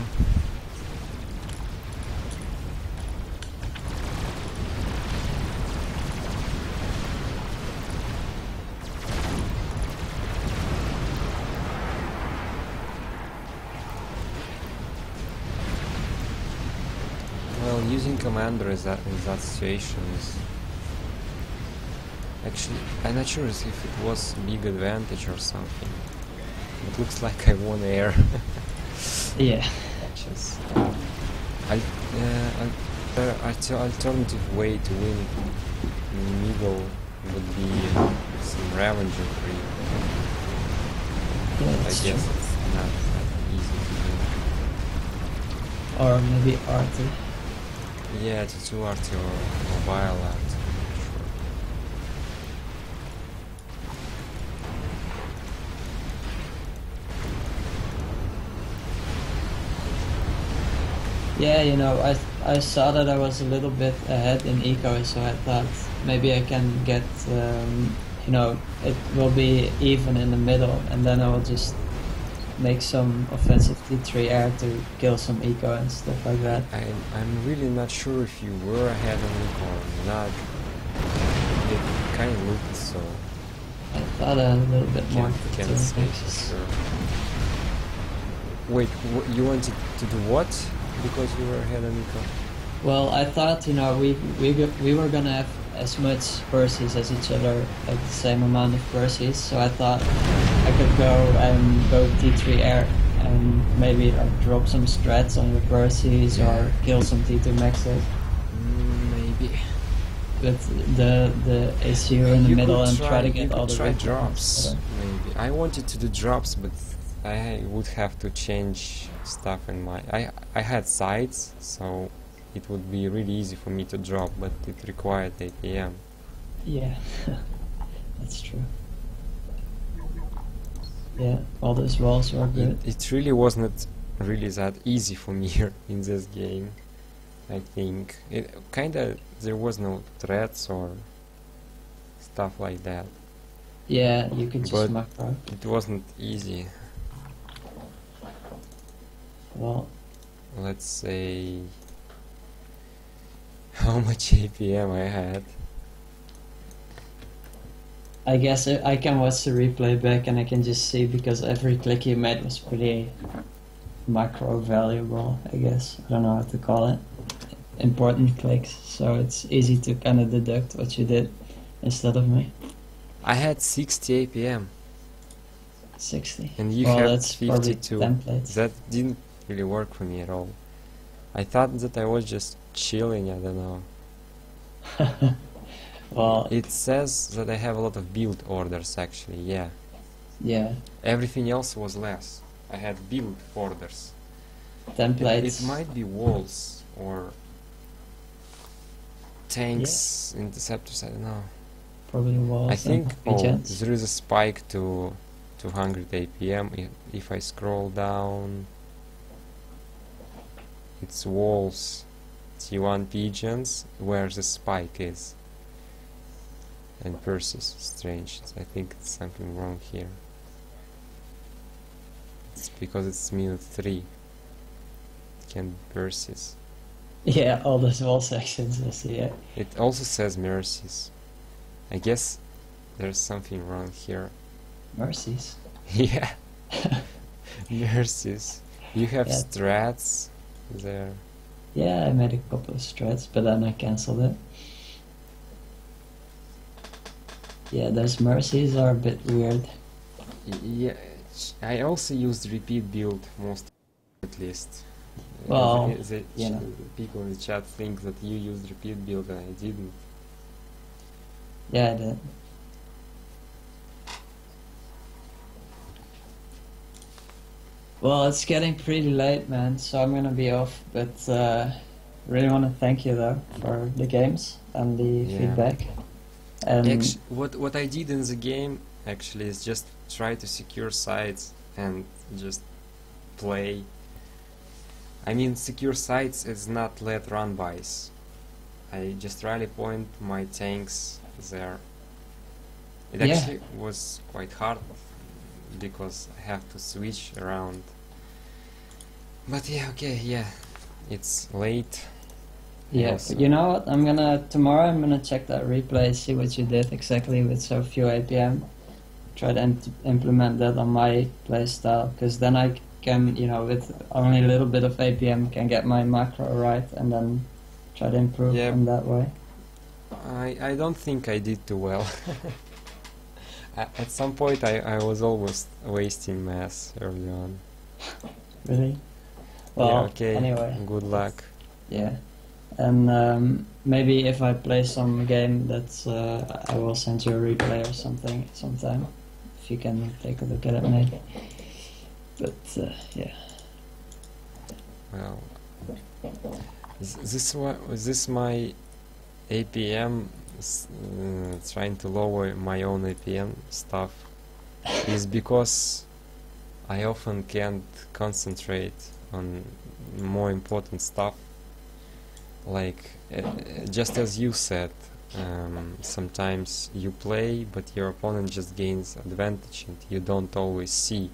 Well, using commander in that situation is actually, I'm not sure if it was big advantage or something. It looks like I won air. Yeah. Just alternative way to win in middle would be some Ravager free. Yeah, I that's guess true. it's not that easy to Or maybe Artie. do. Yeah, T2 RT or mobile RT. Sure. Yeah, you know, I saw that I was a little bit ahead in eco, so I thought maybe I can get, you know, it will be even in the middle, and then I will just make some offensive T3 air to kill some eco and stuff like that. I'm really not sure if you were ahead on me or not. It kind of looked so. I thought I had a little bit more. Can't say for sure. Wait, you wanted to do what? Because you were ahead on Nico? Well, I thought, you know, we were gonna have as much Percies as each other, like the same amount of Percies, so I thought I could go T3 air and maybe like drop some strats on your Percies or kill some T2 maxes. Maybe. But the ACU in the You middle could and try to you get could all the try red drops. buttons, Maybe. I wanted to do drops, but I would have to change stuff in my... I had sides, so it would be really easy for me to drop, but it required APM. Yeah, that's true. Yeah, all those walls were good. It really wasn't really that easy for me here in this game. I think it kinda, there was no threats or stuff like that. Yeah, you could just But macro. it wasn't easy. Well, Let's say how much APM I had. I guess I can watch the replay back and I can just see, because every click you made was pretty macro valuable, I guess. I don't know how to call it. Important clicks, so it's easy to kind of deduct what you did instead of me. I had 60 APM 60. and you well, have that's probably 52. templates. That didn't really work for me at all. I thought that I was just chilling, I don't know. Well, It says that I have a lot of build orders actually, yeah. yeah, Everything else was less. I had build orders. templates. It might be walls or tanks, interceptors, I don't know. Probably walls. I think and regents. there is a spike to 200 APM. If I scroll down, it's walls, T1 pigeons, where the spike is. And Persis, strange. I think it's something wrong here. It's because it's minute 3. can be Percy's. Yeah, all the small sections I see it. It also says Mercies. I guess there's something wrong here. Mercies. Yeah, Mercies. You have Yeah. strats there. Yeah, I made a couple of strats, but then I cancelled it. Yeah, those mercies are a bit weird. Yeah, I also used repeat build most, at least. Well, you know. People in the chat think that you used repeat build and I didn't. Yeah, I did. Well, it's getting pretty late, man, so I'm gonna be off. But really want to thank you though for the games and the Yeah. feedback. And What I did in the game actually is just try to secure sites and just play. I mean, secure sites is not let run-bys. I just rally point my tanks there. It Yeah. actually was quite hard because I have to switch around. But yeah, okay, yeah, it's late. yeah, Yes. but you know what? Tomorrow I'm gonna check that replay, see what you did exactly with so few APM. Try to implement that on my playstyle, because then I can, you know, with only a little bit of APM, can get my macro right and then try to improve Yeah. in that way. I don't think I did too well. At some point I was almost wasting mass early on. Really? Well, Yeah, okay, anyway, good luck. yeah. And maybe if I play some game that's, I will send you a replay or something sometime. If you can take a look at it, maybe. But yeah. Well, this my APM trying to lower my own APM stuff is because I often can't concentrate on more important stuff. Like just as you said, sometimes you play but your opponent just gains advantage and you don't always see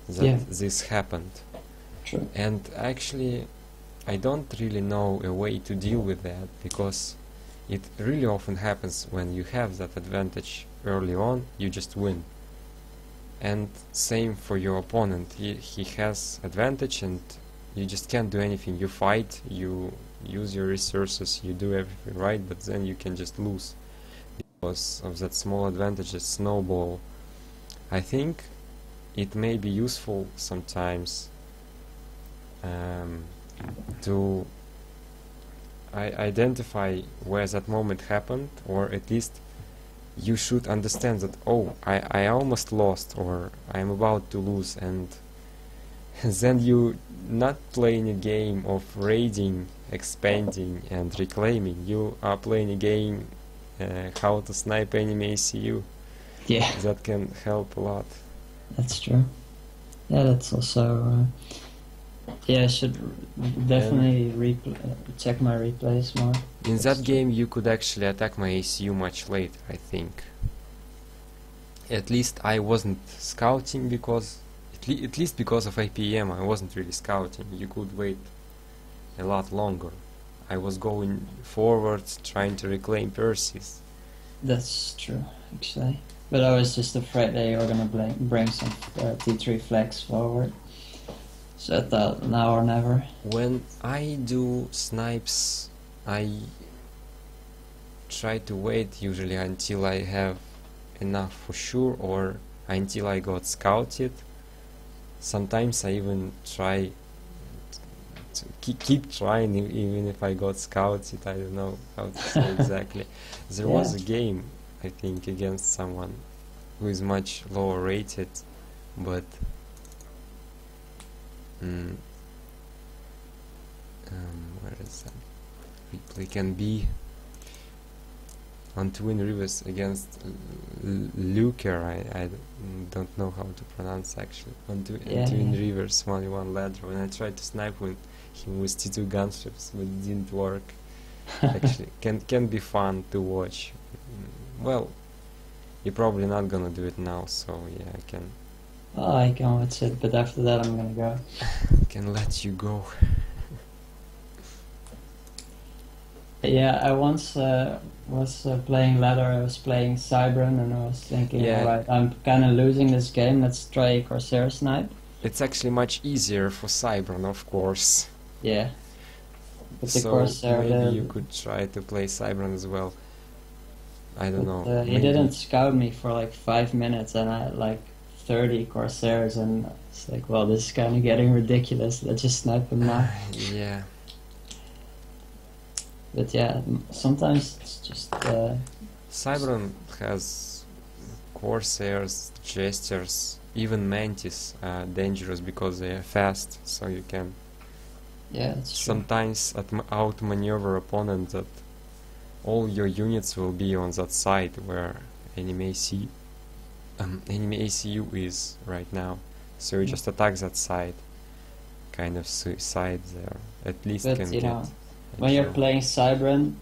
that Yeah. this happened. True. And actually I don't really know a way to deal with that, because it really often happens when you have that advantage early on, you just win. And same for your opponent, he has advantage and you just can't do anything. You fight, you use your resources, you do everything right, but then you can just lose because of that small advantage, that snowball. I think it may be useful sometimes to identify where that moment happened, or at least you should understand that, oh, I almost lost, or I'm about to lose, and then you not playing a game of raiding, expanding and reclaiming. You are playing a game how to snipe enemy ACU. Yeah, That can help a lot. that's true. Yeah, that's also. Yeah, I should definitely check my replays more. In That's that true. game you could actually attack my ACU much later, I think. At least I wasn't scouting because, at least because of APM, I wasn't really scouting. You could wait a lot longer. I was going forward, trying to reclaim Percy's. That's true, actually. But I was just afraid they were gonna bring some T3 flags forward. So I thought, now or never. When I do snipes, I try to wait usually until I have enough for sure, or until I got scouted. Sometimes I even try to keep trying even if I got scouted. I don't know how to say exactly. There was a Yeah. game, I think, against someone who is much lower rated, but where is that? Replay can be on Twin Rivers against Luker. I don't know how to pronounce actually. On Yeah, Twin yeah. Rivers 1v1 ladder. When I tried to snipe him with T2 gunships, but it didn't work. Actually, can be fun to watch. Well, you're probably not gonna do it now, so yeah, I can Oh, I can watch it, but after that I'm gonna go. let you go. Yeah, I once was playing ladder. I was playing Cybran, and I was thinking, Yeah. alright, I'm kind of losing this game. Let's try a Corsair snipe. It's actually much easier for Cybran, of course. Yeah, but the So Corsair, maybe you could try to play Cybran as well. I don't know. but, he maybe. didn't scout me for like 5 minutes, and I had like 30 Corsairs, and it's like, well, this is kind of getting ridiculous. Let's just snipe him now. Yeah. But yeah, sometimes it's just Cybran has Corsairs, Jesters, even Mantis are dangerous because they are fast, so you can yeah, it's true. sometimes outmaneuver opponent that all your units will be on that side where enemy ACU is right now. So you just attack that side. Kind of suicide there. At least But, can you get know, a when you're kill. playing Cybran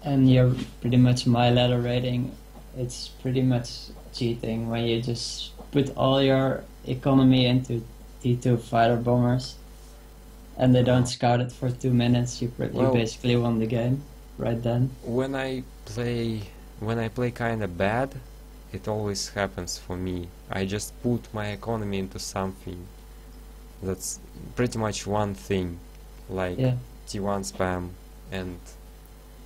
and you're pretty much my ladder rating, it's pretty much cheating when you just put all your economy into T2 fighter bombers and they don't scout it for 2 minutes. You Well- basically won the game right then. When I play kinda bad, it always happens for me. I just put my economy into something that's pretty much one thing, like Yeah, T1 spam, and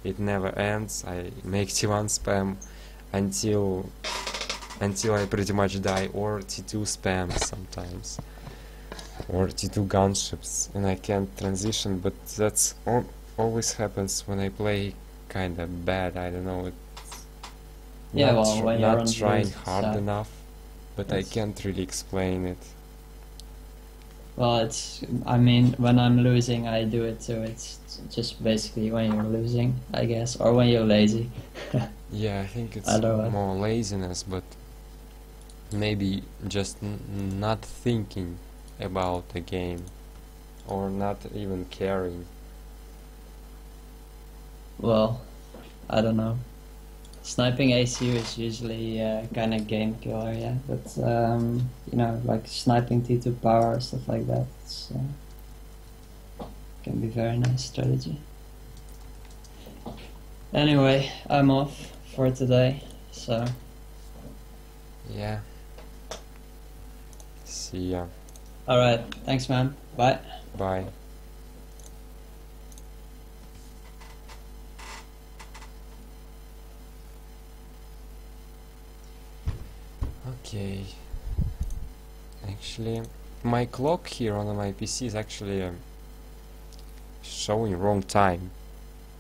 it never ends. I make T1 spam until I pretty much die, or T2 spam sometimes, or T2 gunships, and I can't transition. But that's always happens when I play kinda bad. I don't know. Yeah, Not well, when you're not on the trying losing hard side. enough, but I Yes. can't really explain it. well, I mean, when I'm losing, I do it too. It's just basically when you're losing, I guess, or when you're lazy. Yeah, I think it's I don't know. more laziness, but maybe just not thinking about the game, or not even caring. Well, I don't know. Sniping ACU is usually kind of game killer, yeah. But you know, like sniping T2 power stuff like that, it's, can be very nice strategy. Anyway, I'm off for today, so Yeah. See ya. all right. Thanks, man. Bye. Bye. Okay. Actually, my clock here on my PC is actually showing wrong time.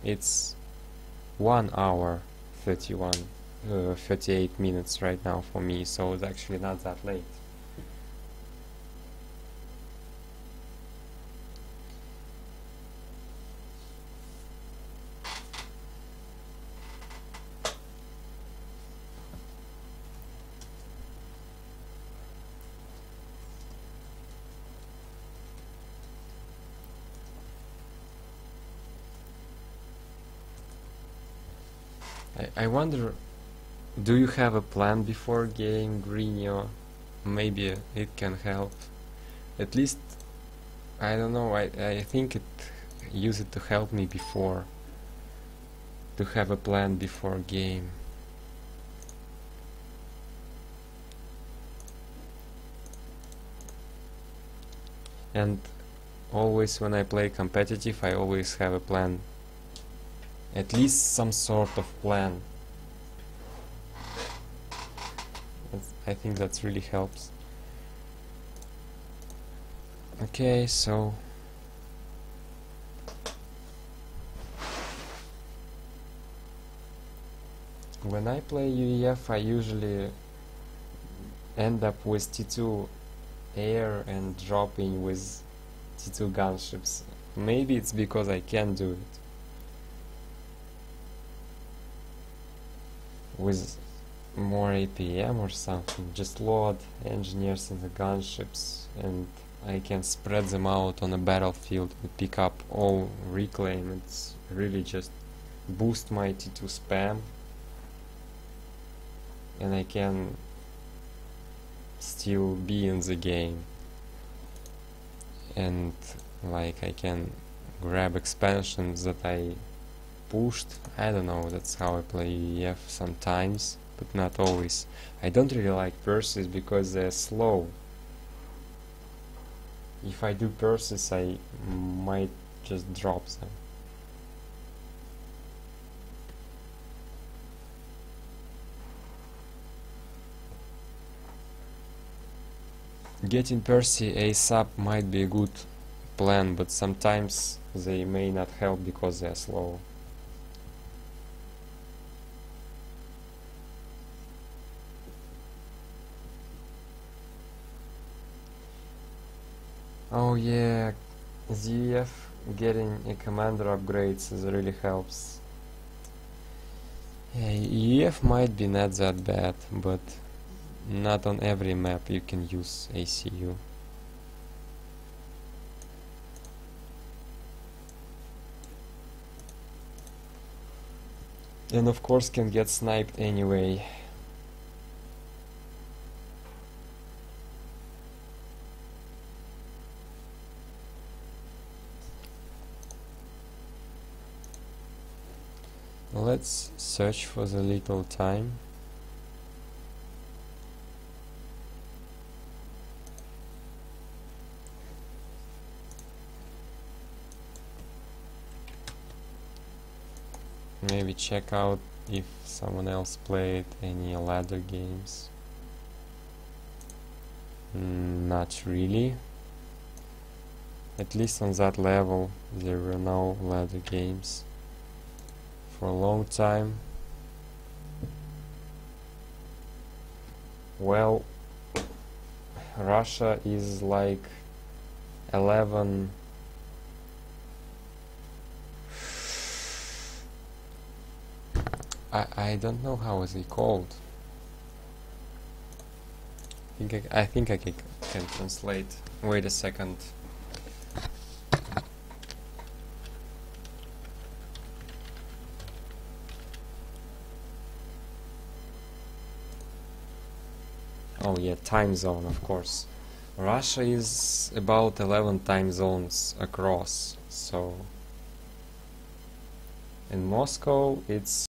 It's 1 hour 38 minutes right now for me, so it's actually not that late. I wonder, do you have a plan before game, Greenio? Maybe it can help. At least, I don't know, I think it used it to help me before. To have a plan before game. And always when I play competitive, I always have a plan. At least some sort of plan. I think that really helps. Okay, so when I play UEF, I usually end up with T2 air and dropping with T2 gunships. Maybe it's because I can do it with more APM or something. Just load engineers in the gunships and I can spread them out on a battlefield and pick up all reclaim. It's really just boost my T2 spam, and I can still be in the game, and like I can grab expansions that I pushed. I don't know, that's how I play UEF sometimes, but not always. I don't really like purses because they're slow. If I do purses, I might just drop them. Getting Percy ASAP might be a good plan, but sometimes they may not help because they are slow. Oh yeah, ZF getting a commander upgrades really helps. Yeah, EF might be not that bad, but not on every map you can use ACU. And of course can get sniped anyway. Let's search for the little time. Maybe check out if someone else played any ladder games. Not really. At least on that level there were no ladder games for a long time. Well, Russia is like 11. I don't know how is it called. I think I can translate. Wait a second. Oh yeah, time zone, of course. Russia is about 11 time zones across, so in Moscow it's